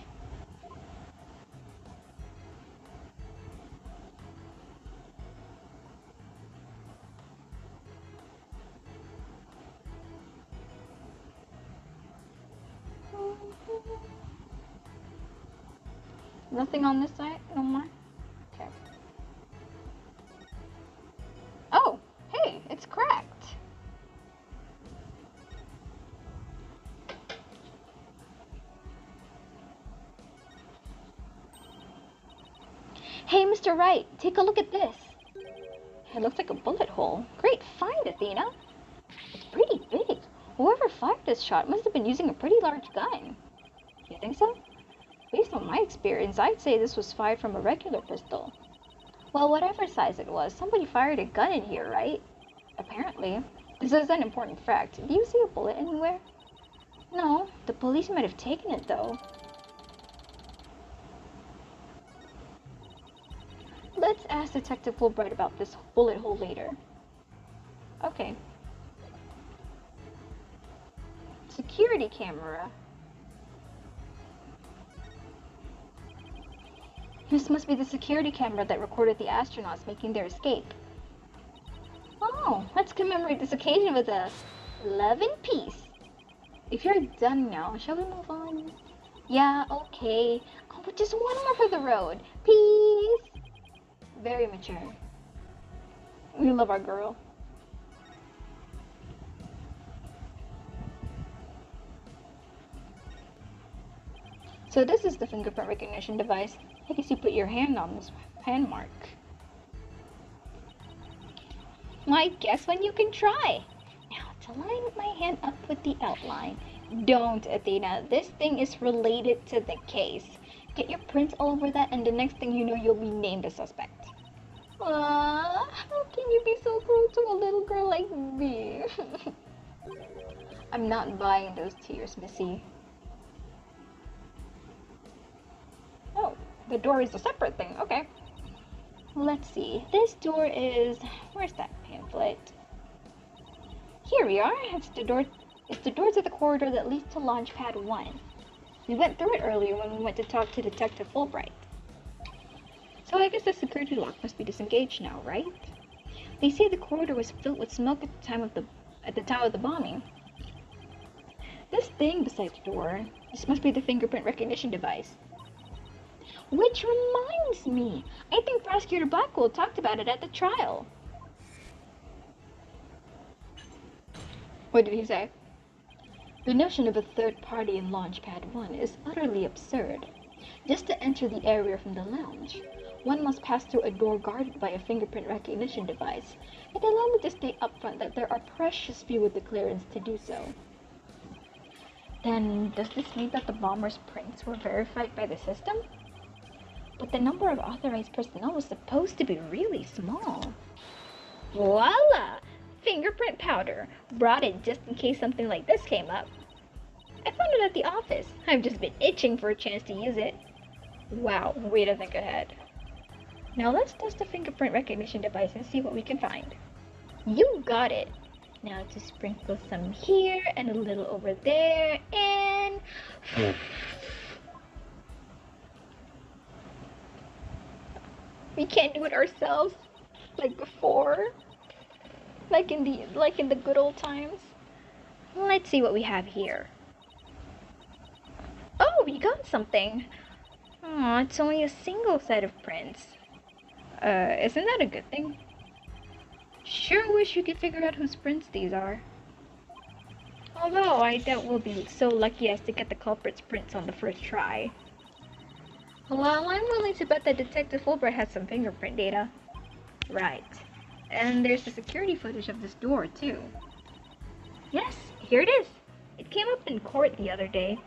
Nothing on this side? No more? Okay. Oh, hey, it's cracked. Hey, Mr. Wright, take a look at this. It looks like a bullet hole. Great find, Athena. It's pretty big. Whoever fired this shot must have been using a pretty large gun. You think so? Based on my experience, I'd say this was fired from a regular pistol. Well, whatever size it was, somebody fired a gun in here, right? Apparently. This is an important fact. Do you see a bullet anywhere? No, the police might have taken it though. Let's ask Detective Fulbright about this bullet hole later. Okay. Security camera. This must be the security camera that recorded the astronauts making their escape. Oh, let's commemorate this occasion with a love and peace. If you're done now, shall we move on? Yeah, okay. Oh, but just one more for the road. Peace. Very mature. We love our girl. So this is the fingerprint recognition device. I guess you put your hand on this hand mark. Why, guess when you can try. Now, to line my hand up with the outline. Don't, Athena. This thing is related to the case. Get your prints all over that, and the next thing you know, you'll be named a suspect. How can you be so cruel to a little girl like me? I'm not buying those tears, Missy. Oh, the door is a separate thing. Okay. Let's see. This door is... Where's that pamphlet? Here we are. It's the door to the corridor that leads to Launchpad 1. We went through it earlier when we went to talk to Detective Fulbright. So I guess the security lock must be disengaged now, right? They say the corridor was filled with smoke at the time of the bombing. This thing beside the door, this must be the fingerprint recognition device. Which reminds me, I think Prosecutor Blackwell talked about it at the trial. What did he say? The notion of a third party in Launchpad 1 is utterly absurd. Just to enter the area from the lounge, one must pass through a door guarded by a fingerprint recognition device. And allow me to state upfront that there are precious few with the clearance to do so. Then, does this mean that the bomber's prints were verified by the system? But the number of authorized personnel was supposed to be really small. Voila! Fingerprint powder. Brought it just in case something like this came up. I found it at the office. I've just been itching for a chance to use it. Wow, way to think ahead. Now let's test the fingerprint recognition device and see what we can find. You got it. Now to sprinkle some here and a little over there and... We can't do it ourselves like before. Like in the good old times. Let's see what we have here. Oh, we got something. Aw, it's only a single set of prints. Isn't that a good thing? Sure wish you could figure out whose prints these are. Although I doubt we'll be so lucky as to get the culprit's prints on the first try. Well, I'm willing to bet that Detective Fulbright has some fingerprint data. Right. And there's the security footage of this door, too. Yes, here it is. It came up in court the other day.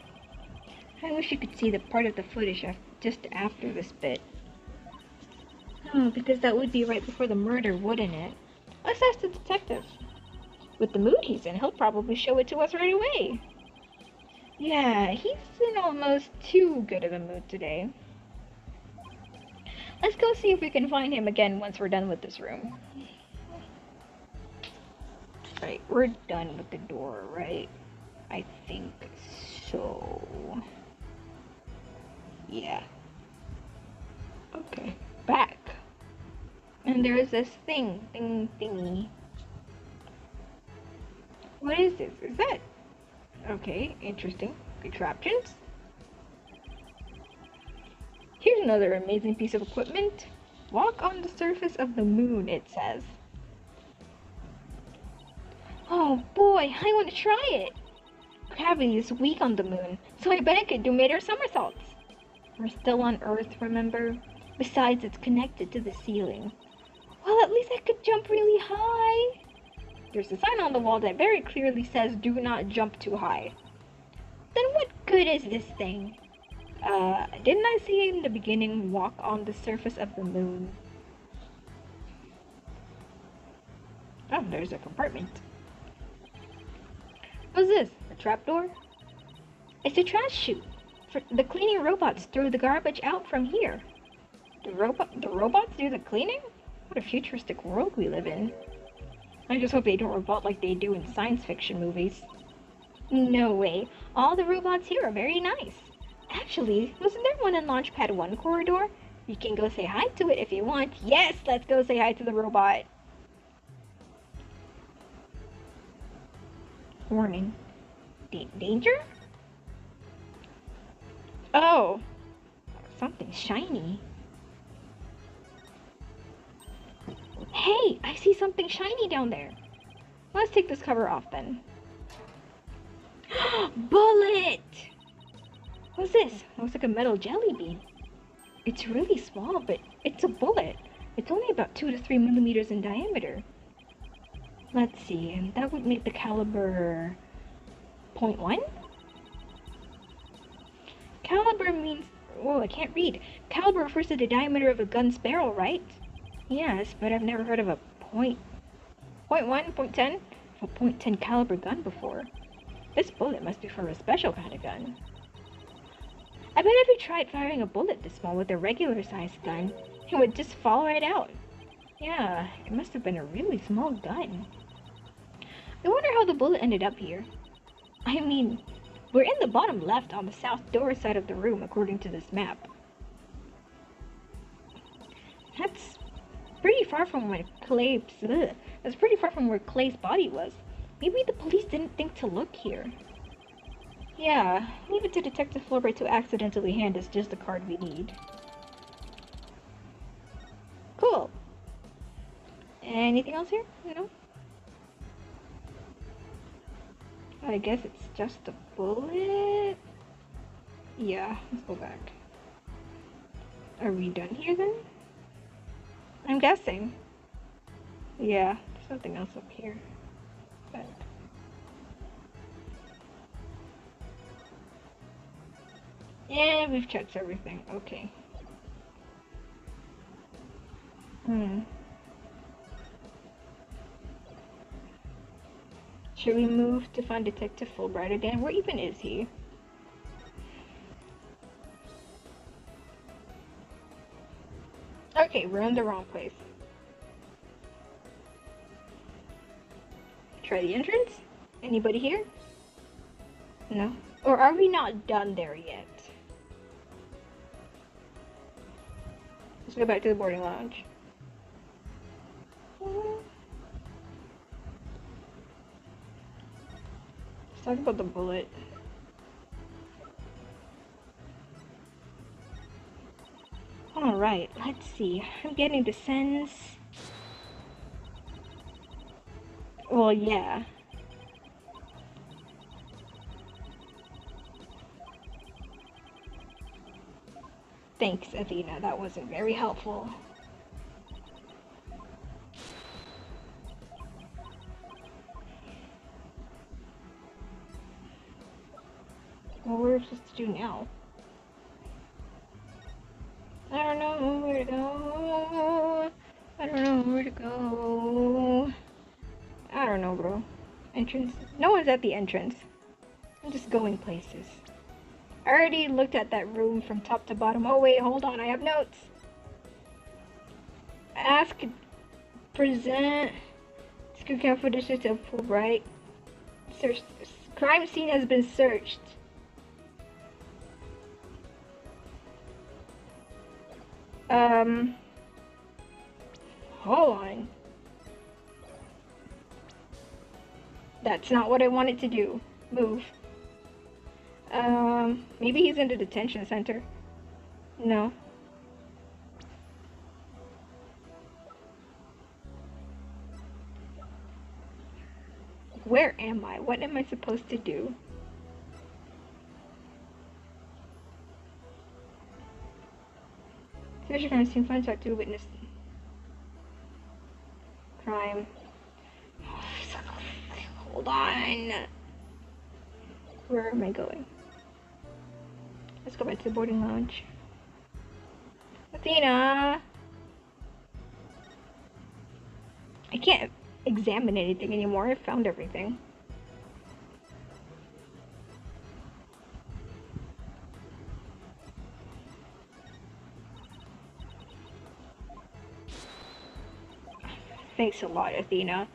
I wish you could see the part of the footage just after this bit. Oh, because that would be right before the murder, wouldn't it? Let's ask the detective. With the mood he's in, he'll probably show it to us right away. Yeah, he's in almost too good of a mood today. Let's go see if we can find him again once we're done with this room. Right, we're done with the door, right? I think so. Yeah. Okay, back. And there's this thingy. What is this? Is that? Okay, interesting. Contraptions. Here's another amazing piece of equipment. Walk on the surface of the moon, it says. Oh boy, I want to try it. Gravity is weak on the moon, so I bet I could do mid-air somersaults. We're still on Earth, remember? Besides, it's connected to the ceiling. Well, at least I could jump really high. There's a sign on the wall that very clearly says, do not jump too high. Then what good is this thing? Didn't I say in the beginning, walk on the surface of the moon? Oh, there's a compartment. What's this? A trapdoor? It's a trash chute. The cleaning robots throw the garbage out from here. The robots do the cleaning? What a futuristic world we live in. I just hope they don't revolt like they do in science fiction movies. No way. All the robots here are very nice. Actually, wasn't there one in Launchpad 1 corridor? You can go say hi to it if you want. Yes, let's go say hi to the robot. Warning. Danger? Oh. Something shiny. Hey, I see something shiny down there. Let's take this cover off then. Bullet! What's this? Looks like a metal jelly bean. It's really small, but it's a bullet. It's only about 2 to 3 millimeters in diameter. Let's see, and that would make the caliber .1? Caliber means, whoa, I can't read. Caliber refers to the diameter of a gun's barrel, right? Yes, but I've never heard of a .1, .10 of a .10 caliber gun before. This bullet must be for a special kind of gun. I bet if you tried firing a bullet this small with a regular sized gun, it would just fall right out. Yeah, it must have been a really small gun. I wonder how the bullet ended up here. I mean, we're in the bottom left on the south door side of the room according to this map. That's pretty far from where That's pretty far from where Clay's body was. Maybe the police didn't think to look here. Yeah, leave it to Detective Fulbright to accidentally hand us just the card we need. Cool. Anything else here? No? I guess it's just a bullet. Yeah, let's go back. Are we done here then? I'm guessing. Yeah, there's nothing else up here. But yeah, we've checked everything. Okay. Should we move to find Detective Fulbright again? Where even is he? Okay, we're in the wrong place. Try the entrance? Anybody here? No? Or are we not done there yet? Let's go back to the boarding lounge. Let's talk about the bullet. Alright, let's see. I'm getting the sense. Well, yeah. Thanks, Athena. That wasn't very helpful. Well, what are we supposed to do now? I don't know where to go. I don't know where to go. I don't know, bro. Entrance? No one's at the entrance. I'm just going places. I already looked at that room from top to bottom. Oh wait, hold on, I have notes. Ask, present, secret camera footage to Fulbright. Search, crime scene has been searched. Hold on. That's not what I wanted to do. Move. Maybe he's in the detention center. No. Where am I? What am I supposed to do? Search your crime scene, find out to witness crime. Hold on. Where am I going? Let's go back to the boarding lounge. Athena! I can't examine anything anymore. I found everything. Thanks a lot, Athena.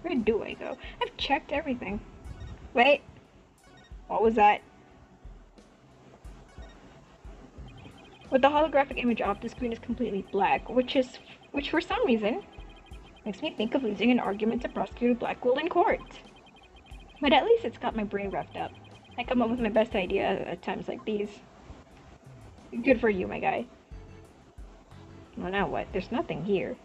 Where do I go? I've checked everything. Wait. What was that? With the holographic image off, the screen is completely black, which for some reason makes me think of losing an argument to Prosecutor Blackwell in court. But at least it's got my brain wrapped up. I come up with my best idea at times like these. Good for you, my guy. Well, now what? There's nothing here.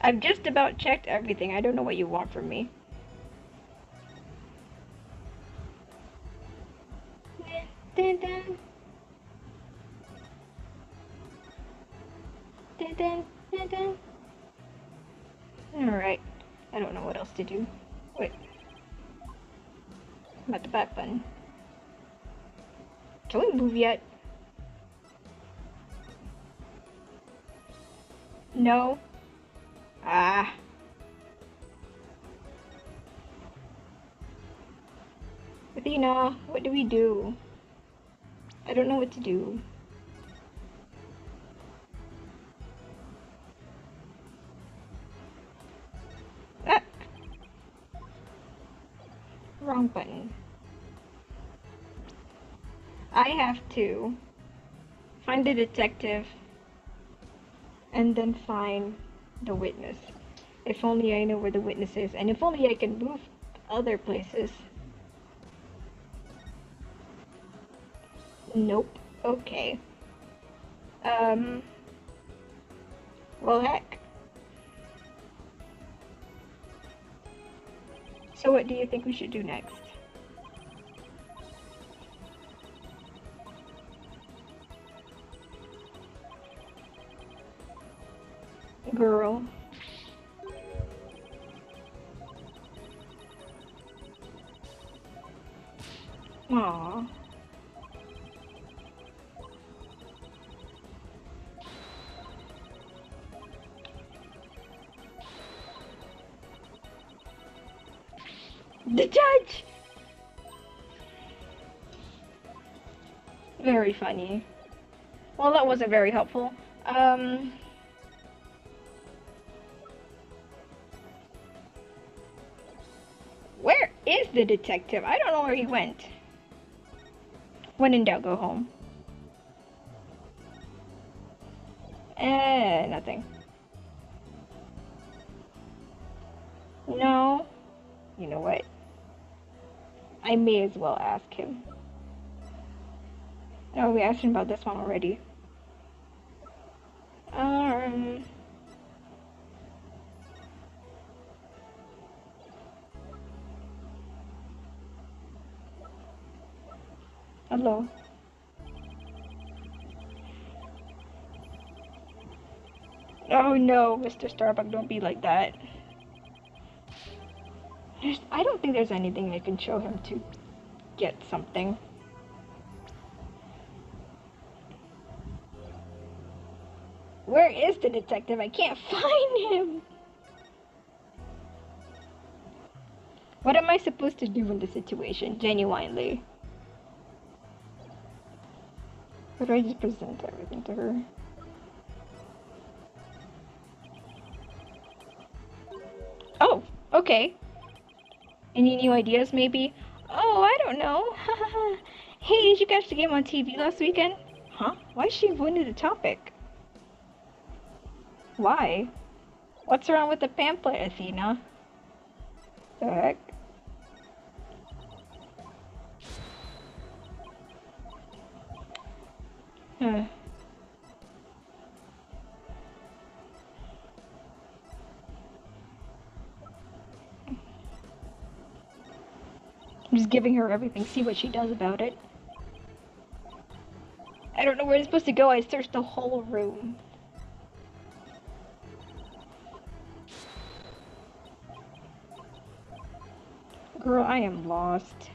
I've just about checked everything. I don't know what you want from me. Dun, dun. Dun, dun, dun, dun. Alright. I don't know what else to do. Wait. I'm at the back button. Can we move yet? No. Ah. Athena, what do we do? I don't know what to do. Ah. Wrong button. I have to find the detective and then find the witness. If only I know where the witness is, and if only I can move other places. Nope. Okay. Well, heck. So what do you think we should do next? Girl. Aww. The judge! Very funny. Well, that wasn't very helpful. Where is the detective? I don't know where he went. When in doubt, go home. Nothing. No. You know what? I may as well ask him. Oh, we asked him about this one already. Hello. Oh no, Mr. Starbuck, don't be like that. I don't think there's anything I can show him to get something. Where is the detective? I can't find him. What am I supposed to do in this situation, genuinely? Or do I just present everything to her? Oh, okay. Any new ideas, maybe? Oh, I don't know. Hey, did you catch the game on TV last weekend? Huh? Why is she avoiding the topic? Why? What's wrong with the pamphlet, Athena? The heck? Huh. I'm just giving her everything, see what she does about it. I don't know where it's supposed to go, I searched the whole room. Girl, I am lost.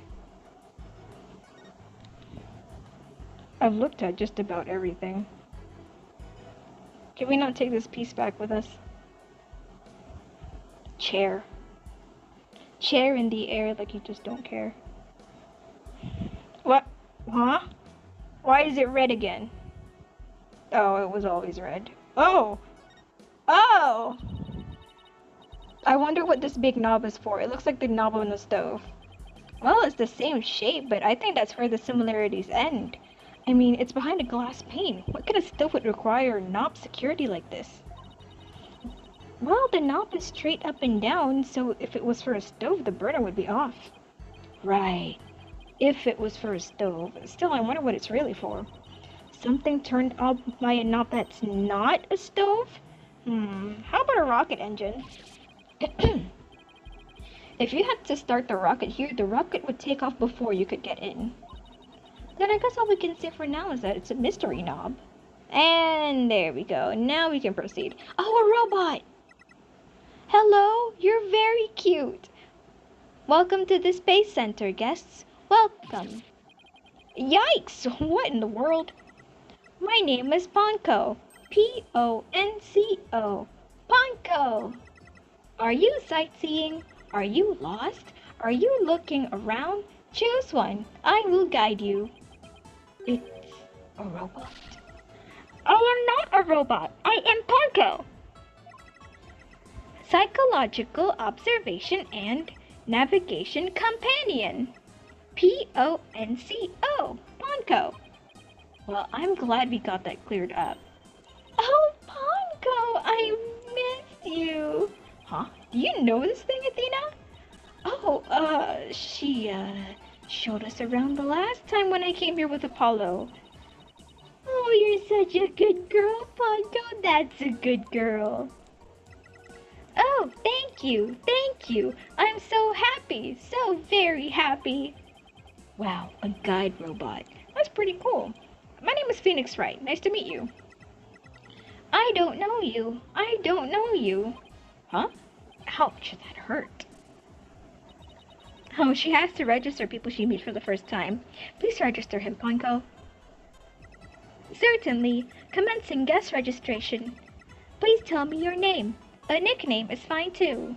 I've looked at just about everything. Can we not take this piece back with us? Chair. Chair in the air like you just don't care. What? Huh? Why is it red again? Oh, it was always red. Oh! Oh! I wonder what this big knob is for. It looks like the knob on the stove. Well, it's the same shape, but I think that's where the similarities end. I mean, it's behind a glass pane. What kind of stove would require knob security like this? Well, the knob is straight up and down, so if it was for a stove, the burner would be off. Right. If it was for a stove. Still, I wonder what it's really for. Something turned up by a knob that's not a stove? How about a rocket engine? If you had to start the rocket here, the rocket would take off before you could get in. Then I guess all we can say for now is that it's a mystery knob. And there we go. Now we can proceed. Oh, a robot! Hello, you're very cute. Welcome to the Space Center, guests. Welcome. Yikes! What in the world? My name is Ponko. Ponco. Ponko! Are you sightseeing? Are you lost? Are you looking around? Choose one. I will guide you. It's a robot. I am not a robot. I am Ponko. Psychological observation and navigation companion. Ponco. Ponko. Well, I'm glad we got that cleared up. Oh, Ponko, I missed you. Huh? Do you know this thing, Athena? Oh, she, showed us around the last time when I came here with Apollo. Oh, you're such a good girl, Ponko. That's a good girl. Oh, thank you, thank you. I'm so happy, so very happy. Wow, a guide robot. That's pretty cool. My name is Phoenix Wright. Nice to meet you. I don't know you. I don't know you. Huh? Ouch, that hurt. Oh, she has to register people she meets for the first time. Please register him, Ponko. Certainly. Commencing guest registration. Please tell me your name. A nickname is fine too.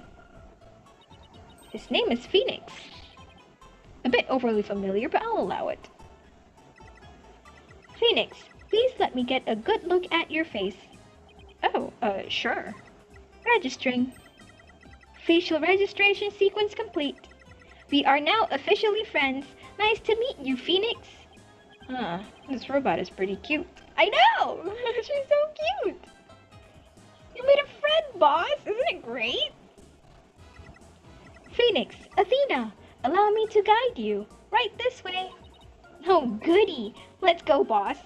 His name is Phoenix. A bit overly familiar, but I'll allow it. Phoenix, please let me get a good look at your face. Oh, sure. Registering. Facial registration sequence complete. We are now officially friends. Nice to meet you, Phoenix. This robot is pretty cute. I know! She's so cute! You made a friend, boss! Isn't it great? Phoenix, Athena, allow me to guide you. Right this way. Oh, goody. Let's go, boss.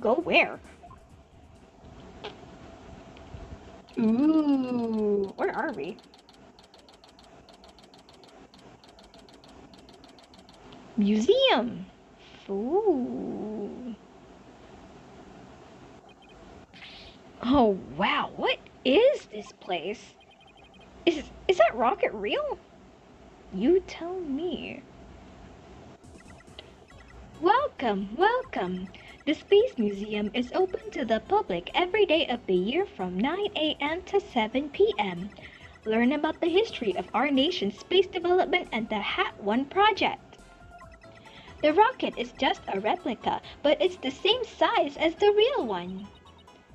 Go where? Ooh, where are we? Museum. Ooh. Oh wow, what is this place? Is that rocket real? You tell me. Welcome, welcome. The Space Museum is open to the public every day of the year from 9 a.m. to 7 p.m. Learn about the history of our nation's space development and the Hat-1 project. The rocket is just a replica, but it's the same size as the real one.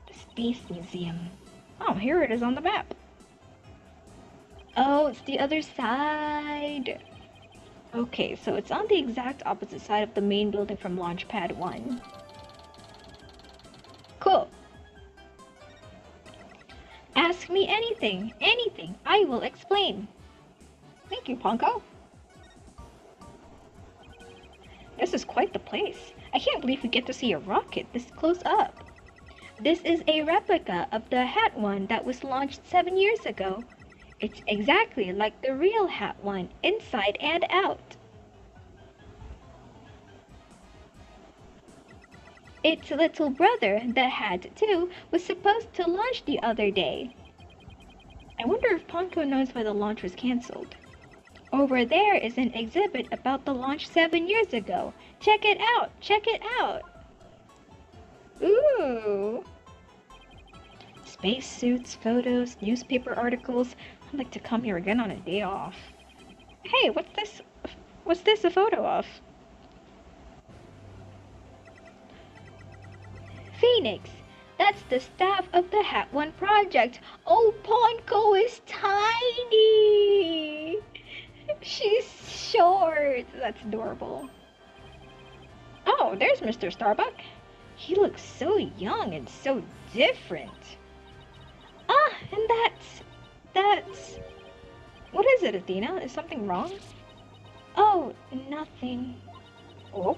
The Space Museum. Oh, here it is on the map. Oh, it's the other side. Okay, so it's on the exact opposite side of the main building from Launch Pad 1. Cool. Ask me anything, anything. I will explain. Thank you, Ponko. This is quite the place. I can't believe we get to see a rocket this close up. This is a replica of the Hat-1 that was launched 7 years ago. It's exactly like the real Hat-1, inside and out. Its little brother, the Hat-2, was supposed to launch the other day. I wonder if Ponko knows why the launch was cancelled. Over there is an exhibit about the launch 7 years ago. Check it out! Check it out! Ooh! Spacesuits, photos, newspaper articles. I'd like to come here again on a day off. Hey, what's this? What's this a photo of? Phoenix! That's the staff of the Hat-1 project. Oh, Ponko is tiny! She's short. That's adorable. Oh, there's Mr. Starbuck. He looks so young and so different. Ah, and that's... What is it, Athena? Is something wrong? Oh, nothing. Oh?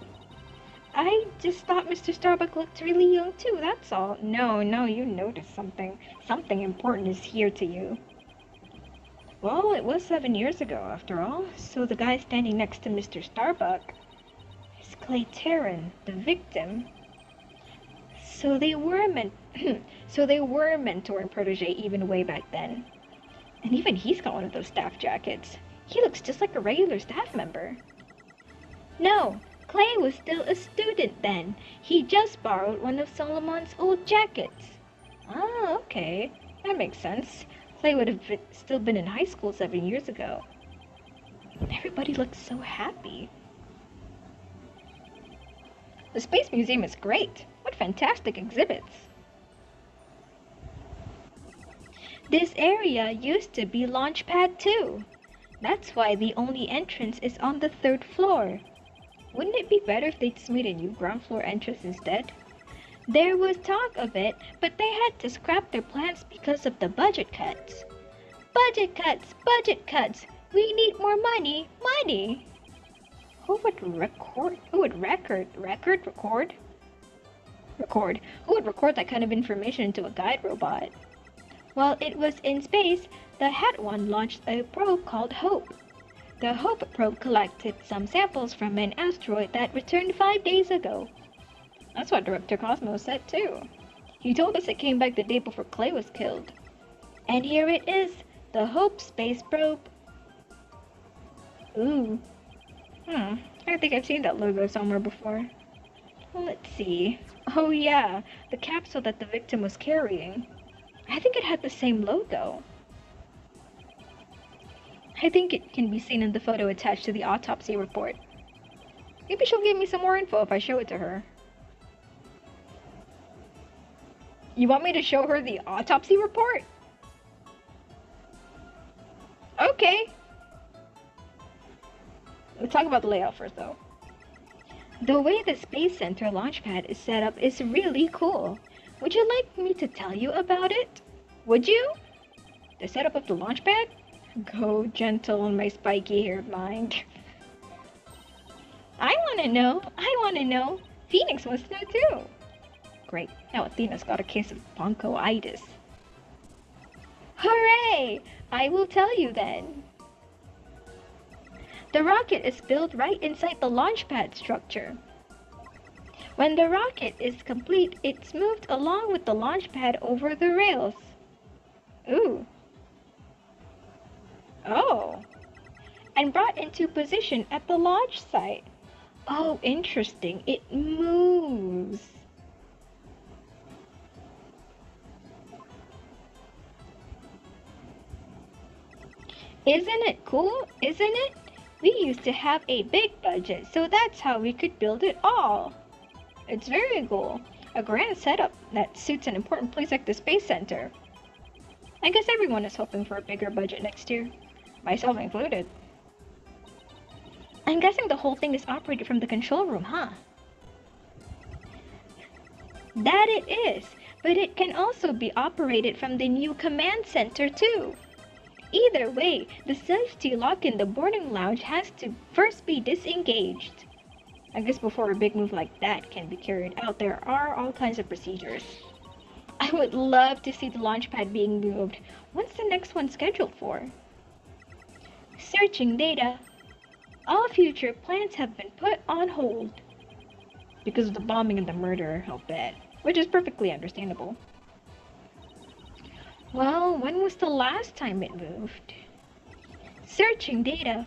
I just thought Mr. Starbuck looked really young too, that's all. No, you noticed something. Something important is here to you. Well, it was 7 years ago, after all, so the guy standing next to Mr. Starbuck is Clay Terran, the victim. So they were mentor and protege even way back then. And even he's got one of those staff jackets. He looks just like a regular staff member. No, Clay was still a student then. He just borrowed one of Solomon's old jackets. Ah, okay. That makes sense. Clay would have still been in high school 7 years ago. Everybody looks so happy. The Space Museum is great. What fantastic exhibits. This area used to be Launch Pad 2. That's why the only entrance is on the 3rd floor. Wouldn't it be better if they just made a new ground floor entrance instead? There was talk of it, but they had to scrap their plans because of the budget cuts. Budget cuts! Budget cuts! We need more money! Money! Who would record? Who would record? Record? Who would record that kind of information into a guide robot? While it was in space, the Hat-1 launched a probe called Hope. The Hope probe collected some samples from an asteroid that returned 5 days ago. That's what Director Cosmos said too. He told us it came back the day before Clay was killed. And here it is, the Hope space probe. Ooh. I think I've seen that logo somewhere before. Let's see. Oh yeah, the capsule that the victim was carrying. I think it had the same logo. I think it can be seen in the photo attached to the autopsy report. Maybe she'll give me some more info if I show it to her. You want me to show her the autopsy report? Okay. Let's talk about the layout first though. The way the Space Center launchpad is set up is really cool. Would you like me to tell you about it? Would you? The setup of the launchpad? Go gentle on my spiky-haired mind. I want to know. Phoenix wants to know too. Great, now Athena's got a case of ponkoitis. Hooray! I will tell you then. The rocket is built right inside the launchpad structure. When the rocket is complete, it's moved along with the launch pad over the rails. Ooh. Oh. And brought into position at the launch site. Oh, interesting. It moves. Isn't it cool? Isn't it? We used to have a big budget, so that's how we could build it all. It's very cool. A grand setup that suits an important place like the Space Center. I guess everyone is hoping for a bigger budget next year, myself included. I'm guessing the whole thing is operated from the control room, huh? That it is, but it can also be operated from the new command center too. Either way, the safety lock in the boarding lounge has to first be disengaged. I guess before a big move like that can be carried out, there are all kinds of procedures. I would love to see the launch pad being moved. When's the next one scheduled for? Searching data. All future plans have been put on hold. Because of the bombing and the murder, I'll bet. Which is perfectly understandable. Well, when was the last time it moved? Searching data.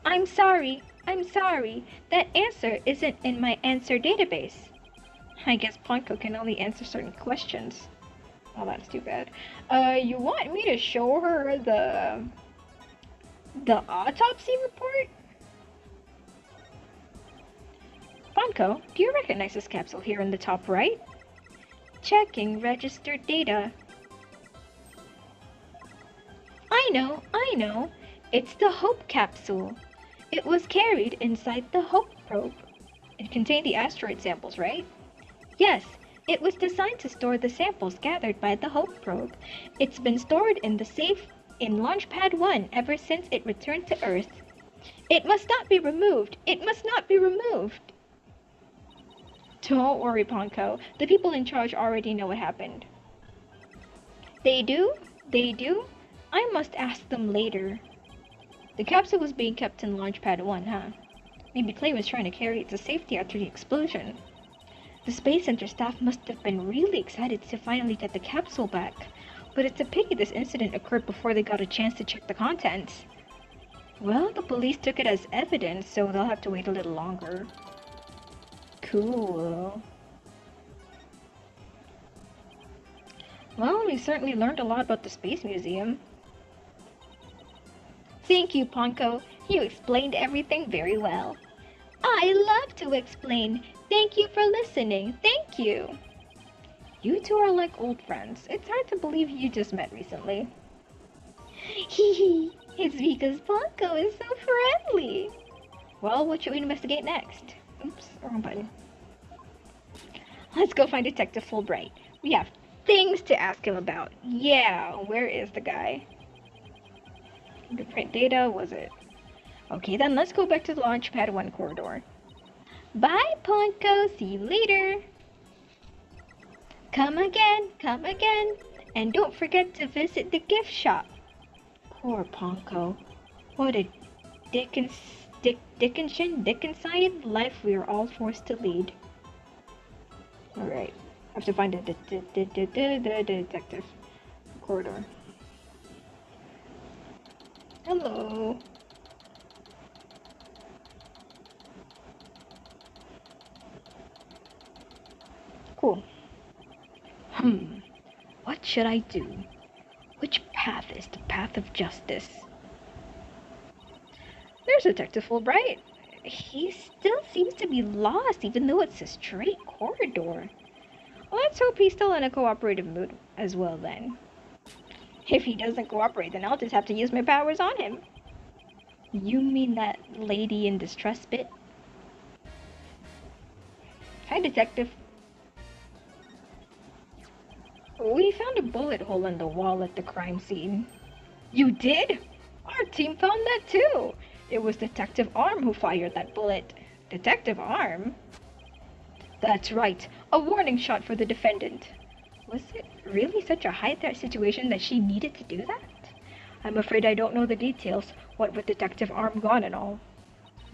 I'm sorry. That answer isn't in my answer database. I guess Ponko can only answer certain questions. Oh, that's too bad. You want me to show her the autopsy report? Ponko, do you recognize this capsule here in the top right? Checking registered data. I know. It's the Hope capsule. It was carried inside the Hope probe. It contained the asteroid samples, right? Yes, it was designed to store the samples gathered by the Hope probe. It's been stored in the safe in Launchpad 1 ever since it returned to Earth. It must not be removed. Don't worry, Ponko. The people in charge already know what happened. They do? I must ask them later. The capsule was being kept in Launchpad 1, huh? Maybe Clay was trying to carry it to safety after the explosion. The Space Center staff must have been really excited to finally get the capsule back. But it's a pity this incident occurred before they got a chance to check the contents. Well, the police took it as evidence, so they'll have to wait a little longer. Cool. Well, we certainly learned a lot about the Space Museum. Thank you, Ponko. You explained everything very well. I love to explain. Thank you for listening. Thank you. You two are like old friends. It's hard to believe you just met recently. Hee. It's because Ponko is so friendly. Well, what should we investigate next? Oops, wrong button. Let's go find Detective Fulbright. We have things to ask him about. Yeah, where is the guy? Fingerprint data, was it? Okay, then let's go back to the Launchpad 1 corridor. Bye, Ponko. See you later. Come again. And don't forget to visit the gift shop. Poor Ponko. What a Dickensian life we are all forced to lead. Alright, I have to find a detective corridor. Hello. Cool. What should I do? Which path is the path of justice? There's Detective Fulbright. He still seems to be lost, even though it's a straight corridor. Well, let's hope he's still in a cooperative mood as well, then. If he doesn't cooperate, then I'll just have to use my powers on him. You mean that lady in distress bit? Hi, Detective. We found a bullet hole in the wall at the crime scene. You did? Our team found that too. It was Detective Arm who fired that bullet. Detective Arm? That's right. A warning shot for the defendant. Was it really such a high-threat situation that she needed to do that? I'm afraid I don't know the details, what with Detective Arm gone and all.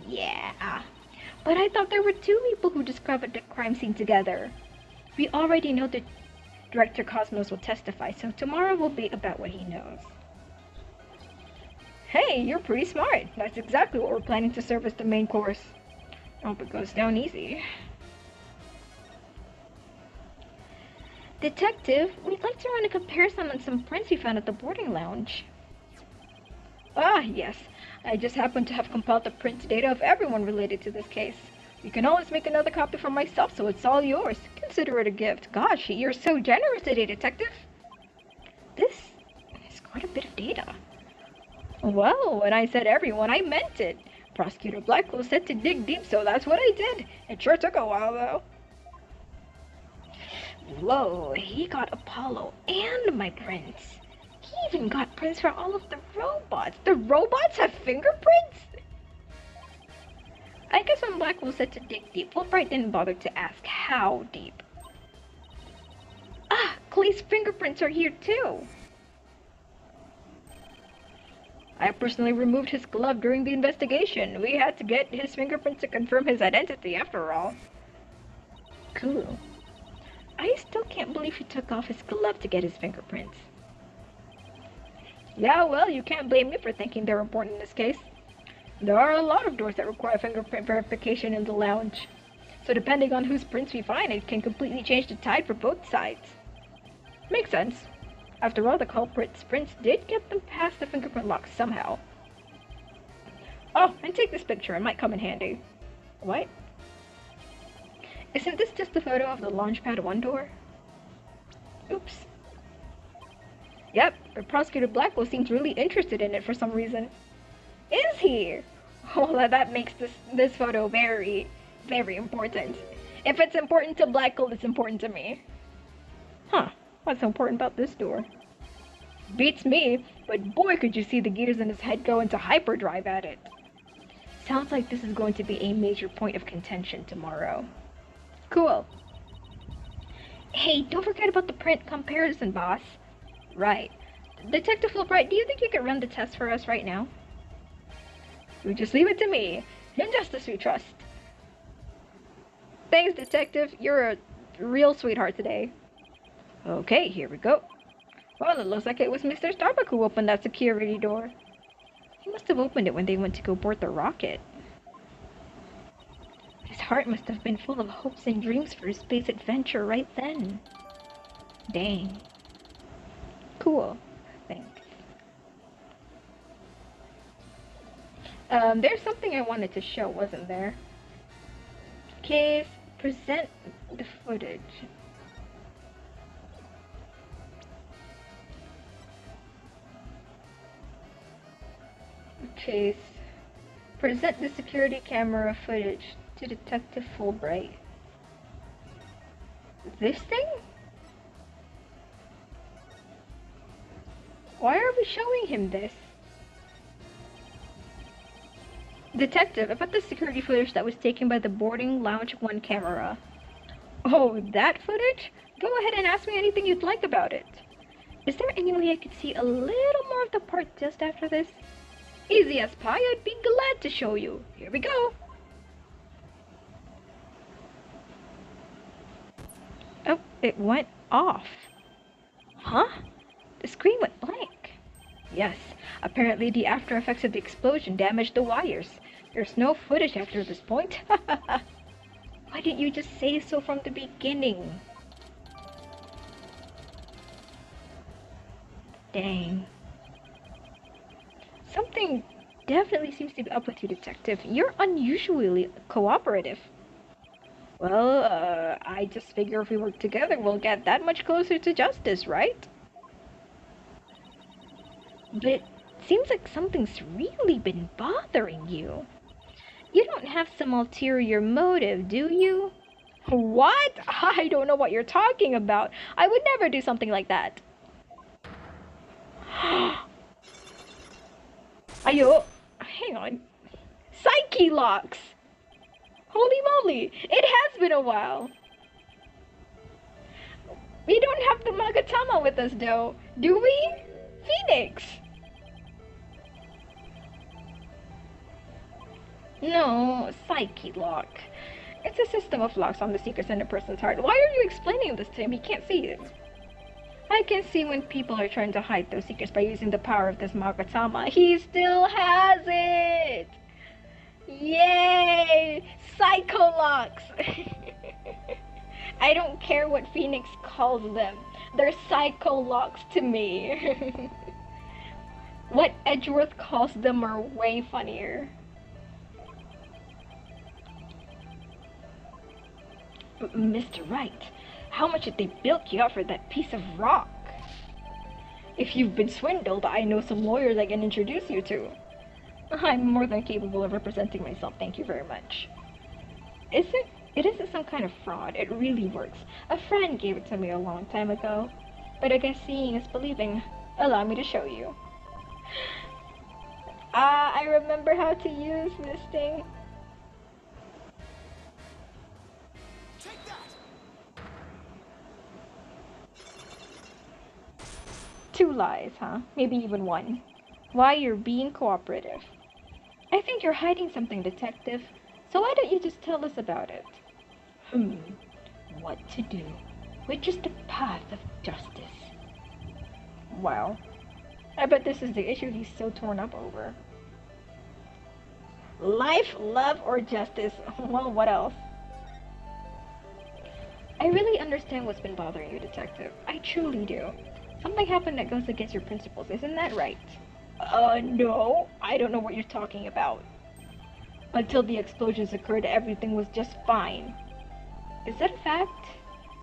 Yeah. But I thought there were two people who described the crime scene together. We already know that Director Cosmos will testify, so tomorrow will be about what he knows. Hey, you're pretty smart. That's exactly what we're planning to serve as the main course. Hope it goes down easy. Detective, we'd like to run a comparison on some prints we found at the boarding lounge. Ah, yes. I just happen to have compiled the print data of everyone related to this case. You can always make another copy for myself, so it's all yours. Consider it a gift. Gosh, you're so generous today, Detective. This is quite a bit of data. Well, when I said everyone, I meant it. Prosecutor Blackwell said to dig deep, so that's what I did. It sure took a while, though. Whoa, he got Apollo and my prints. He even got prints for all of the robots. The robots have fingerprints? I guess when Blackwell said to dig deep, Fulbright didn't bother to ask how deep. Ah, Clay's fingerprints are here too. I personally removed his glove during the investigation. We had to get his fingerprints to confirm his identity after all. Cool. I still can't believe he took off his glove to get his fingerprints. Yeah, well, you can't blame me for thinking they're important in this case. There are a lot of doors that require fingerprint verification in the lounge. So depending on whose prints we find, it can completely change the tide for both sides. Makes sense. After all, the culprit's prints did get them past the fingerprint lock somehow. Oh, and take this picture, it might come in handy. What? Isn't this just a photo of the Launchpad 1 door? Oops. Yep, but Prosecutor Blackwell seems really interested in it for some reason. Is he? Well, that makes this photo very, very important. If it's important to Blackwell, it's important to me. Huh, what's so important about this door? Beats me, but boy could you see the gears in his head go into hyperdrive at it. Sounds like this is going to be a major point of contention tomorrow. Cool. Hey, don't forget about the print comparison, boss. Right. Detective Fulbright, do you think you could run the test for us right now? You just leave it to me. In justice we trust. Thanks, Detective. You're a real sweetheart today. Okay, here we go. Well, it looks like it was Mr. Starbuck who opened that security door. He must have opened it when they went to go board the rocket. His heart must have been full of hopes and dreams for his space adventure right then. Dang. Cool. Thanks. There's something I wanted to show, wasn't there? Case, present the footage. Case, present the security camera footage to Detective Fulbright. This thing? Why are we showing him this? Detective, about the security footage that was taken by the boarding lounge 1 camera. Oh, that footage? Go ahead and ask me anything you'd like about it. Is there any way I could see a little more of the part just after this? Easy as pie, I'd be glad to show you. Here we go. Oh, it went off. Huh? The screen went blank. Yes, apparently the after effects of the explosion damaged the wires. There's no footage after this point. Why didn't you just say so from the beginning? Dang. Something definitely seems to be up with you, Detective. You're unusually cooperative. Well, I just figure if we work together, we'll get that much closer to justice, right? But it seems like something's really been bothering you. You don't have some ulterior motive, do you? What? I don't know what you're talking about. I would never do something like that. Ayo, hang on. Psyche locks! Holy moly, it has been a while. We don't have the Magatama with us though, do we? Phoenix! No, psyche lock. It's a system of locks on the secrets in a person's heart. Why are you explaining this to him? He can't see it. I can see when people are trying to hide those secrets by using the power of this Magatama. He still has it! Yay! Psycho locks! I don't care what Phoenix calls them. They're psycho locks to me. What Edgeworth calls them are way funnier. Mr. Wright, how much did they bilk you out for that piece of rock? If you've been swindled, I know some lawyers I can introduce you to. I'm more than capable of representing myself, thank you very much. It isn't some kind of fraud, it really works. A friend gave it to me a long time ago. But I guess seeing is believing. Allow me to show you. I remember how to use this thing. Take that! 2 lies, huh? Maybe even 1. Why, you're being cooperative. I think you're hiding something, Detective. So why don't you just tell us about it? What to do? Which is the path of justice? Wow. I bet this is the issue he's so torn up over. Life, love, or justice? Well, what else? I really understand what's been bothering you, Detective. I truly do. Something happened that goes against your principles, isn't that right? No. I don't know what you're talking about. Until the explosions occurred, everything was just fine. Is that a fact?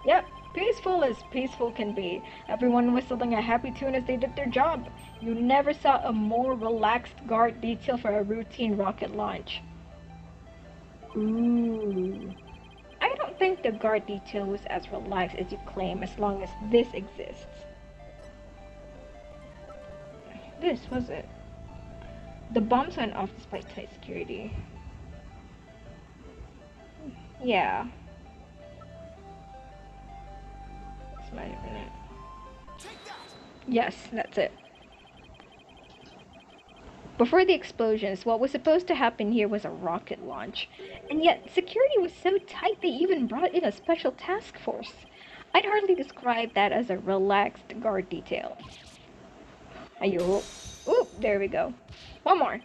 Yep. Peaceful as peaceful can be. Everyone whistling a happy tune as they did their job. You never saw a more relaxed guard detail for a routine rocket launch. Ooh. I don't think the guard detail was as relaxed as you claim as long as this exists. This was it. The bombs went off despite tight security. Yeah. This might have been it. Take that! Yes, that's it. Before the explosions, what was supposed to happen here was a rocket launch. And yet, security was so tight they even brought in a special task force. I'd hardly describe that as a relaxed guard detail. Ayo. Oop, there we go. One more.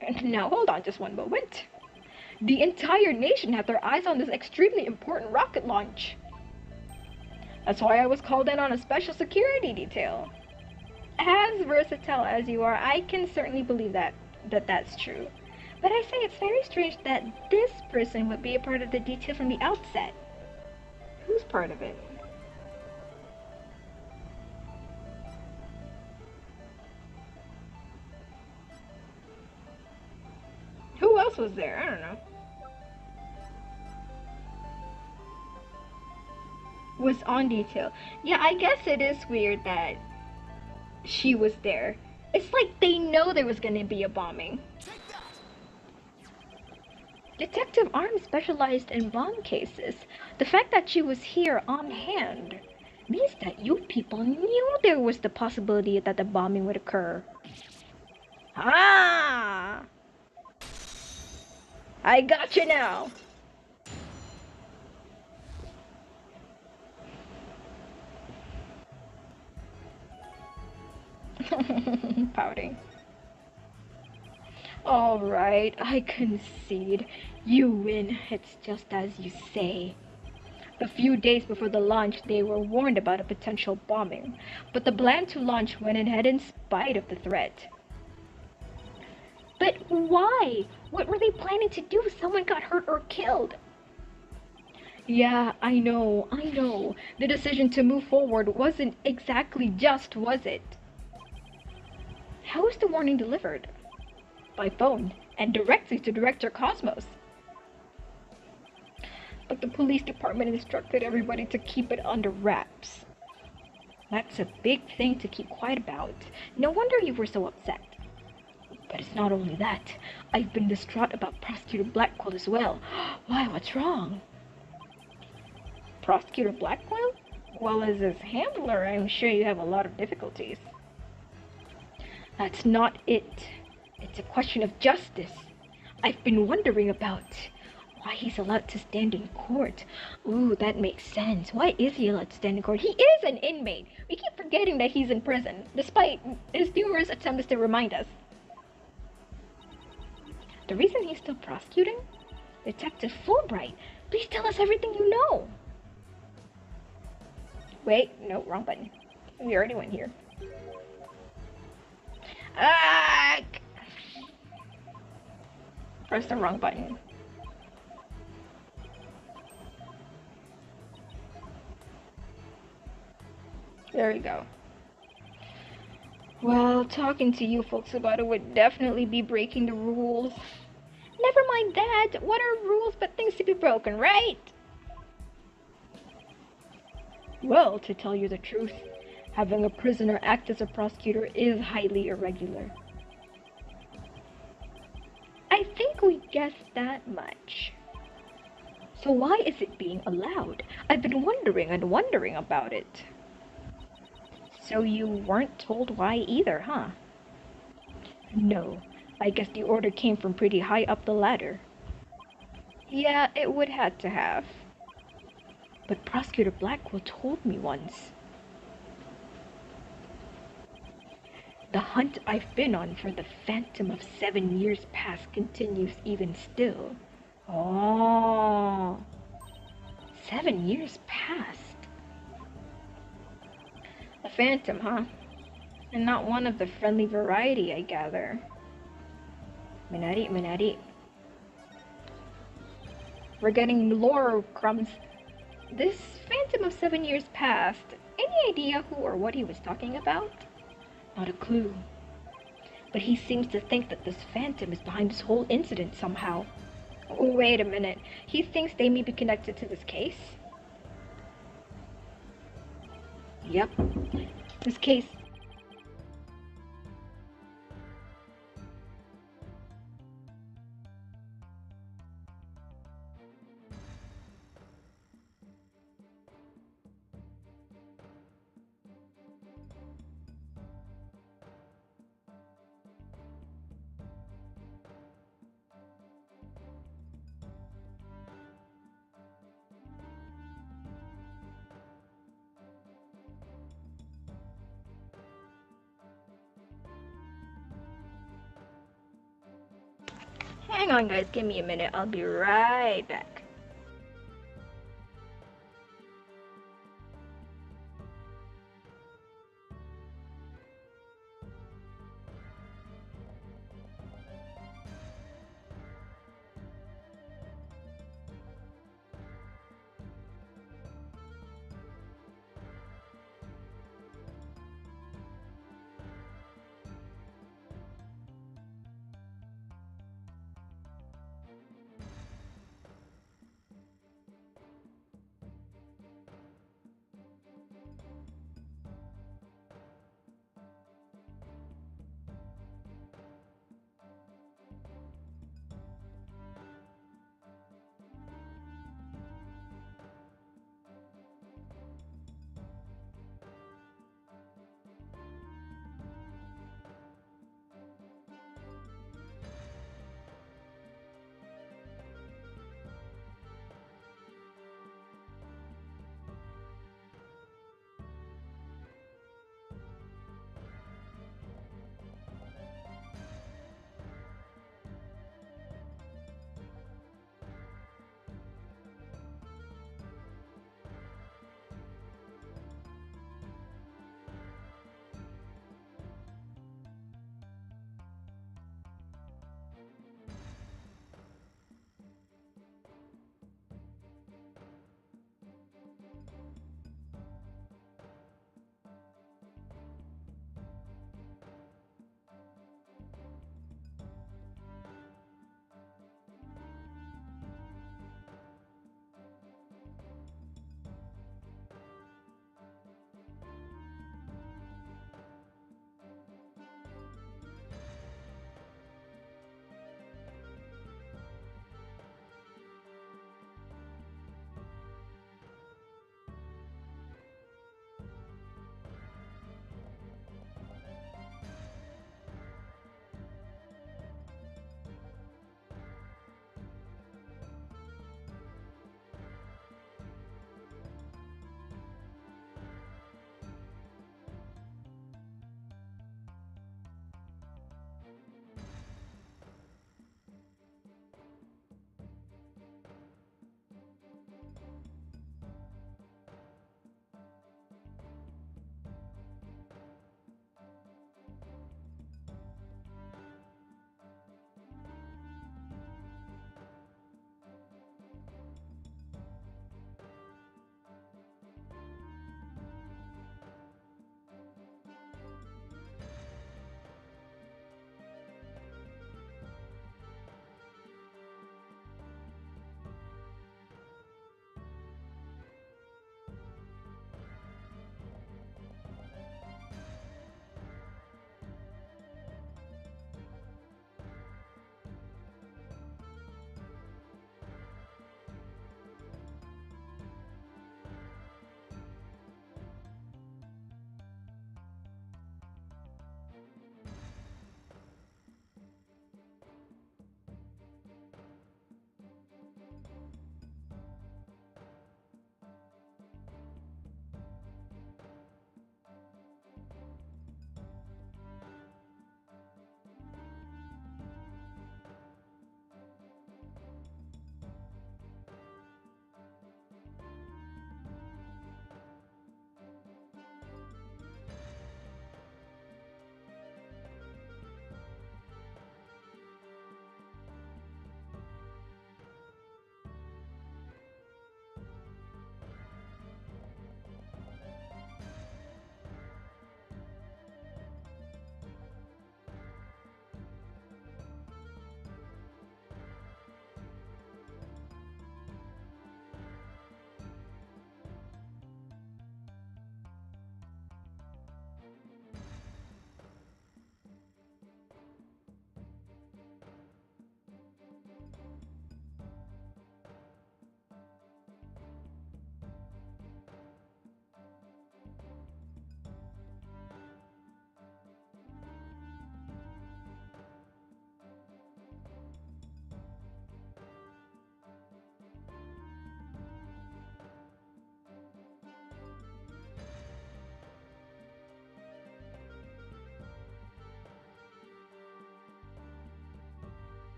And now, hold on just one moment. The entire nation had their eyes on this extremely important rocket launch. That's why I was called in on a special security detail. As versatile as you are, I can certainly believe that's true. But I say it's very strange that this person would be a part of the detail from the outset. Who's part of it? Who else was there? I don't know. Was on detail. Yeah, I guess it is weird that she was there. It's like they know there was gonna be a bombing. Take that! Detective Arms specialized in bomb cases. The fact that she was here on hand means that you people knew there was the possibility that the bombing would occur. Ah! I got you now! Pouting. Alright, I concede. You win. It's just as you say. A few days before the launch, they were warned about a potential bombing, but the plan to launch went ahead in spite of the threat. But why? What were they planning to do if someone got hurt or killed? Yeah, I know. The decision to move forward wasn't exactly just, was it? How was the warning delivered? By phone, and directly to Director Cosmos. But the police department instructed everybody to keep it under wraps. That's a big thing to keep quiet about. No wonder you were so upset. But it's not only that. I've been distraught about Prosecutor Blackwell as well. Why, what's wrong? Prosecutor Blackwell? Well, as his handler, I'm sure you have a lot of difficulties. That's not it. It's a question of justice. I've been wondering about why he's allowed to stand in court. Ooh, that makes sense. Why is he allowed to stand in court? He is an inmate. We keep forgetting that he's in prison, despite his numerous attempts to remind us. The reason he's still prosecuting? Detective Fulbright, please tell us everything you know. Wait, no, wrong button. We already went here. Ah! Press the wrong button. There we go. Well, talking to you folks about it would definitely be breaking the rules. Never mind that. What are rules but things to be broken, right? Well, to tell you the truth, having a prisoner act as a prosecutor is highly irregular. I think we guessed that much. So why is it being allowed? I've been wondering and wondering about it. So you weren't told why either, huh? No, I guess the order came from pretty high up the ladder. Yeah, it would had to have. But Prosecutor Blackwell told me once. The hunt I've been on for the phantom of 7 years past continues even still. Oh, 7 years past. A phantom, huh? And not one of the friendly variety, I gather. Minari. We're getting lore crumbs. This phantom of 7 years past, any idea who or what he was talking about? Not a clue. But he seems to think that this phantom is behind this whole incident somehow. Oh, wait a minute. He thinks they may be connected to this case? Yep. This case... Hang on, guys. Give me a minute. I'll be right back.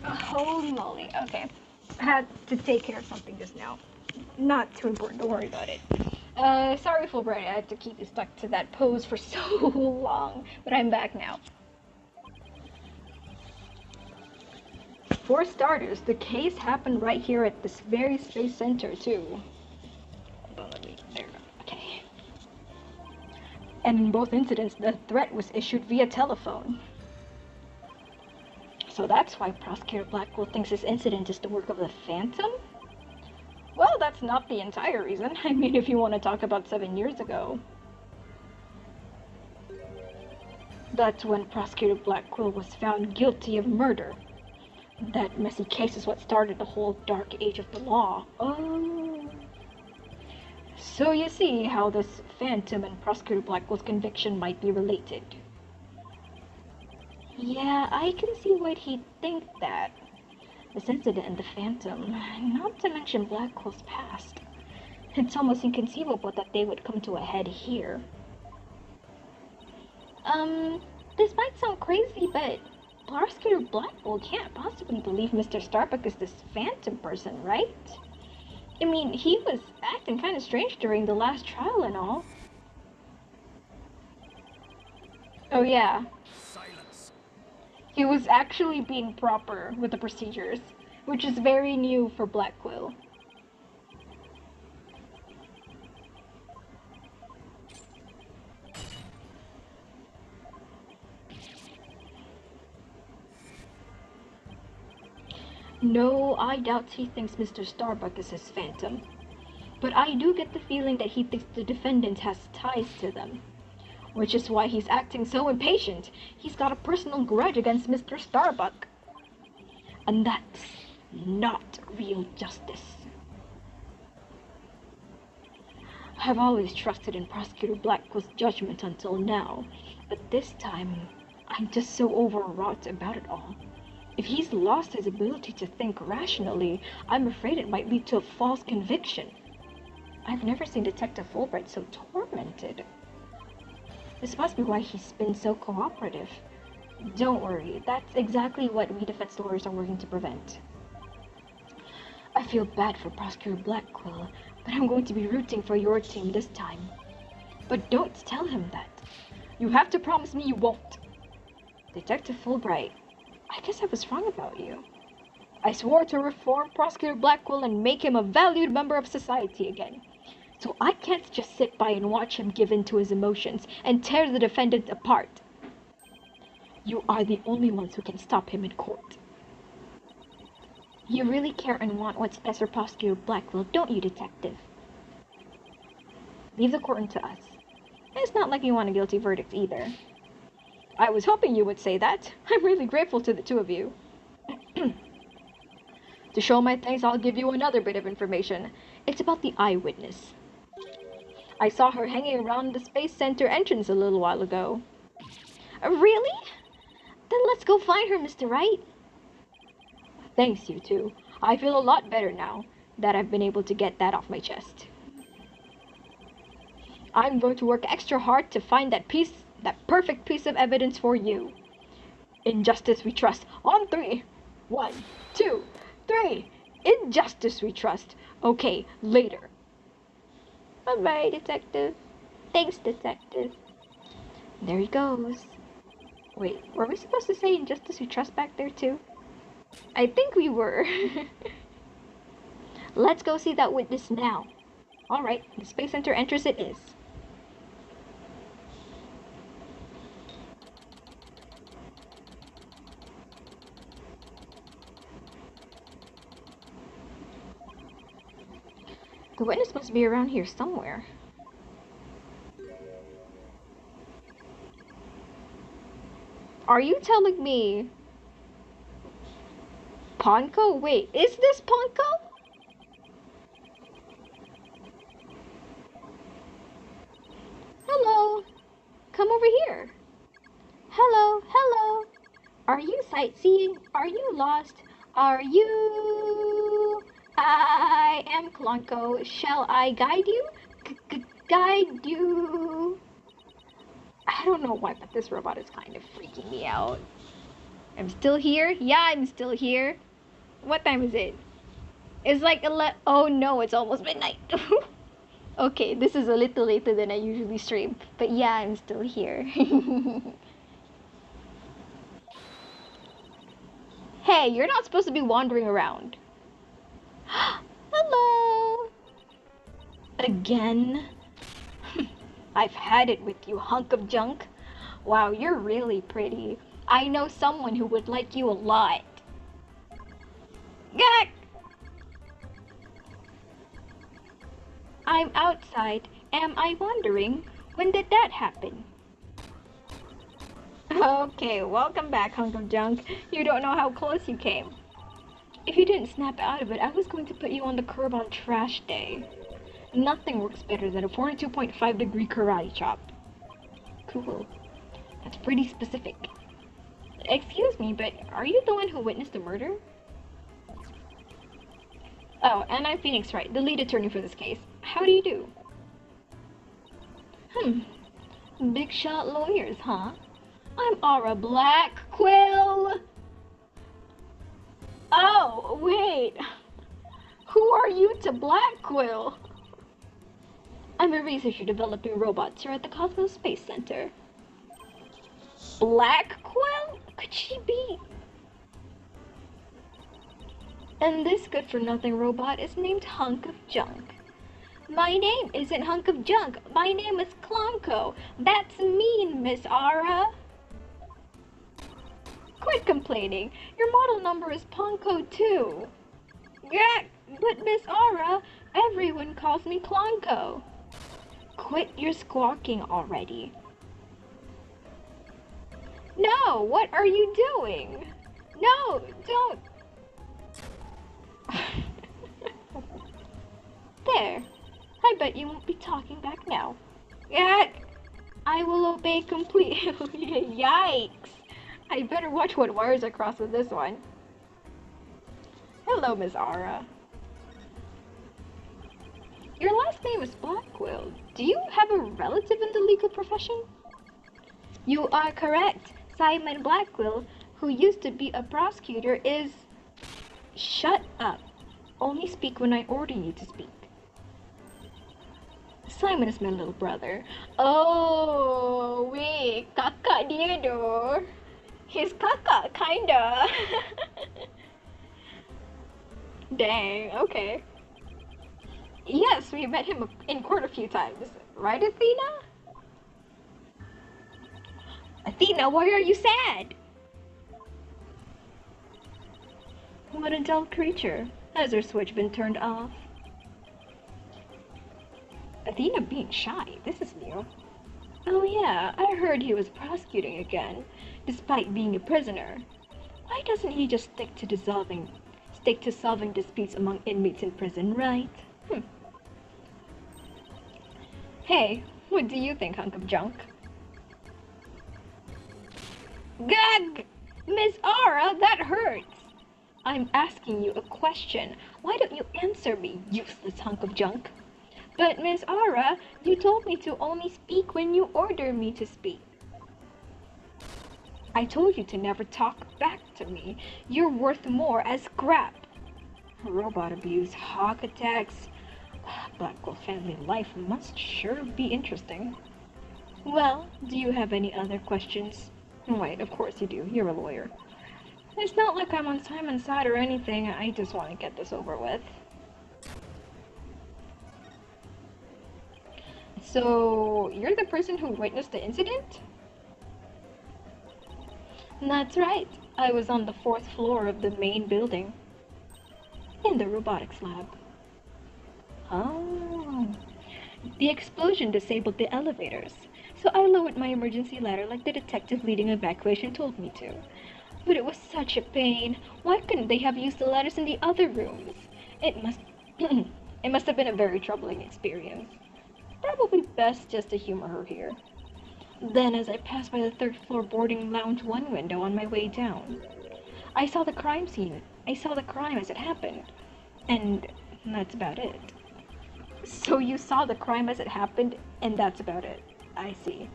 Holy moly. Okay. I had to take care of something just now. Not too important. Don't worry about it. Sorry, Fulbright. I had to keep you stuck to that pose for so long. But I'm back now. For starters, the case happened right here at this very space center, too. Hold on, there we go. Okay. And in both incidents, the threat was issued via telephone. So that's why Prosecutor Blackwell thinks this incident is the work of the Phantom? Well, that's not the entire reason. I mean, if you want to talk about 7 years ago. That's when Prosecutor Blackwell was found guilty of murder. That messy case is what started the whole dark age of the law. Oh. So you see how this Phantom and Prosecutor Blackwell's conviction might be related. Yeah, I can see why he'd think that. This incident and the Phantom, not to mention Blackwell's past. It's almost inconceivable that they would come to a head here. This might sound crazy, but Prosecutor Blackwell can't possibly believe Mr. Starbuck is this Phantom person, right? I mean, he was acting kind of strange during the last trial and all. Oh yeah. Silence. He was actually being proper with the procedures, which is very new for Blackwell. No, I doubt he thinks Mr. Starbuck is his Phantom. But I do get the feeling that he thinks the defendant has ties to them. Which is why he's acting so impatient. He's got a personal grudge against Mr. Starbuck. And that's not real justice. I've always trusted in Prosecutor Blackwell's judgment until now, but this time, I'm just so overwrought about it all. If he's lost his ability to think rationally, I'm afraid it might lead to a false conviction. I've never seen Detective Fulbright so tormented. This must be why he's been so cooperative. Don't worry, that's exactly what we defense lawyers are working to prevent. I feel bad for Prosecutor Blackwell, but I'm going to be rooting for your team this time. But don't tell him that. You have to promise me you won't. Detective Fulbright, I guess I was wrong about you. I swore to reform Prosecutor Blackwell and make him a valued member of society again. So I can't just sit by and watch him give in to his emotions and tear the defendant apart. You are the only ones who can stop him in court. You really care and want what's best for Prosecutor Blackwell, don't you, Detective? Leave the court to us. It's not like you want a guilty verdict either. I was hoping you would say that. I'm really grateful to the two of you. To show my thanks, I'll give you another bit of information. It's about the eyewitness. I saw her hanging around the Space Center entrance a little while ago. Really? Then let's go find her, Mr. Wright. Thanks, you two. I feel a lot better now that I've been able to get that off my chest. I'm going to work extra hard to find that perfect piece of evidence for you. In justice we trust. On 3. 1, 2, 3. In justice we trust. Okay, later. Bye-bye, Detective. Thanks, Detective. There he goes. Wait, were we supposed to say in justice we trust back there too? I think we were. Let's go see that witness now. Alright, the Space Center entrance it is. The witness must be around here somewhere. Are you telling me Ponko? Wait, is this Ponko? Hello. Come over here. Hello, hello. Are you sightseeing? Are you lost? Are you... I am Klonko. Shall I guide you? Guide you? I don't know why, but this robot is kind of freaking me out. I'm still here? Yeah, I'm still here. What time is it? It's like 11. Oh no, it's almost midnight. Okay, this is a little later than I usually stream. But yeah, I'm still here. Hey, you're not supposed to be wandering around. Hello! Again? I've had it with you, hunk of junk. Wow, you're really pretty. I know someone who would like you a lot. Gak! I'm outside. Am I wandering? When did that happen? Okay, welcome back, hunk of junk. You don't know how close you came. If you didn't snap out of it, I was going to put you on the curb on trash day. Nothing works better than a 42.5-degree karate chop. Cool. That's pretty specific. Excuse me, but are you the one who witnessed the murder? Oh, and I'm Phoenix Wright, the lead attorney for this case. How do you do? Big shot lawyers, huh? I'm Aura Blackquill. Oh, wait. Who are you to Blackquill? I'm a researcher developing robots here at the Cosmos Space Center. Blackquill? Could she be? And this good-for-nothing robot is named Hunk of Junk. My name isn't Hunk of Junk. My name is Clonko. That's mean, Miss Aura. Quit complaining. Your model number is Ponko too. Yeah, but Miss Aura, everyone calls me Clonko. Quit your squawking already. No, what are you doing? No, don't. There. I bet you won't be talking back now. Yeah, I will obey completely. Yikes. I better watch what wires I cross with this one. Hello, Miss Aura. Your last name is Blackquill. Do you have a relative in the legal profession? You are correct. Simon Blackquill, who used to be a prosecutor, is... Shut up. Only speak when I order you to speak. Simon is my little brother. Oh, wait. Kakak dia doh. His kakak, kinda. Dang, okay. Yes, we met him in court a few times. Right, Athena? Athena, why are you sad? What a dull creature. Has her switch been turned off? Athena being shy, this is new. Oh yeah, I heard he was prosecuting again, despite being a prisoner. Why doesn't he just stick to solving disputes among inmates in prison, right? Hey, what do you think, hunk of junk? Gag! Miss Aura, that hurts! I'm asking you a question. Why don't you answer me, useless hunk of junk? But Miss Aura, you told me to only speak when you order me to speak. I told you to never talk back to me. You're worth more as scrap. Robot abuse, hawk attacks. Blackwell family life must sure be interesting. Well, do you have any other questions? Wait, of course you do. You're a lawyer. It's not like I'm on Simon's side or anything. I just want to get this over with. So, you're the person who witnessed the incident? That's right. I was on the 4th floor of the main building. In the robotics lab. Oh. The explosion disabled the elevators, so I lowered my emergency ladder like the detective leading evacuation told me to. But it was such a pain. Why couldn't they have used the ladders in the other rooms? It must have been a very troubling experience. Probably best just to humor her here. Then, as I passed by the 3rd floor boarding lounge 1 window on my way down, I saw the crime scene. I saw the crime as it happened. And that's about it. So you saw the crime as it happened, and that's about it. I see.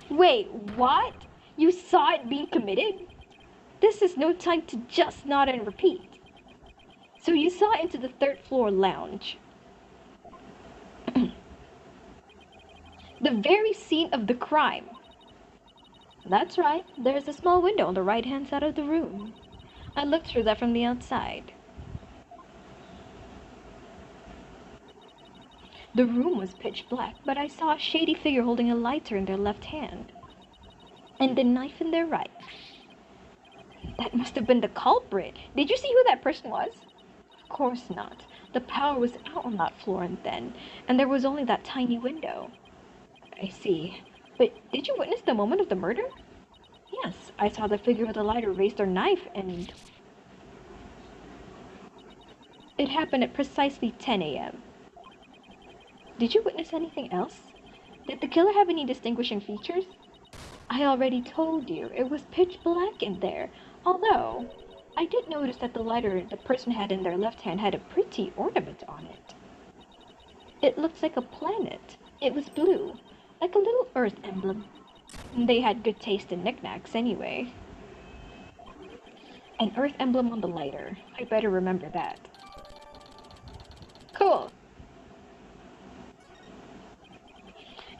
Wait, what? You saw it being committed? This is no time to just nod and repeat. So you saw into the third floor lounge. The very scene of the crime. That's right, there's a small window on the right-hand side of the room. I looked through that from the outside. The room was pitch black, but I saw a shady figure holding a lighter in their left hand, and the knife in their right. That must have been the culprit. Did you see who that person was? Of course not. The power was out on that floor then, and there was only that tiny window. I see. But did you witness the moment of the murder? Yes, I saw the figure with the lighter raise their knife, and it happened at precisely 10 a.m. Did you witness anything else? Did the killer have any distinguishing features? I already told you, it was pitch black in there, although I did notice that the lighter the person had in their left hand had a pretty ornament on it. It looked like a planet. It was blue, like a little Earth emblem. They had good taste in knickknacks anyway. An Earth emblem on the lighter. I better remember that. Cool.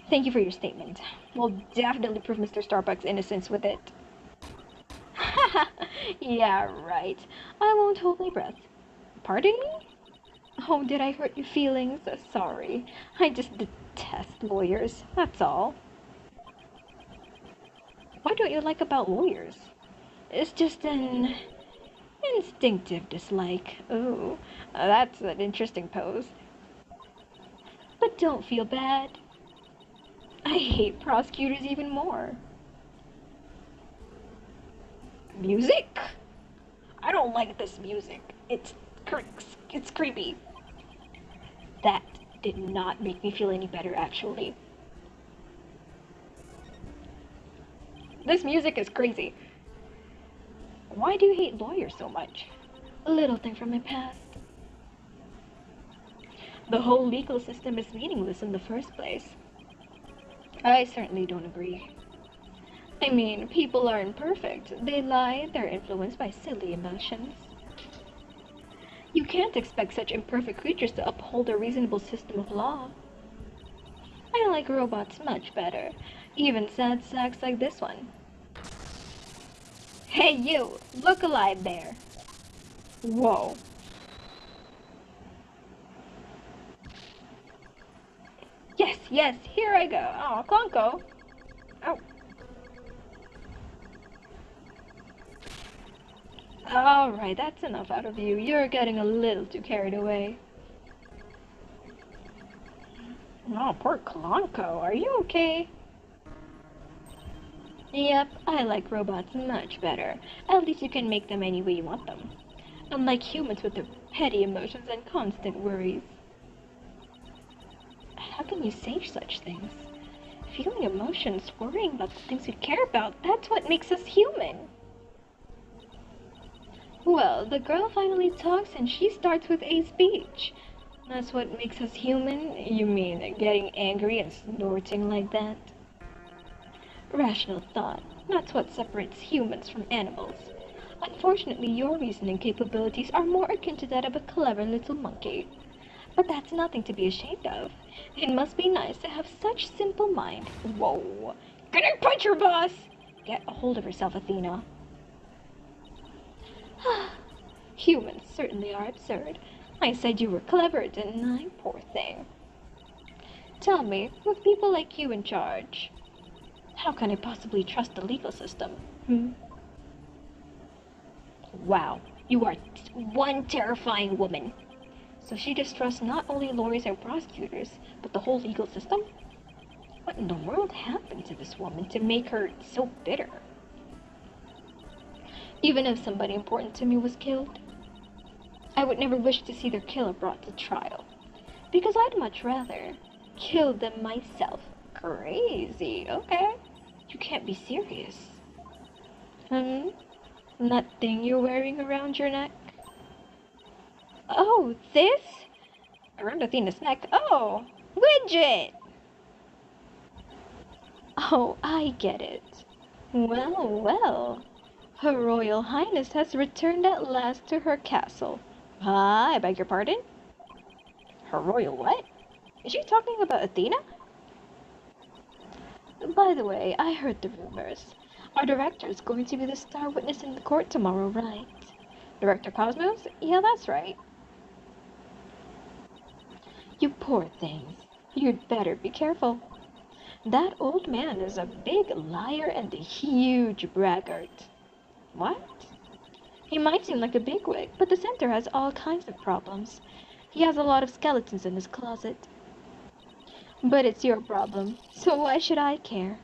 Thank you for your statement. We'll definitely prove Mr. Starbuck's innocence with it. Yeah, right. I won't hold my breath. Pardon me? Oh, did I hurt your feelings? Sorry. I just detest lawyers, that's all. What don't you like about lawyers? It's just an instinctive dislike. Ooh, that's an interesting pose. But don't feel bad. I hate prosecutors even more. Music? I don't like this music. It's creepy. That did not make me feel any better, actually. This music is crazy. Why do you hate lawyers so much? A little thing from my past. The whole legal system is meaningless in the first place. I certainly don't agree. I mean, people are imperfect. They lie, they're influenced by silly emotions. You can't expect such imperfect creatures to uphold a reasonable system of law. I like robots much better, even sad sacks like this one. Hey you, look alive there. Whoa. Yes, here I go. Oh, Clonko. Oh. Alright, that's enough out of you. You're getting a little too carried away. Oh, poor Clonko. Are you okay? Yep, I like robots much better. At least you can make them any way you want them. Unlike humans with their petty emotions and constant worries. How can you say such things? Feeling emotions, worrying about the things we care about, that's what makes us human. Well, the girl finally talks and she starts with a speech. That's what makes us human? You mean getting angry and snorting like that? Rational thought. That's what separates humans from animals. Unfortunately, your reasoning capabilities are more akin to that of a clever little monkey. But that's nothing to be ashamed of. It must be nice to have such simple mind. Whoa. Can I punch your boss? Get a hold of yourself, Athena. Humans certainly are absurd. I said you were clever, didn't I? Poor thing. Tell me, with people like you in charge, how can I possibly trust the legal system? Wow, you are one terrifying woman. So she distrusts not only lawyers and prosecutors, but the whole legal system? What in the world happened to this woman to make her so bitter? Even if somebody important to me was killed, I would never wish to see their killer brought to trial. Because I'd much rather kill them myself. Crazy, okay. You can't be serious. That thing you're wearing around your neck? Oh, this? Around Athena's neck? Oh, Widget! Oh, I get it. Well, well. Her Royal Highness has returned at last to her castle. I beg your pardon? Her Royal what? Is she talking about Athena? By the way, I heard the rumors. Our director is going to be the star witness in the court tomorrow, right? Director Cosmos? Yeah, that's right. You poor things. You'd better be careful. That old man is a big liar and a huge braggart. What? He might seem like a bigwig, but the center has all kinds of problems. He has a lot of skeletons in his closet. But it's your problem, so why should I care?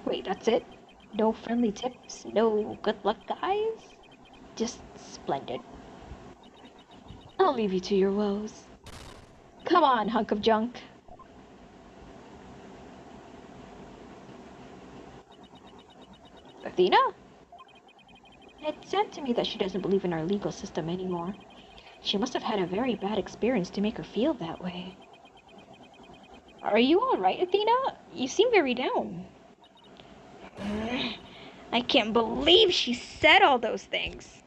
Wait, that's it? No friendly tips? No good luck, guys? Just splendid. I'll leave you to your woes. Come on, hunk of junk. Athena? It's said to me that she doesn't believe in our legal system anymore. She must have had a very bad experience to make her feel that way. Are you alright, Athena? You seem very down. I can't believe she said all those things.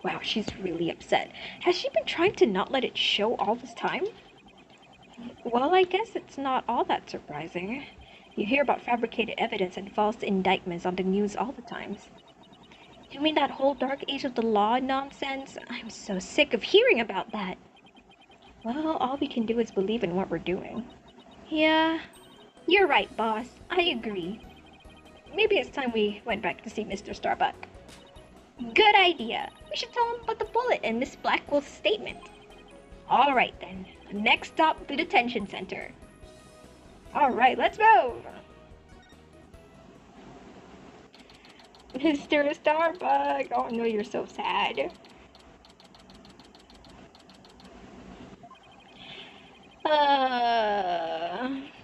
Wow, she's really upset. Has she been trying to not let it show all this time? Well, I guess it's not all that surprising. You hear about fabricated evidence and false indictments on the news all the time. You mean that whole dark age of the law nonsense? I'm so sick of hearing about that. Well, all we can do is believe in what we're doing. Yeah, you're right, boss. I agree. Maybe it's time we went back to see Mr. Starbuck. Good idea. We should tell him about the bullet and Miss Blackwell's statement. Alright then. Next stop, the detention center. Alright, let's move! Mr. Starbuck! Oh no, you're so sad.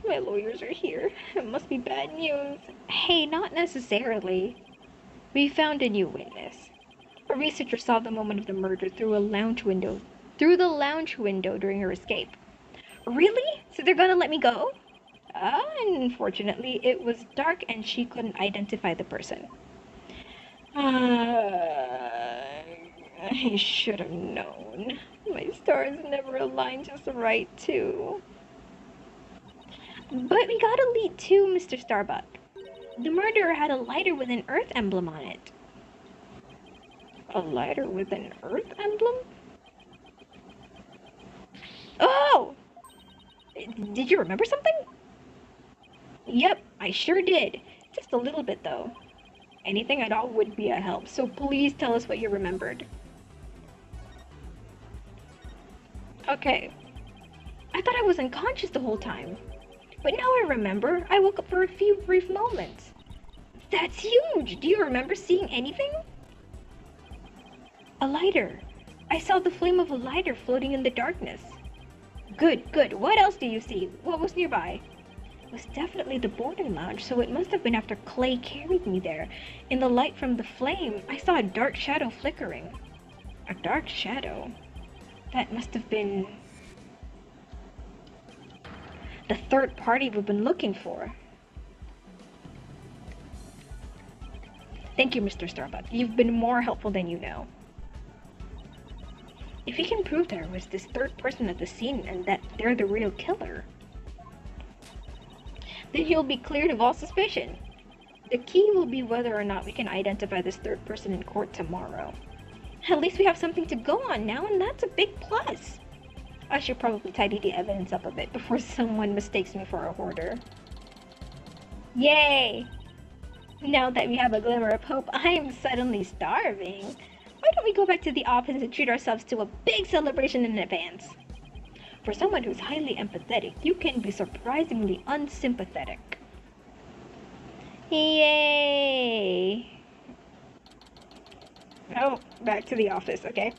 My lawyers are here. It must be bad news. Hey, not necessarily. We found a new witness. A researcher saw the moment of the murder through the lounge window during her escape. Really? So they're gonna let me go? Unfortunately, it was dark and she couldn't identify the person. I should have known. My stars never aligned just right, too. But we got a lead too, Mr. Starbuck. The murderer had a lighter with an Earth emblem on it. A lighter with an Earth emblem? Oh! Did you remember something? Yep, I sure did. Just a little bit, though. Anything at all would be a help, so please tell us what you remembered. Okay. I thought I was unconscious the whole time. But now I remember, I woke up for a few brief moments. That's huge! Do you remember seeing anything? A lighter. I saw the flame of a lighter floating in the darkness. Good, good. What else do you see? What was nearby? It was definitely the boarding lounge, so it must have been after Clay carried me there. In the light from the flame, I saw a dark shadow flickering. A dark shadow? That must have been the third party we've been looking for. Thank you, Mr. Starbuck. You've been more helpful than you know. If we can prove there was this third person at the scene and that they're the real killer, then he'll be cleared of all suspicion. The key will be whether or not we can identify this third person in court tomorrow. At least we have something to go on now, and that's a big plus. I should probably tidy the evidence up a bit before someone mistakes me for a hoarder. Yay! Now that we have a glimmer of hope, I am suddenly starving. Why don't we go back to the office and treat ourselves to a big celebration in advance? For someone who's highly empathetic, you can be surprisingly unsympathetic. Yay! Oh, back to the office, okay?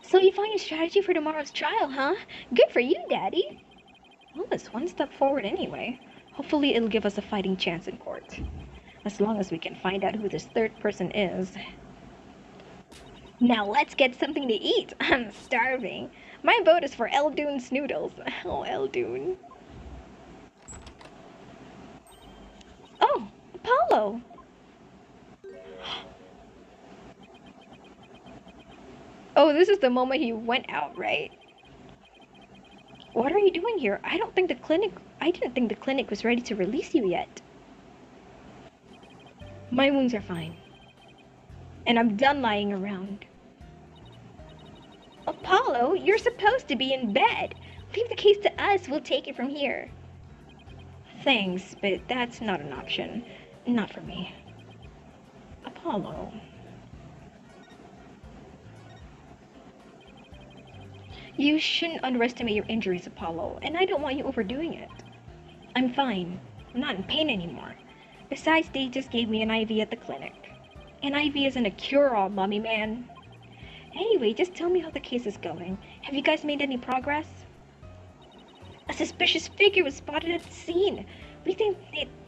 So you find a strategy for tomorrow's trial, huh? Good for you, Daddy! Well, it's one step forward anyway. Hopefully it'll give us a fighting chance in court. As long as we can find out who this third person is. Now let's get something to eat. I'm starving. My vote is for Eldune's noodles. Oh, Eldune. Oh, Apollo. Oh, this is the moment he went out, right? What are you doing here? I didn't think the clinic was ready to release you yet. My wounds are fine. And I'm done lying around. Apollo, you're supposed to be in bed. Leave the case to us, we'll take it from here. Thanks, but that's not an option. Not for me. Apollo. You shouldn't underestimate your injuries, Apollo, and I don't want you overdoing it. I'm fine. I'm not in pain anymore. Besides, they just gave me an IV at the clinic. An IV isn't a cure-all, mummy man. Anyway, just tell me how the case is going. Have you guys made any progress? A suspicious figure was spotted at the scene. We think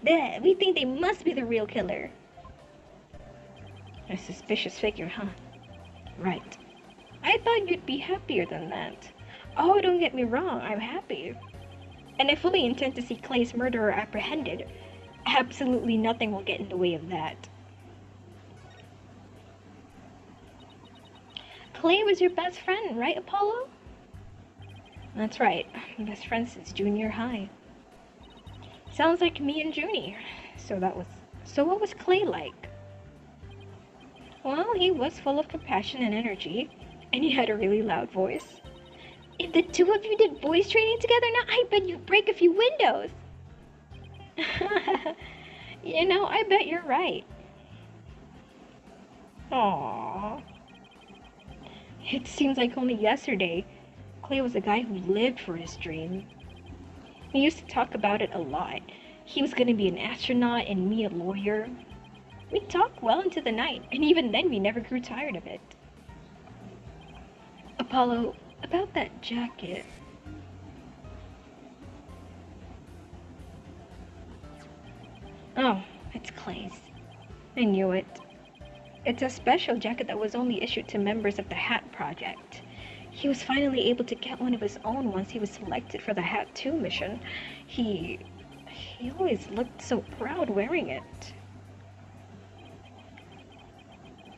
they must be the real killer. A suspicious figure, huh? Right. I thought you'd be happier than that. Oh, don't get me wrong, I'm happy. And I fully intend to see Clay's murderer apprehended. Absolutely nothing will get in the way of that. Clay was your best friend, right, Apollo? That's right. Best friend since junior high. Sounds like me and Junie. So what was Clay like? Well, he was full of compassion and energy, and he had a really loud voice. If the two of you did voice training together now, I bet you'd break a few windows. You know, I bet you're right. Aww. It seems like only yesterday, Clay was a guy who lived for his dream. He used to talk about it a lot. He was going to be an astronaut and me a lawyer. We talked well into the night, and even then we never grew tired of it. Apollo, about that jacket. Oh, it's Clay's. I knew it. It's a special jacket that was only issued to members of the Hat Project. He was finally able to get one of his own once he was selected for the Hat 2 mission. He always looked so proud wearing it.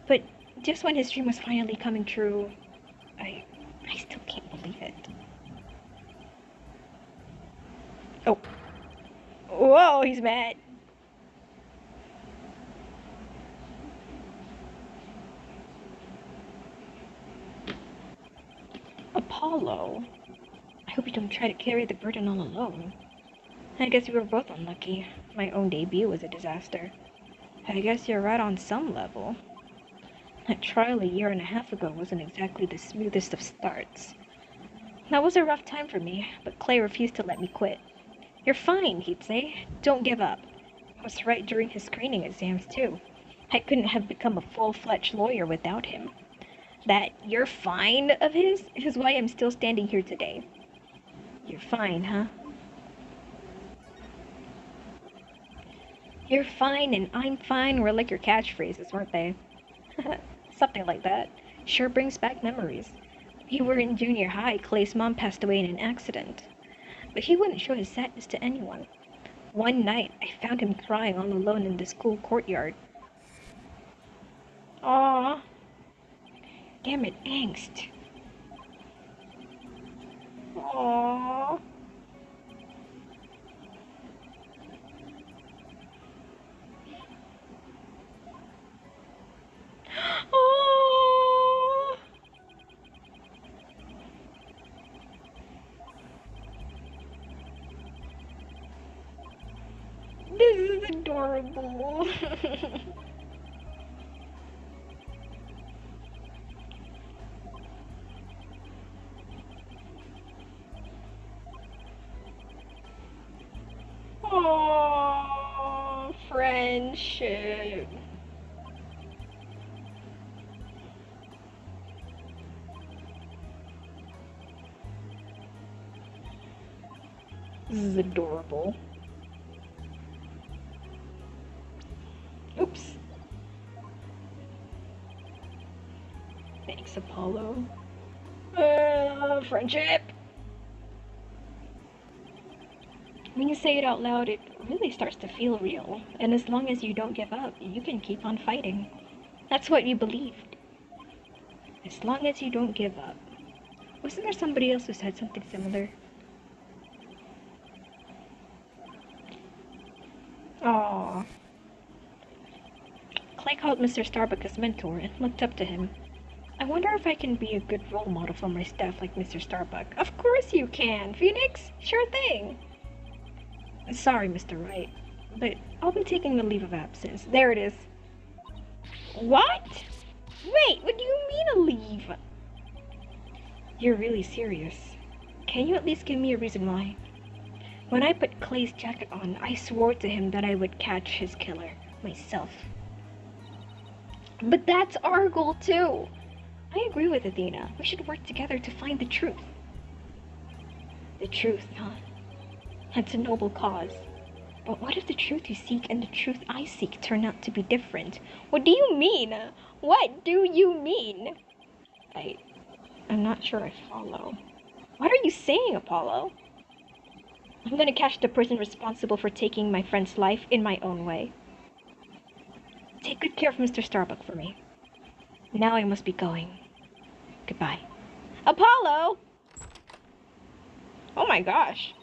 But just when his dream was finally coming true, I still can't believe it. Oh. Whoa, he's mad. Apollo. I hope you don't try to carry the burden all alone. I guess we were both unlucky. My own debut was a disaster. I guess you're right on some level. That trial a year and a half ago wasn't exactly the smoothest of starts. That was a rough time for me, but Clay refused to let me quit. You're fine, he'd say. Don't give up. I was right during his screening exams, too. I couldn't have become a full-fledged lawyer without him. That "you're fine" of his is why I'm still standing here today. You're fine, huh? You're fine and I'm fine were like your catchphrases, weren't they? Something like that. Sure brings back memories. We were in junior high. Clay's mom passed away in an accident. But he wouldn't show his sadness to anyone. One night, I found him crying all alone in the school courtyard. Aww. Damn it, angst. Aww. Aww. This is adorable. Aww, friendship. This is adorable. Oops. Thanks, Apollo. Friendship. When you say it out loud, it really starts to feel real. And as long as you don't give up, you can keep on fighting. That's what you believed. As long as you don't give up. Wasn't there somebody else who said something similar? Aww. Clay called Mr. Starbuck his mentor and looked up to him. I wonder if I can be a good role model for my staff like Mr. Starbuck. Of course you can, Phoenix! Sure thing! Sorry, Mr. Wright, but I'll be taking a leave of absence. There it is. What? Wait, what do you mean a leave? You're really serious. Can you at least give me a reason why? When I put Clay's jacket on, I swore to him that I would catch his killer myself. But that's our goal too. I agree with Athena. We should work together to find the truth. The truth, huh? That's a noble cause. But what if the truth you seek and the truth I seek turn out to be different? What do you mean? What do you mean? I'm not sure I follow. What are you saying, Apollo? I'm gonna catch the person responsible for taking my friend's life in my own way. Take good care of Mr. Starbuck for me. Now I must be going. Goodbye. Apollo! Oh my gosh.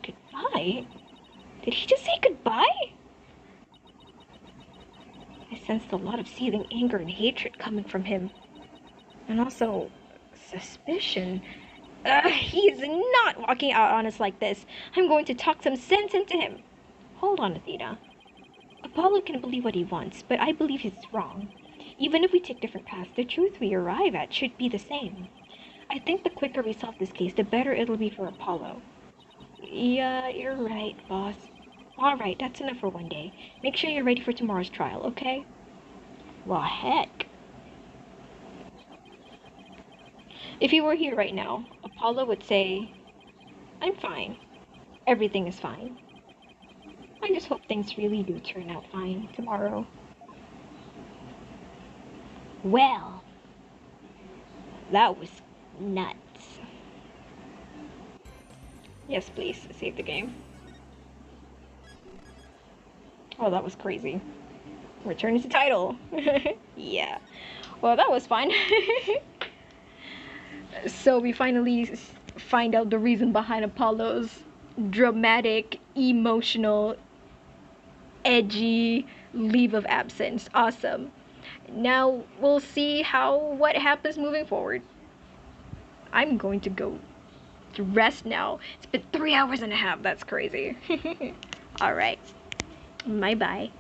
Goodbye? Did he just say goodbye? I sensed a lot of seething anger and hatred coming from him. And also, suspicion. He's not walking out on us like this. I'm going to talk some sense into him. Hold on, Athena. Apollo can believe what he wants, but I believe he's wrong. Even if we take different paths, the truth we arrive at should be the same. I think the quicker we solve this case, the better it'll be for Apollo. Yeah, you're right, boss. Alright, that's enough for one day. Make sure you're ready for tomorrow's trial, okay? Well, heck. If he were here right now, Apollo would say, I'm fine. Everything is fine. I just hope things really do turn out fine tomorrow. Well, that was nuts. Yes, please, save the game. Oh, that was crazy. Return to title. Yeah. Well, that was fun. So we finally find out the reason behind Apollo's dramatic, emotional, edgy leave of absence. Awesome. Now we'll see what happens moving forward. I'm going to go to rest now. It's been 3 hours and a half. That's crazy. All right. Bye bye.